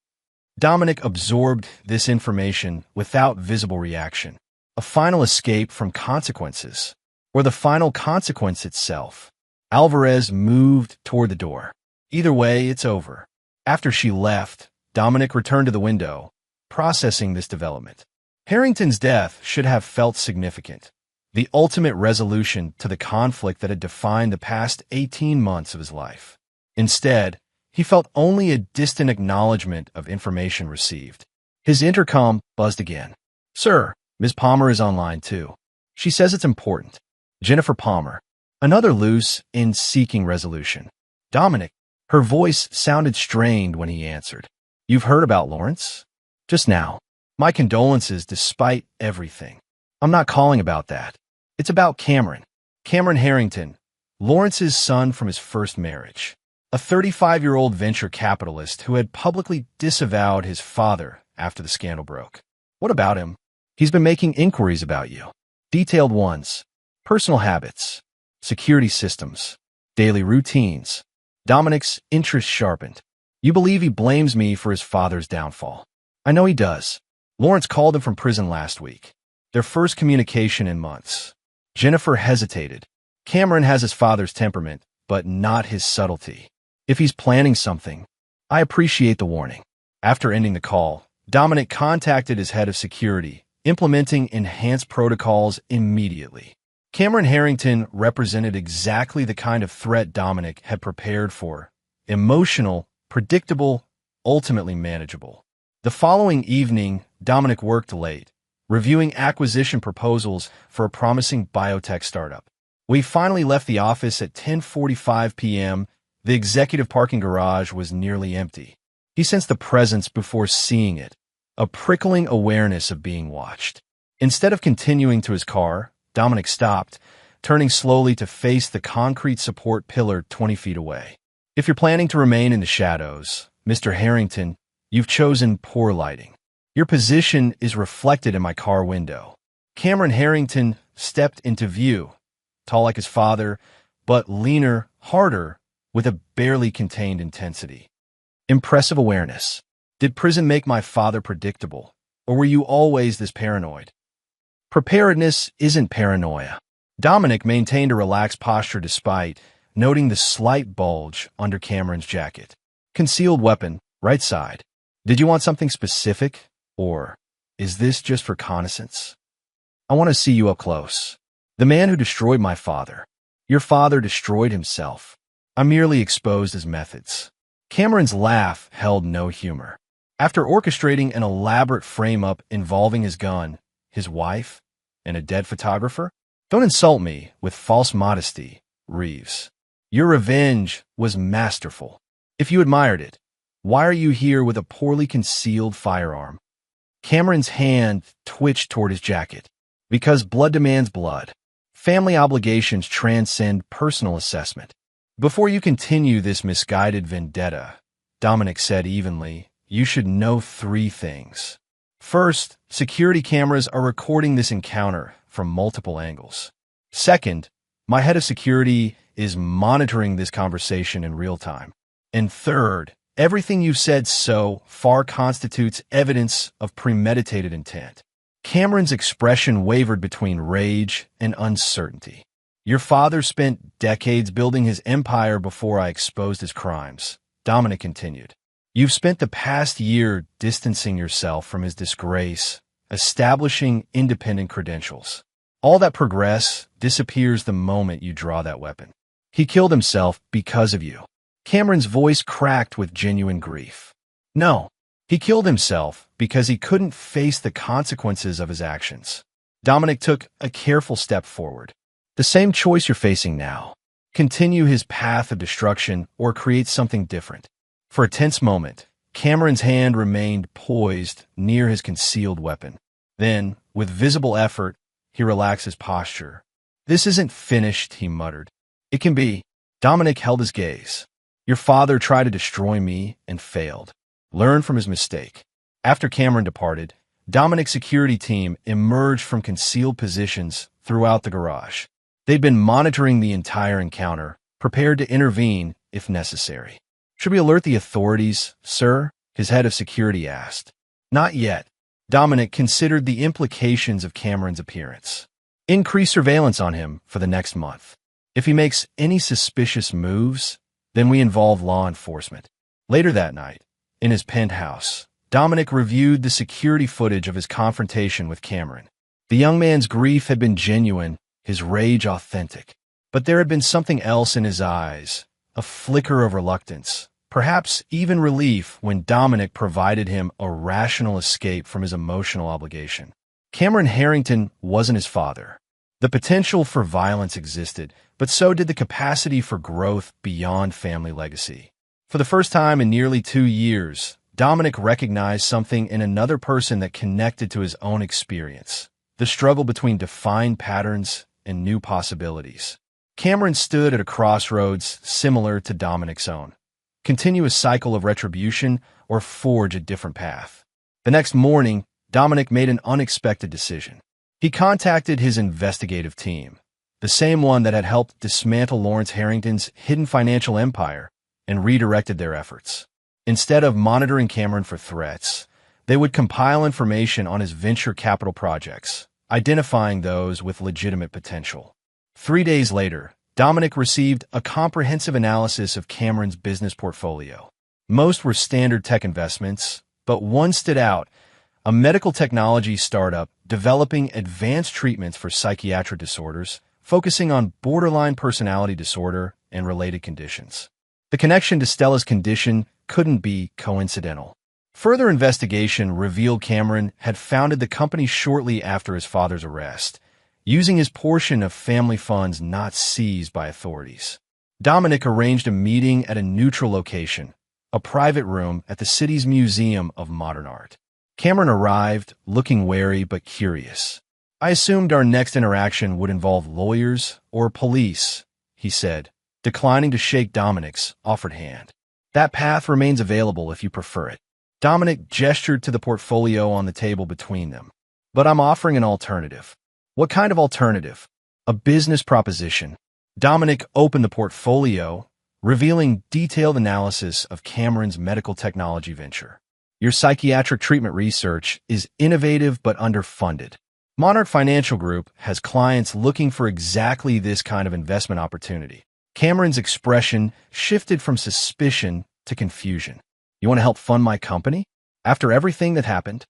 Dominic absorbed this information without visible reaction. A final escape from consequences, or the final consequence itself. Alvarez moved toward the door. "Either way, it's over." After she left, Dominic returned to the window, processing this development. Harrington's death should have felt significant, the ultimate resolution to the conflict that had defined the past 18 months of his life. Instead, he felt only a distant acknowledgement of information received. His intercom buzzed again. "Sir, Ms. Palmer is online too. She says it's important." Jennifer Palmer. Another loose in seeking resolution. "Dominic." Her voice sounded strained when he answered. "You've heard about Lawrence?" "Just now. My condolences despite everything." "I'm not calling about that. It's about Cameron. Cameron Harrington, Lawrence's son from his first marriage. A 35-year-old venture capitalist who had publicly disavowed his father after the scandal broke." "What about him?" "He's been making inquiries about you. Detailed ones. Personal habits, security systems, daily routines." Dominic's interest sharpened. "You believe he blames me for his father's downfall?" "I know he does. Lawrence called him from prison last week. Their first communication in months." Jennifer hesitated. "Cameron has his father's temperament, but not his subtlety. If he's planning something, I appreciate the warning." After ending the call, Dominic contacted his head of security, implementing enhanced protocols immediately. Cameron Harrington represented exactly the kind of threat Dominic had prepared for: emotional, predictable, ultimately manageable. The following evening, Dominic worked late, reviewing acquisition proposals for a promising biotech startup. We finally left the office at 10:45 p.m. The executive parking garage was nearly empty. He sensed the presence before seeing it, a prickling awareness of being watched. Instead of continuing to his car, Dominic stopped, turning slowly to face the concrete support pillar 20 feet away. "If you're planning to remain in the shadows, Mr. Harrington, you've chosen poor lighting. Your position is reflected in my car window." Cameron Harrington stepped into view, tall like his father, but leaner, harder, with a barely contained intensity. Impressive awareness. "Did prison make my father predictable, or were you always this paranoid?" "Preparedness isn't paranoia." Dominic maintained a relaxed posture despite noting the slight bulge under Cameron's jacket. "Concealed weapon, right side. Did you want something specific, or is this just for reconnaissance?" "I want to see you up close. The man who destroyed my father." "Your father destroyed himself. I merely exposed his methods." Cameron's laugh held no humor. After orchestrating an elaborate frame-up involving his gun, his wife, and a dead photographer? "Don't insult me with false modesty, Reeves. Your revenge was masterful. If you admired it, why are you here with a poorly concealed firearm?" Cameron's hand twitched toward his jacket. "Because blood demands blood. Family obligations transcend personal assessment." "Before you continue this misguided vendetta," Dominic said evenly, "you should know 3 things. First, security cameras are recording this encounter from multiple angles. Second, my head of security is monitoring this conversation in real time. And third, everything you've said so far constitutes evidence of premeditated intent." Cameron's expression wavered between rage and uncertainty. "Your father spent decades building his empire before I exposed his crimes," Dominic continued. "You've spent the past year distancing yourself from his disgrace, establishing independent credentials. All that progress disappears the moment you draw that weapon. He killed himself because of you." Cameron's voice cracked with genuine grief. "No, he killed himself because he couldn't face the consequences of his actions." Dominic took a careful step forward. "The same choice you're facing now. Continue his path of destruction or create something different." For a tense moment, Cameron's hand remained poised near his concealed weapon. Then, with visible effort, he relaxed his posture. "This isn't finished," he muttered. "It can be." Dominic held his gaze. "Your father tried to destroy me and failed. Learn from his mistake." After Cameron departed, Dominic's security team emerged from concealed positions throughout the garage. They'd been monitoring the entire encounter, prepared to intervene if necessary. "Should we alert the authorities, sir?" his head of security asked. "Not yet." Dominic considered the implications of Cameron's appearance. "Increase surveillance on him for the next month. If he makes any suspicious moves, then we involve law enforcement." Later that night, in his penthouse, Dominic reviewed the security footage of his confrontation with Cameron. The young man's grief had been genuine, his rage authentic. But there had been something else in his eyes, a flicker of reluctance, perhaps even relief when Dominic provided him a rational escape from his emotional obligation. Cameron Harrington wasn't his father. The potential for violence existed, but so did the capacity for growth beyond family legacy. For the first time in nearly 2 years, Dominic recognized something in another person that connected to his own experience, the struggle between defined patterns and new possibilities. Cameron stood at a crossroads similar to Dominic's own. Continue a cycle of retribution or forge a different path. The next morning, Dominic made an unexpected decision. He contacted his investigative team, the same one that had helped dismantle Lawrence Harrington's hidden financial empire, and redirected their efforts. Instead of monitoring Cameron for threats, they would compile information on his venture capital projects, identifying those with legitimate potential. 3 days later, Dominic received a comprehensive analysis of Cameron's business portfolio. Most were standard tech investments, but one stood out: a medical technology startup developing advanced treatments for psychiatric disorders, focusing on borderline personality disorder and related conditions. The connection to Stella's condition couldn't be coincidental. Further investigation revealed Cameron had founded the company shortly after his father's arrest, using his portion of family funds not seized by authorities. Dominic arranged a meeting at a neutral location, a private room at the city's Museum of Modern Art. Cameron arrived, looking wary but curious. "I assumed our next interaction would involve lawyers or police," he said, declining to shake Dominic's offered hand. "That path remains available if you prefer it." Dominic gestured to the portfolio on the table between them. "But I'm offering an alternative." "What kind of alternative?" "A business proposition." Dominic opened the portfolio, revealing detailed analysis of Cameron's medical technology venture. "Your psychiatric treatment research is innovative but underfunded. Monarch Financial Group has clients looking for exactly this kind of investment opportunity." Cameron's expression shifted from suspicion to confusion. "You want to help fund my company? After everything that happened?"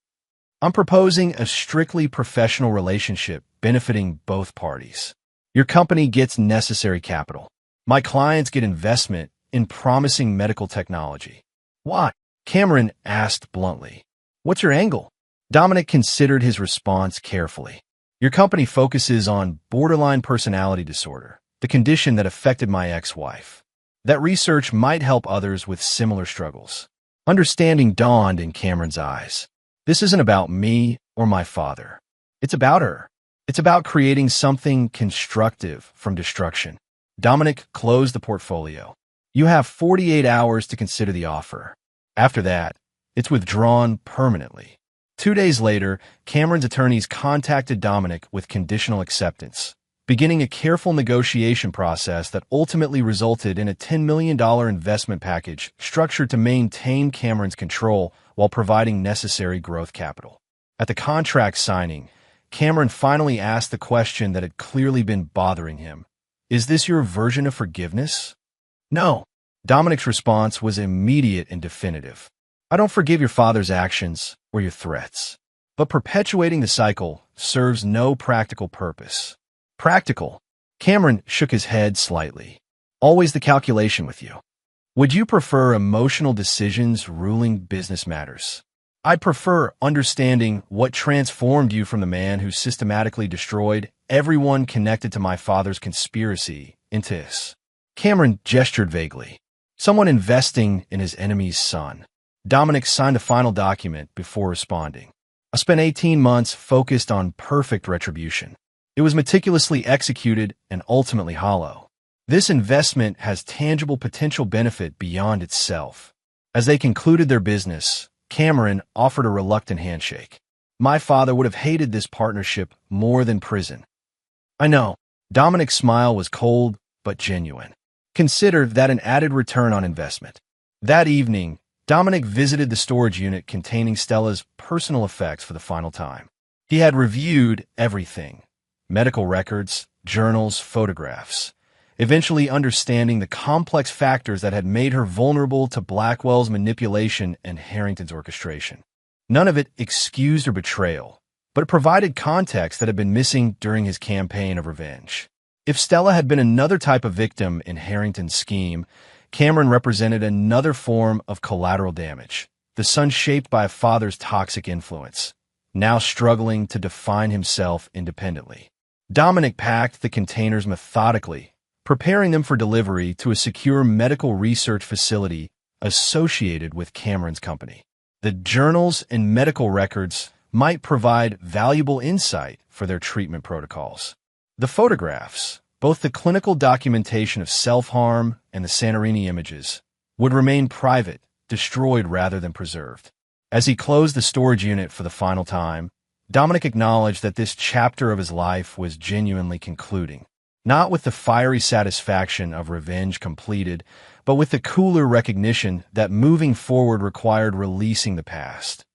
"I'm proposing a strictly professional relationship benefiting both parties. Your company gets necessary capital. My clients get investment in promising medical technology." "Why?" Cameron asked bluntly. "What's your angle?" Dominic considered his response carefully. "Your company focuses on borderline personality disorder, the condition that affected my ex-wife. That research might help others with similar struggles." Understanding dawned in Cameron's eyes. "This isn't about me or my father. It's about her. It's about creating something constructive from destruction." Dominic closed the portfolio. "You have 48 hours to consider the offer. After that, it's withdrawn permanently." 2 days later, Cameron's attorneys contacted Dominic with conditional acceptance, beginning a careful negotiation process that ultimately resulted in a $10 million investment package structured to maintain Cameron's control while providing necessary growth capital. At the contract signing, Cameron finally asked the question that had clearly been bothering him. "Is this your version of forgiveness?" "No." Dominic's response was immediate and definitive. "I don't forgive your father's actions or your threats. But perpetuating the cycle serves no practical purpose." "Practical?" Cameron shook his head slightly. "Always the calculation with you. Would you prefer emotional decisions ruling business matters?" "I'd prefer understanding what transformed you from the man who systematically destroyed everyone connected to my father's conspiracy into this." Cameron gestured vaguely. "Someone investing in his enemy's son." Dominic signed a final document before responding. "I spent 18 months focused on perfect retribution. It was meticulously executed and ultimately hollow. This investment has tangible potential benefit beyond itself." As they concluded their business, Cameron offered a reluctant handshake. "My father would have hated this partnership more than prison." "I know." Dominic's smile was cold but genuine. "Consider that an added return on investment." That evening, Dominic visited the storage unit containing Stella's personal effects for the final time. He had reviewed everything: medical records, journals, photographs, eventually understanding the complex factors that had made her vulnerable to Blackwell's manipulation and Harrington's orchestration. None of it excused her betrayal, but it provided context that had been missing during his campaign of revenge. If Stella had been another type of victim in Harrington's scheme, Cameron represented another form of collateral damage, the son shaped by a father's toxic influence, now struggling to define himself independently. Dominic packed the containers methodically, preparing them for delivery to a secure medical research facility associated with Cameron's company. The journals and medical records might provide valuable insight for their treatment protocols. The photographs, both the clinical documentation of self-harm and the Santorini images, would remain private, destroyed rather than preserved. As he closed the storage unit for the final time, Dominic acknowledged that this chapter of his life was genuinely concluding, not with the fiery satisfaction of revenge completed, but with the cooler recognition that moving forward required releasing the past,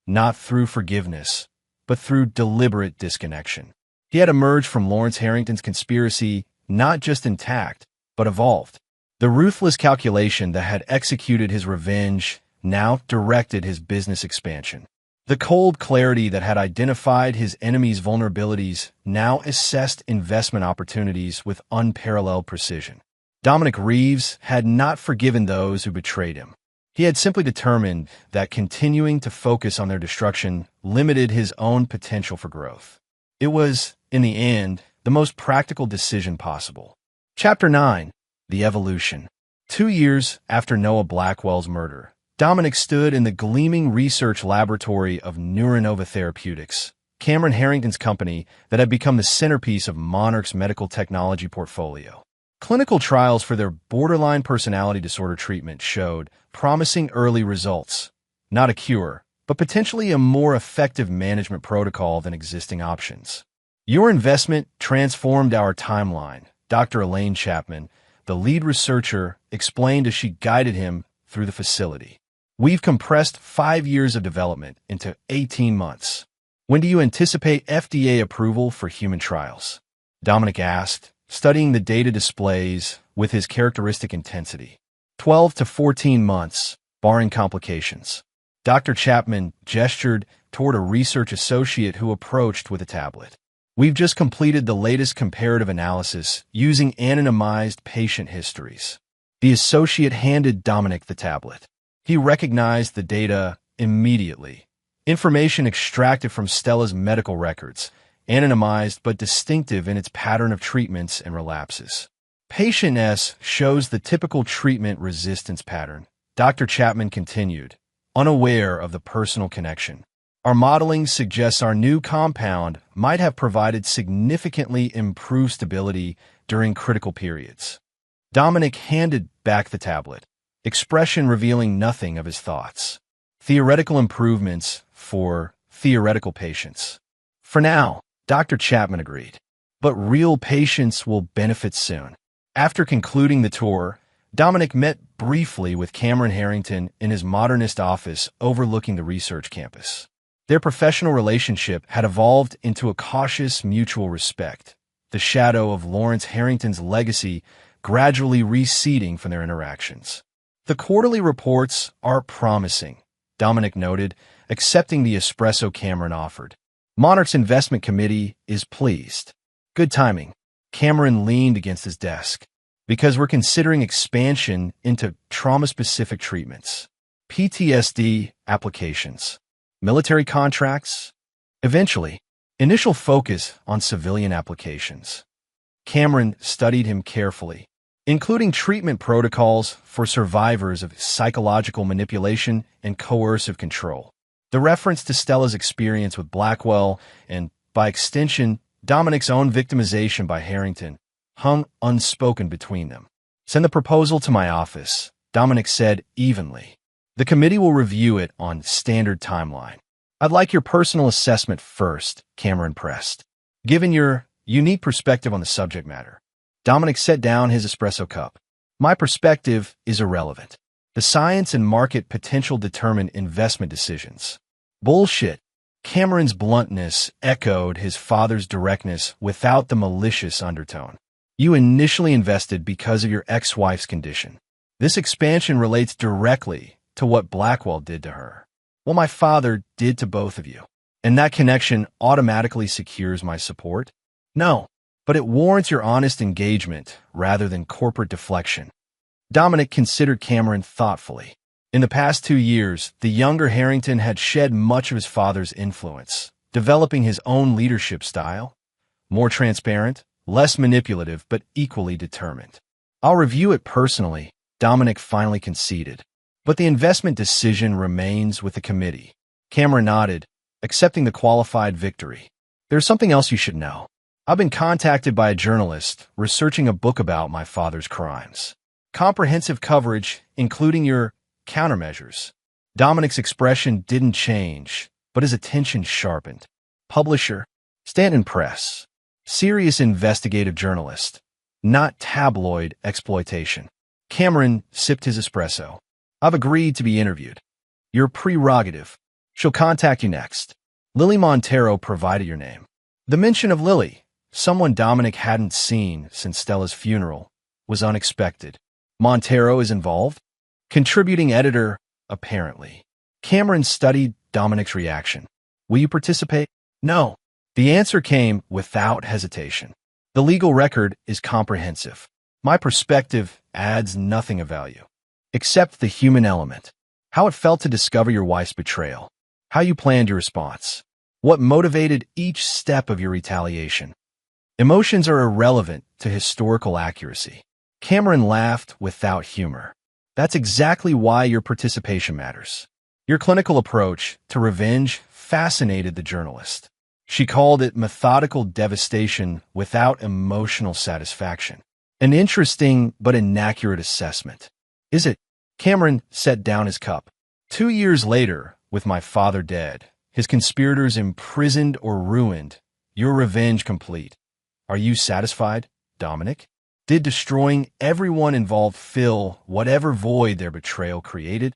not through forgiveness, but through deliberate disconnection. He had emerged from Lawrence Harrington's conspiracy not just intact, but evolved. The ruthless calculation that had executed his revenge now directed his business expansion. The cold clarity that had identified his enemy's vulnerabilities now assessed investment opportunities with unparalleled precision. Dominic Reeves had not forgiven those who betrayed him. He had simply determined that continuing to focus on their destruction limited his own potential for growth. It was, in the end, the most practical decision possible. Chapter 9. The Evolution. 2 years after Noah Blackwell's murder, Dominic stood in the gleaming research laboratory of Neuronova Therapeutics, Cameron Harrington's company that had become the centerpiece of Monarch's medical technology portfolio. Clinical trials for their borderline personality disorder treatment showed promising early results. Not a cure, but potentially a more effective management protocol than existing options. Your investment transformed our timeline, Dr. Elaine Chapman, the lead researcher, explained as she guided him through the facility. We've compressed 5 years of development into 18 months. When do you anticipate FDA approval for human trials? Dominic asked, studying the data displays with his characteristic intensity. 12 to 14 months, barring complications. Dr. Chapman gestured toward a research associate who approached with a tablet. We've just completed the latest comparative analysis using anonymized patient histories. The associate handed Dominic the tablet. He recognized the data immediately. Information extracted from Stella's medical records, anonymized but distinctive in its pattern of treatments and relapses. Patient S shows the typical treatment resistance pattern. Dr. Chapman continued, unaware of the personal connection. Our modeling suggests our new compound might have provided significantly improved stability during critical periods. Dominic handed back the tablet, expression revealing nothing of his thoughts. Theoretical improvements for theoretical patients. For now, Dr. Chapman agreed. But real patients will benefit soon. After concluding the tour, Dominic met briefly with Cameron Harrington in his modernist office overlooking the research campus. Their professional relationship had evolved into a cautious mutual respect, the shadow of Lawrence Harrington's legacy gradually receding from their interactions. The quarterly reports are promising, Dominic noted, accepting the espresso Cameron offered. Monarch's investment committee is pleased. Good timing. Cameron leaned against his desk. Because we're considering expansion into trauma-specific treatments, PTSD applications, military contracts, eventually, initial focus on civilian applications. Cameron studied him carefully, including treatment protocols for survivors of psychological manipulation and coercive control. The reference to Stella's experience with Blackwell and, by extension, Dominic's own victimization by Harrington hung unspoken between them. Send the proposal to my office, Dominic said evenly. The committee will review it on standard timeline. I'd like your personal assessment first, Cameron pressed. Given your unique perspective on the subject matter. Dominic set down his espresso cup. My perspective is irrelevant. The science and market potential determine investment decisions. Bullshit. Cameron's bluntness echoed his father's directness without the malicious undertone. You initially invested because of your ex-wife's condition. This expansion relates directly to what Blackwell did to her. What my father did to both of you. And that connection automatically secures my support? No, but it warrants your honest engagement rather than corporate deflection. Dominic considered Cameron thoughtfully. In the past 2 years, the younger Harrington had shed much of his father's influence, developing his own leadership style, more transparent, less manipulative, but equally determined. I'll review it personally, Dominic finally conceded. But the investment decision remains with the committee. Cameron nodded, accepting the qualified victory. There's something else you should know. I've been contacted by a journalist researching a book about my father's crimes. Comprehensive coverage, including your countermeasures. Dominic's expression didn't change, but his attention sharpened. Publisher, Stanton Press. Serious investigative journalist, not tabloid exploitation. Cameron sipped his espresso. I've agreed to be interviewed. Your prerogative. She'll contact you next. Lily Montero provided your name. The mention of Lily, someone Dominic hadn't seen since Stella's funeral, was unexpected. Montero is involved? Contributing editor, apparently. Cameron studied Dominic's reaction. Will you participate? No. The answer came without hesitation. The legal record is comprehensive. My perspective adds nothing of value, except the human element. How it felt to discover your wife's betrayal. How you planned your response. What motivated each step of your retaliation. Emotions are irrelevant to historical accuracy. Cameron laughed without humor. That's exactly why your participation matters. Your clinical approach to revenge fascinated the journalist. She called it methodical devastation without emotional satisfaction. An interesting but inaccurate assessment. Is it? Cameron set down his cup. 2 years later, with my father dead, his conspirators imprisoned or ruined, your revenge complete. Are you satisfied, Dominic? Did destroying everyone involved fill whatever void their betrayal created?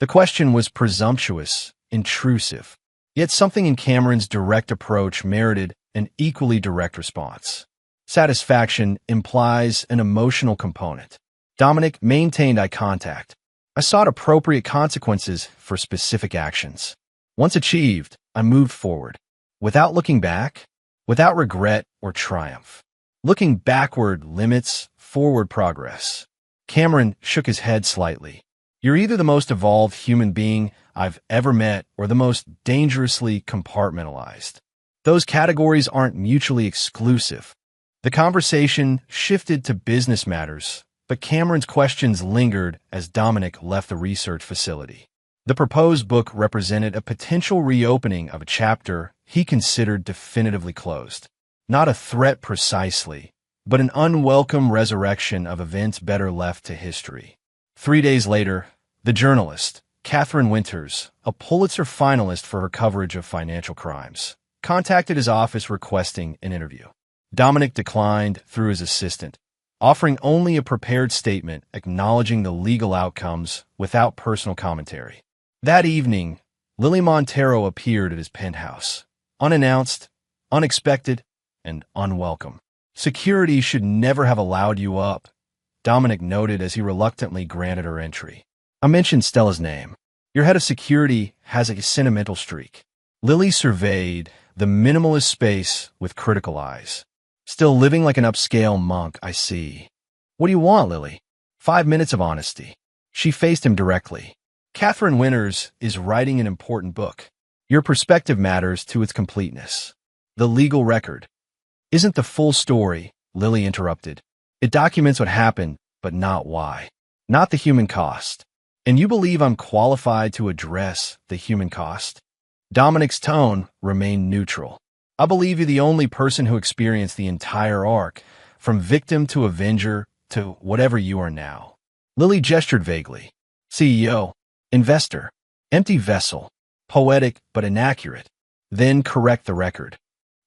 The question was presumptuous, intrusive. Yet something in Cameron's direct approach merited an equally direct response. Satisfaction implies an emotional component. Dominic maintained eye contact. I sought appropriate consequences for specific actions. Once achieved, I moved forward. Without looking back, without regret or triumph. Looking backward limits forward progress. Cameron shook his head slightly. You're either the most evolved human being I've ever met or the most dangerously compartmentalized. Those categories aren't mutually exclusive. The conversation shifted to business matters, but Cameron's questions lingered as Dominic left the research facility. The proposed book represented a potential reopening of a chapter he considered definitively closed. Not a threat precisely, but an unwelcome resurrection of events better left to history. 3 days later, the journalist, Catherine Winters, a Pulitzer finalist for her coverage of financial crimes, contacted his office requesting an interview. Dominic declined through his assistant, offering only a prepared statement acknowledging the legal outcomes without personal commentary. That evening, Lily Montero appeared at his penthouse, unannounced, unexpected, and unwelcome. Security should never have allowed you up, Dominic noted as he reluctantly granted her entry. I mentioned Stella's name. Your head of security has a sentimental streak. Lily surveyed the minimalist space with critical eyes. Still living like an upscale monk, I see. What do you want, Lily? 5 minutes of honesty. She faced him directly. Catherine Winters is writing an important book. Your perspective matters to its completeness. The legal record isn't the full story, Lily interrupted. It documents what happened, but not why. Not the human cost. And you believe I'm qualified to address the human cost? Dominic's tone remained neutral. I believe you're the only person who experienced the entire arc, from victim to avenger to whatever you are now. Lily gestured vaguely. CEO, investor, empty vessel, poetic but inaccurate. Then correct the record.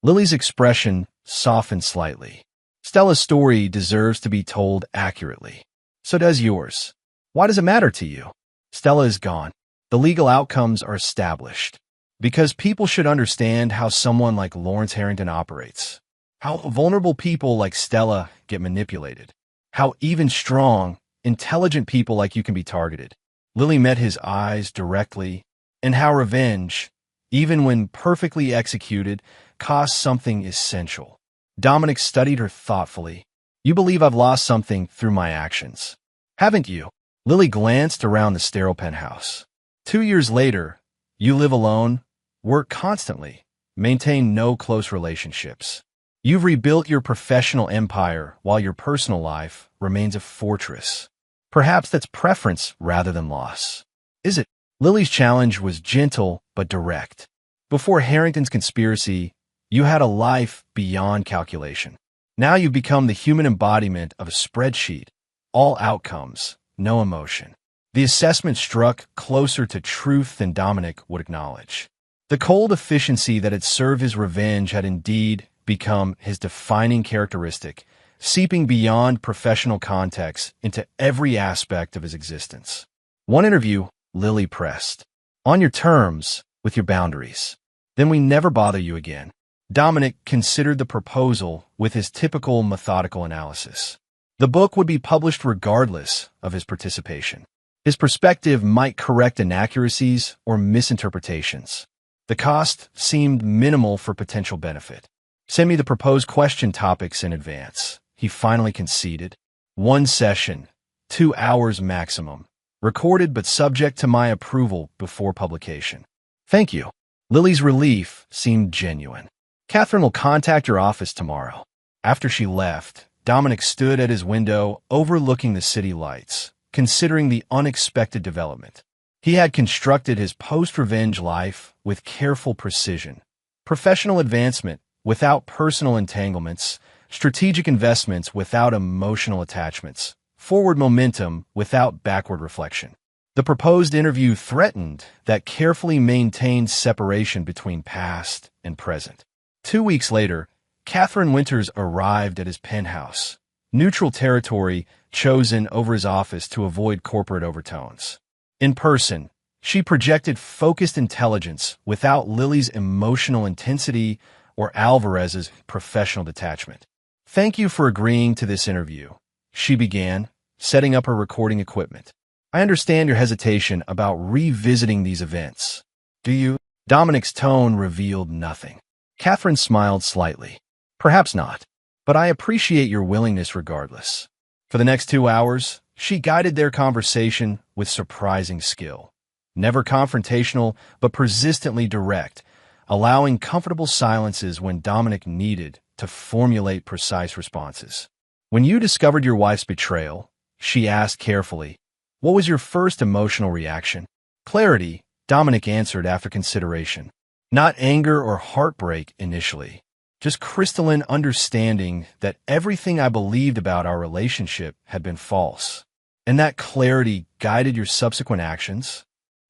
Lily's expression softened slightly. Stella's story deserves to be told accurately. So does yours. Why does it matter to you? Stella is gone. The legal outcomes are established. Because people should understand how someone like Lawrence Harrington operates. How vulnerable people like Stella get manipulated. How even strong, intelligent people like you can be targeted. Lily met his eyes directly. And how revenge, even when perfectly executed, costs something essential. Dominic studied her thoughtfully. You believe I've lost something through my actions, haven't you? Lily glanced around the sterile penthouse. 2 years later, you live alone, work constantly, maintain no close relationships. You've rebuilt your professional empire while your personal life remains a fortress. Perhaps that's preference rather than loss. Is it? Lily's challenge was gentle but direct. Before Harrington's conspiracy, you had a life beyond calculation. Now you've become the human embodiment of a spreadsheet. All outcomes, no emotion. The assessment struck closer to truth than Dominic would acknowledge. The cold efficiency that had served his revenge had indeed become his defining characteristic, seeping beyond professional context into every aspect of his existence. One interview, Lily pressed. On your terms, with your boundaries. Then we never bother you again. Dominic considered the proposal with his typical methodical analysis. The book would be published regardless of his participation. His perspective might correct inaccuracies or misinterpretations. The cost seemed minimal for potential benefit. Send me the proposed question topics in advance, he finally conceded. 1 session, 2 hours maximum, recorded but subject to my approval before publication. Thank you. Lily's relief seemed genuine. Catherine will contact your office tomorrow. After she left, Dominic stood at his window overlooking the city lights, considering the unexpected development. He had constructed his post-revenge life with careful precision. Professional advancement without personal entanglements, strategic investments without emotional attachments, forward momentum without backward reflection. The proposed interview threatened that carefully maintained separation between past and present. 2 weeks later, Catherine Winters arrived at his penthouse, neutral territory chosen over his office to avoid corporate overtones. In person, she projected focused intelligence without Lily's emotional intensity or Alvarez's professional detachment. Thank you for agreeing to this interview, she began, setting up her recording equipment. I understand your hesitation about revisiting these events. Do you? Dominic's tone revealed nothing. Catherine smiled slightly. Perhaps not, but I appreciate your willingness regardless. For the next 2 hours, she guided their conversation with surprising skill. Never confrontational, but persistently direct, allowing comfortable silences when Dominic needed to formulate precise responses. When you discovered your wife's betrayal, she asked carefully, what was your first emotional reaction? Clarity, Dominic answered after consideration. Not anger or heartbreak initially, just crystalline understanding that everything I believed about our relationship had been false. And that clarity guided your subsequent actions.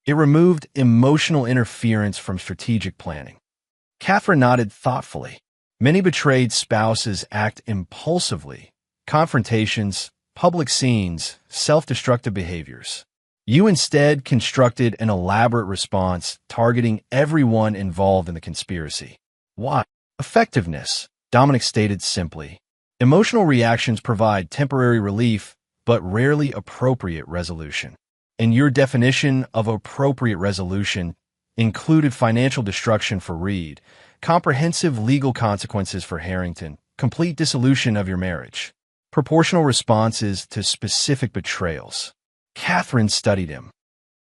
It removed emotional interference from strategic planning. Catherine nodded thoughtfully. Many betrayed spouses act impulsively. Confrontations, public scenes, self-destructive behaviors. You instead constructed an elaborate response targeting everyone involved in the conspiracy. Why? Effectiveness, Dominic stated simply. Emotional reactions provide temporary relief, but rarely appropriate resolution. And your definition of appropriate resolution included financial destruction for Reed, comprehensive legal consequences for Harrington, complete dissolution of your marriage, proportional responses to specific betrayals. Catherine studied him.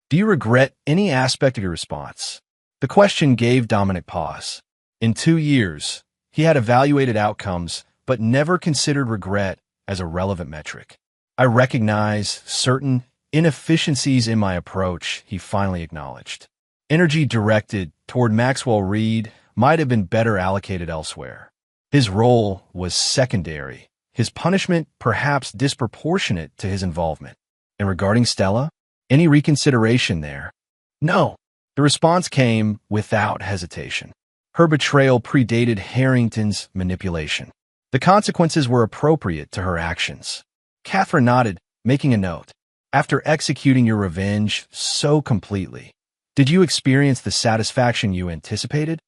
Do you regret any aspect of your response? The question gave Dominic pause. In 2 years, he had evaluated outcomes, but never considered regret as a relevant metric. I recognize certain inefficiencies in my approach, he finally acknowledged. Energy directed toward Maxwell Reed might have been better allocated elsewhere. His role was secondary, his punishment perhaps disproportionate to his involvement. And regarding Stella, any reconsideration there? No. The response came without hesitation. Her betrayal predated Harrington's manipulation. The consequences were appropriate to her actions. Catherine nodded, making a note. After executing your revenge so completely, did you experience the satisfaction you anticipated?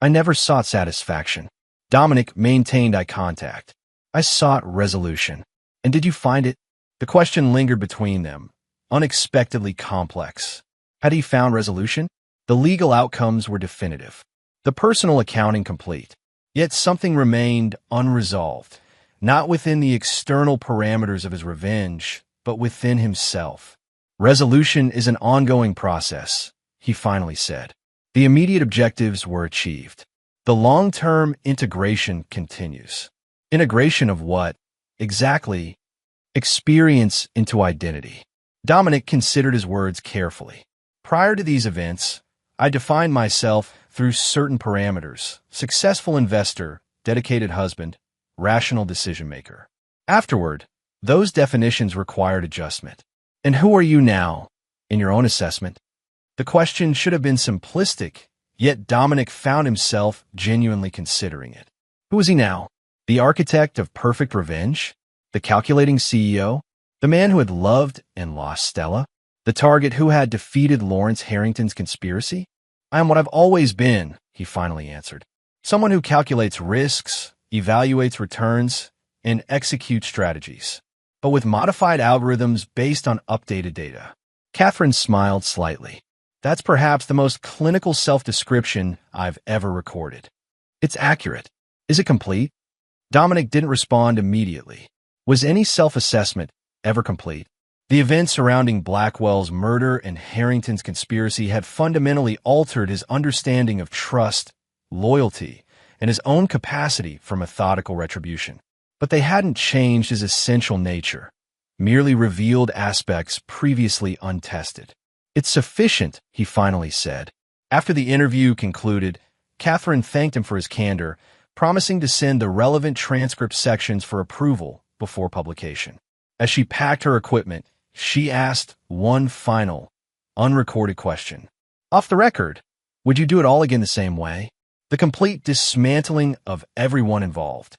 I never sought satisfaction. Dominic maintained eye contact. I sought resolution. And did you find it? The question lingered between them, unexpectedly complex. Had he found resolution? The legal outcomes were definitive, the personal accounting complete. Yet something remained unresolved, not within the external parameters of his revenge, but within himself. Resolution is an ongoing process, he finally said. The immediate objectives were achieved. The long-term integration continues. Integration of what? Exactly. Experience into identity. Dominic considered his words carefully. Prior to these events, I defined myself through certain parameters: successful investor, dedicated husband, rational decision-maker. Afterward, those definitions required adjustment. And who are you now, in your own assessment? The question should have been simplistic, yet Dominic found himself genuinely considering it. Who is he now? The architect of perfect revenge? The calculating CEO? The man who had loved and lost Stella? The target who had defeated Lawrence Harrington's conspiracy? I am what I've always been, he finally answered. Someone who calculates risks, evaluates returns, and executes strategies, but with modified algorithms based on updated data. Catherine smiled slightly. That's perhaps the most clinical self-description I've ever recorded. It's accurate. Is it complete? Dominic didn't respond immediately. Was any self-assessment ever complete? The events surrounding Blackwell's murder and Harrington's conspiracy had fundamentally altered his understanding of trust, loyalty, and his own capacity for methodical retribution. But they hadn't changed his essential nature, merely revealed aspects previously untested. It's sufficient, he finally said. After the interview concluded, Catherine thanked him for his candor, promising to send the relevant transcript sections for approval before publication. As she packed her equipment, she asked one final, unrecorded question. Off the record, would you do it all again the same way? The complete dismantling of everyone involved.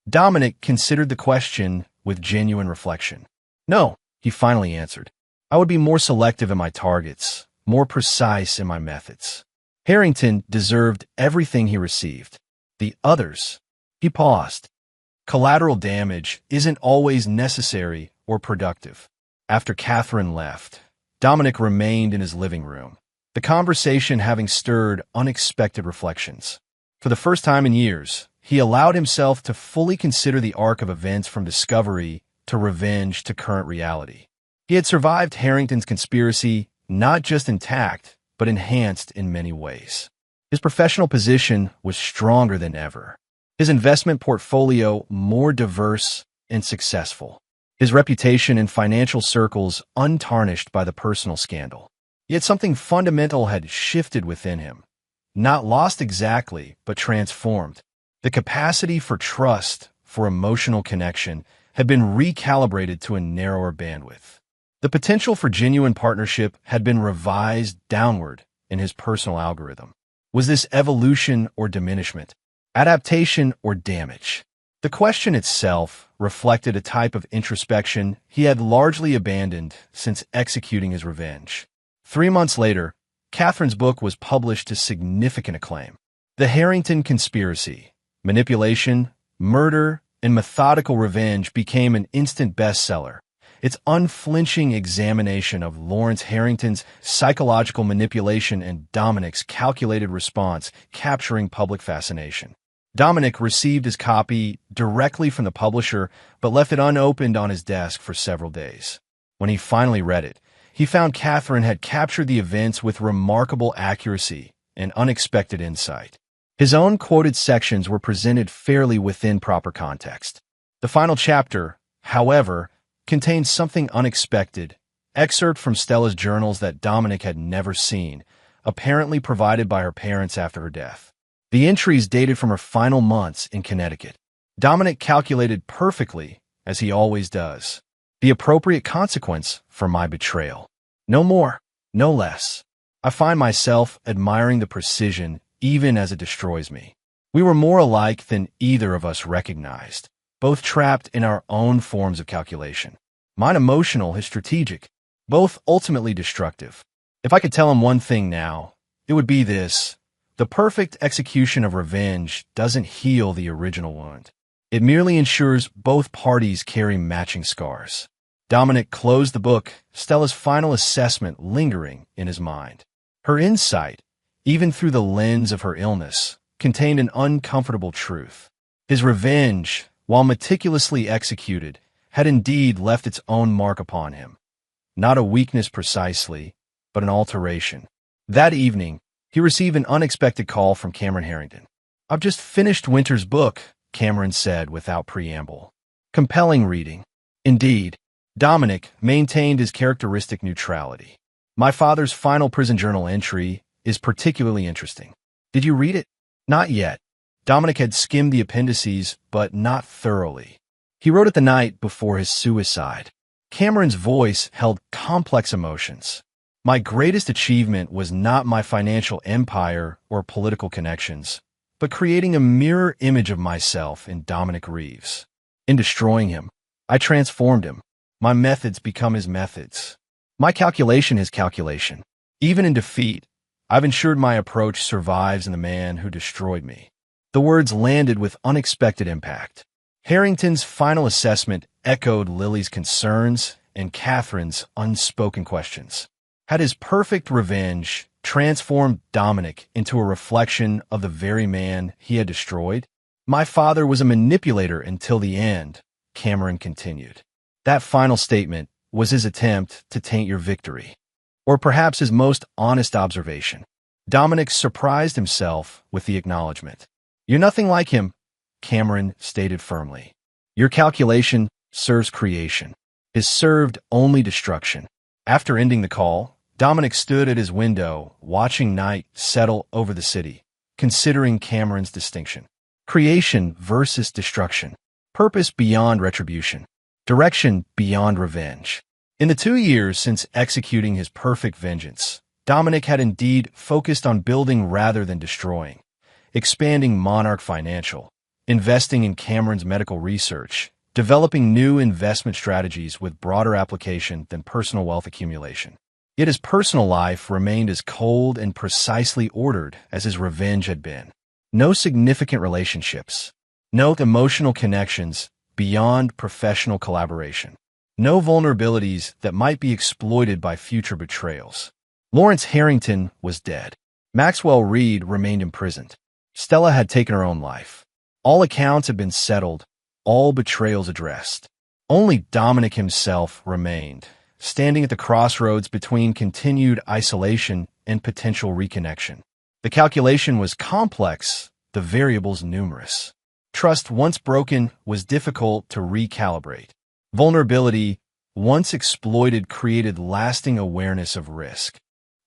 Dominic considered the question with genuine reflection. No, he finally answered. I would be more selective in my targets, more precise in my methods. Harrington deserved everything he received. The others. He paused. Collateral damage isn't always necessary or productive. After Catherine left, Dominic remained in his living room, the conversation having stirred unexpected reflections. For the first time in years, he allowed himself to fully consider the arc of events from discovery to revenge to current reality. He had survived Harrington's conspiracy not just intact, but enhanced in many ways. His professional position was stronger than ever. His investment portfolio more diverse and successful. His reputation in financial circles untarnished by the personal scandal. Yet something fundamental had shifted within him. Not lost exactly, but transformed. The capacity for trust, for emotional connection, had been recalibrated to a narrower bandwidth. The potential for genuine partnership had been revised downward in his personal algorithm. Was this evolution or diminishment? Adaptation or damage? The question itself reflected a type of introspection he had largely abandoned since executing his revenge. 3 months later, Catherine's book was published to significant acclaim. The Harrington Conspiracy, Manipulation, Murder, and Methodical Revenge became an instant bestseller. Its unflinching examination of Lawrence Harrington's psychological manipulation and Dominic's calculated response capturing public fascination. Dominic received his copy directly from the publisher, but left it unopened on his desk for several days. When he finally read it, he found Catherine had captured the events with remarkable accuracy and unexpected insight. His own quoted sections were presented fairly within proper context. The final chapter, however, contained something unexpected, excerpt from Stella's journals that Dominic had never seen, apparently provided by her parents after her death. The entries dated from her final months in Connecticut. Dominic calculated perfectly, as he always does, the appropriate consequence for my betrayal. No more, no less. I find myself admiring the precision even as it destroys me. We were more alike than either of us recognized, both trapped in our own forms of calculation. Mine emotional, his strategic, both ultimately destructive. If I could tell him one thing now, it would be this. The perfect execution of revenge doesn't heal the original wound. It merely ensures both parties carry matching scars. Dominic closed the book, Stella's final assessment lingering in his mind. Her insight, even through the lens of her illness, contained an uncomfortable truth. His revenge, while meticulously executed, had indeed left its own mark upon him. Not a weakness precisely, but an alteration. That evening, he received an unexpected call from Cameron Harrington. "I've just finished Winter's book," Cameron said without preamble. "Compelling reading." Indeed, Dominic maintained his characteristic neutrality. "My father's final prison journal entry is particularly interesting. Did you read it?" "Not yet." Dominic had skimmed the appendices, but not thoroughly. He wrote it the night before his suicide. Cameron's voice held complex emotions. "My greatest achievement was not my financial empire or political connections, but creating a mirror image of myself in Dominic Reeves. In destroying him, I transformed him. My methods become his methods. My calculation his calculation. Even in defeat, I've ensured my approach survives in the man who destroyed me." The words landed with unexpected impact. Harrington's final assessment echoed Lily's concerns and Catherine's unspoken questions. Had his perfect revenge transformed Dominic into a reflection of the very man he had destroyed? "My father was a manipulator until the end," Cameron continued. That final statement was his attempt to taint your victory, or perhaps his most honest observation. Dominic surprised himself with the acknowledgement. "You're nothing like him," Cameron stated firmly. "Your calculation serves creation. His served only destruction." After ending the call, Dominic stood at his window, watching night settle over the city, considering Cameron's distinction. Creation versus destruction. Purpose beyond retribution. Direction beyond revenge. In the 2 years since executing his perfect vengeance, Dominic had indeed focused on building rather than destroying, expanding Monarch Financial, investing in Cameron's medical research, developing new investment strategies with broader application than personal wealth accumulation. Yet his personal life remained as cold and precisely ordered as his revenge had been. No significant relationships. No emotional connections beyond professional collaboration. No vulnerabilities that might be exploited by future betrayals. Lawrence Harrington was dead. Maxwell Reed remained imprisoned. Stella had taken her own life. All accounts had been settled, all betrayals addressed. Only Dominic himself remained, standing at the crossroads between continued isolation and potential reconnection. The calculation was complex, the variables numerous. Trust once broken was difficult to recalibrate. Vulnerability, once exploited, created lasting awareness of risk.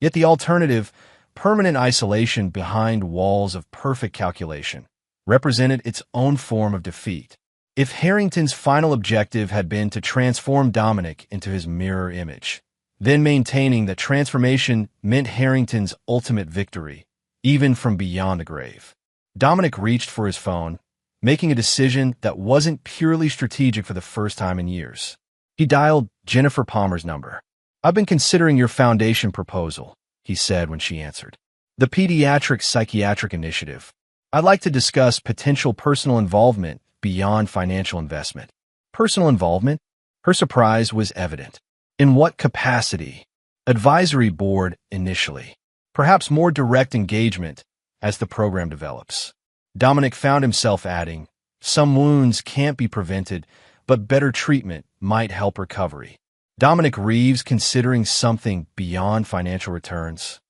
Yet the alternative, permanent isolation behind walls of perfect calculation, represented its own form of defeat. If Harrington's final objective had been to transform Dominic into his mirror image, then maintaining that transformation meant Harrington's ultimate victory, even from beyond the grave. Dominic reached for his phone, making a decision that wasn't purely strategic for the first time in years. He dialed Jennifer Palmer's number. "I've been considering your foundation proposal," he said when she answered. "The Pediatric Psychiatric Initiative. I'd like to discuss potential personal involvement beyond financial investment." Personal involvement? Her surprise was evident. In what capacity? Advisory board initially. Perhaps more direct engagement as the program develops. Dominic found himself adding, "Some wounds can't be prevented, but better treatment might help recovery." Dominic Reeves considering something beyond financial returns.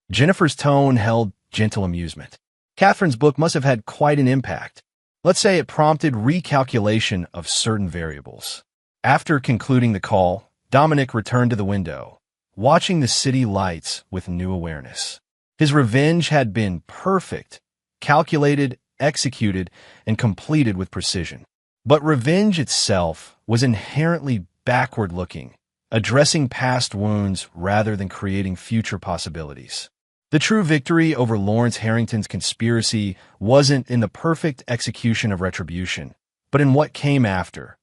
Jennifer's tone held gentle amusement. Catherine's book must have had quite an impact. Let's say it prompted recalculation of certain variables. After concluding the call, Dominic returned to the window, watching the city lights with new awareness. His revenge had been perfect, calculated, executed, and completed with precision. But revenge itself was inherently backward-looking, addressing past wounds rather than creating future possibilities. The true victory over Lawrence Harrington's conspiracy wasn't in the perfect execution of retribution, but in what came after,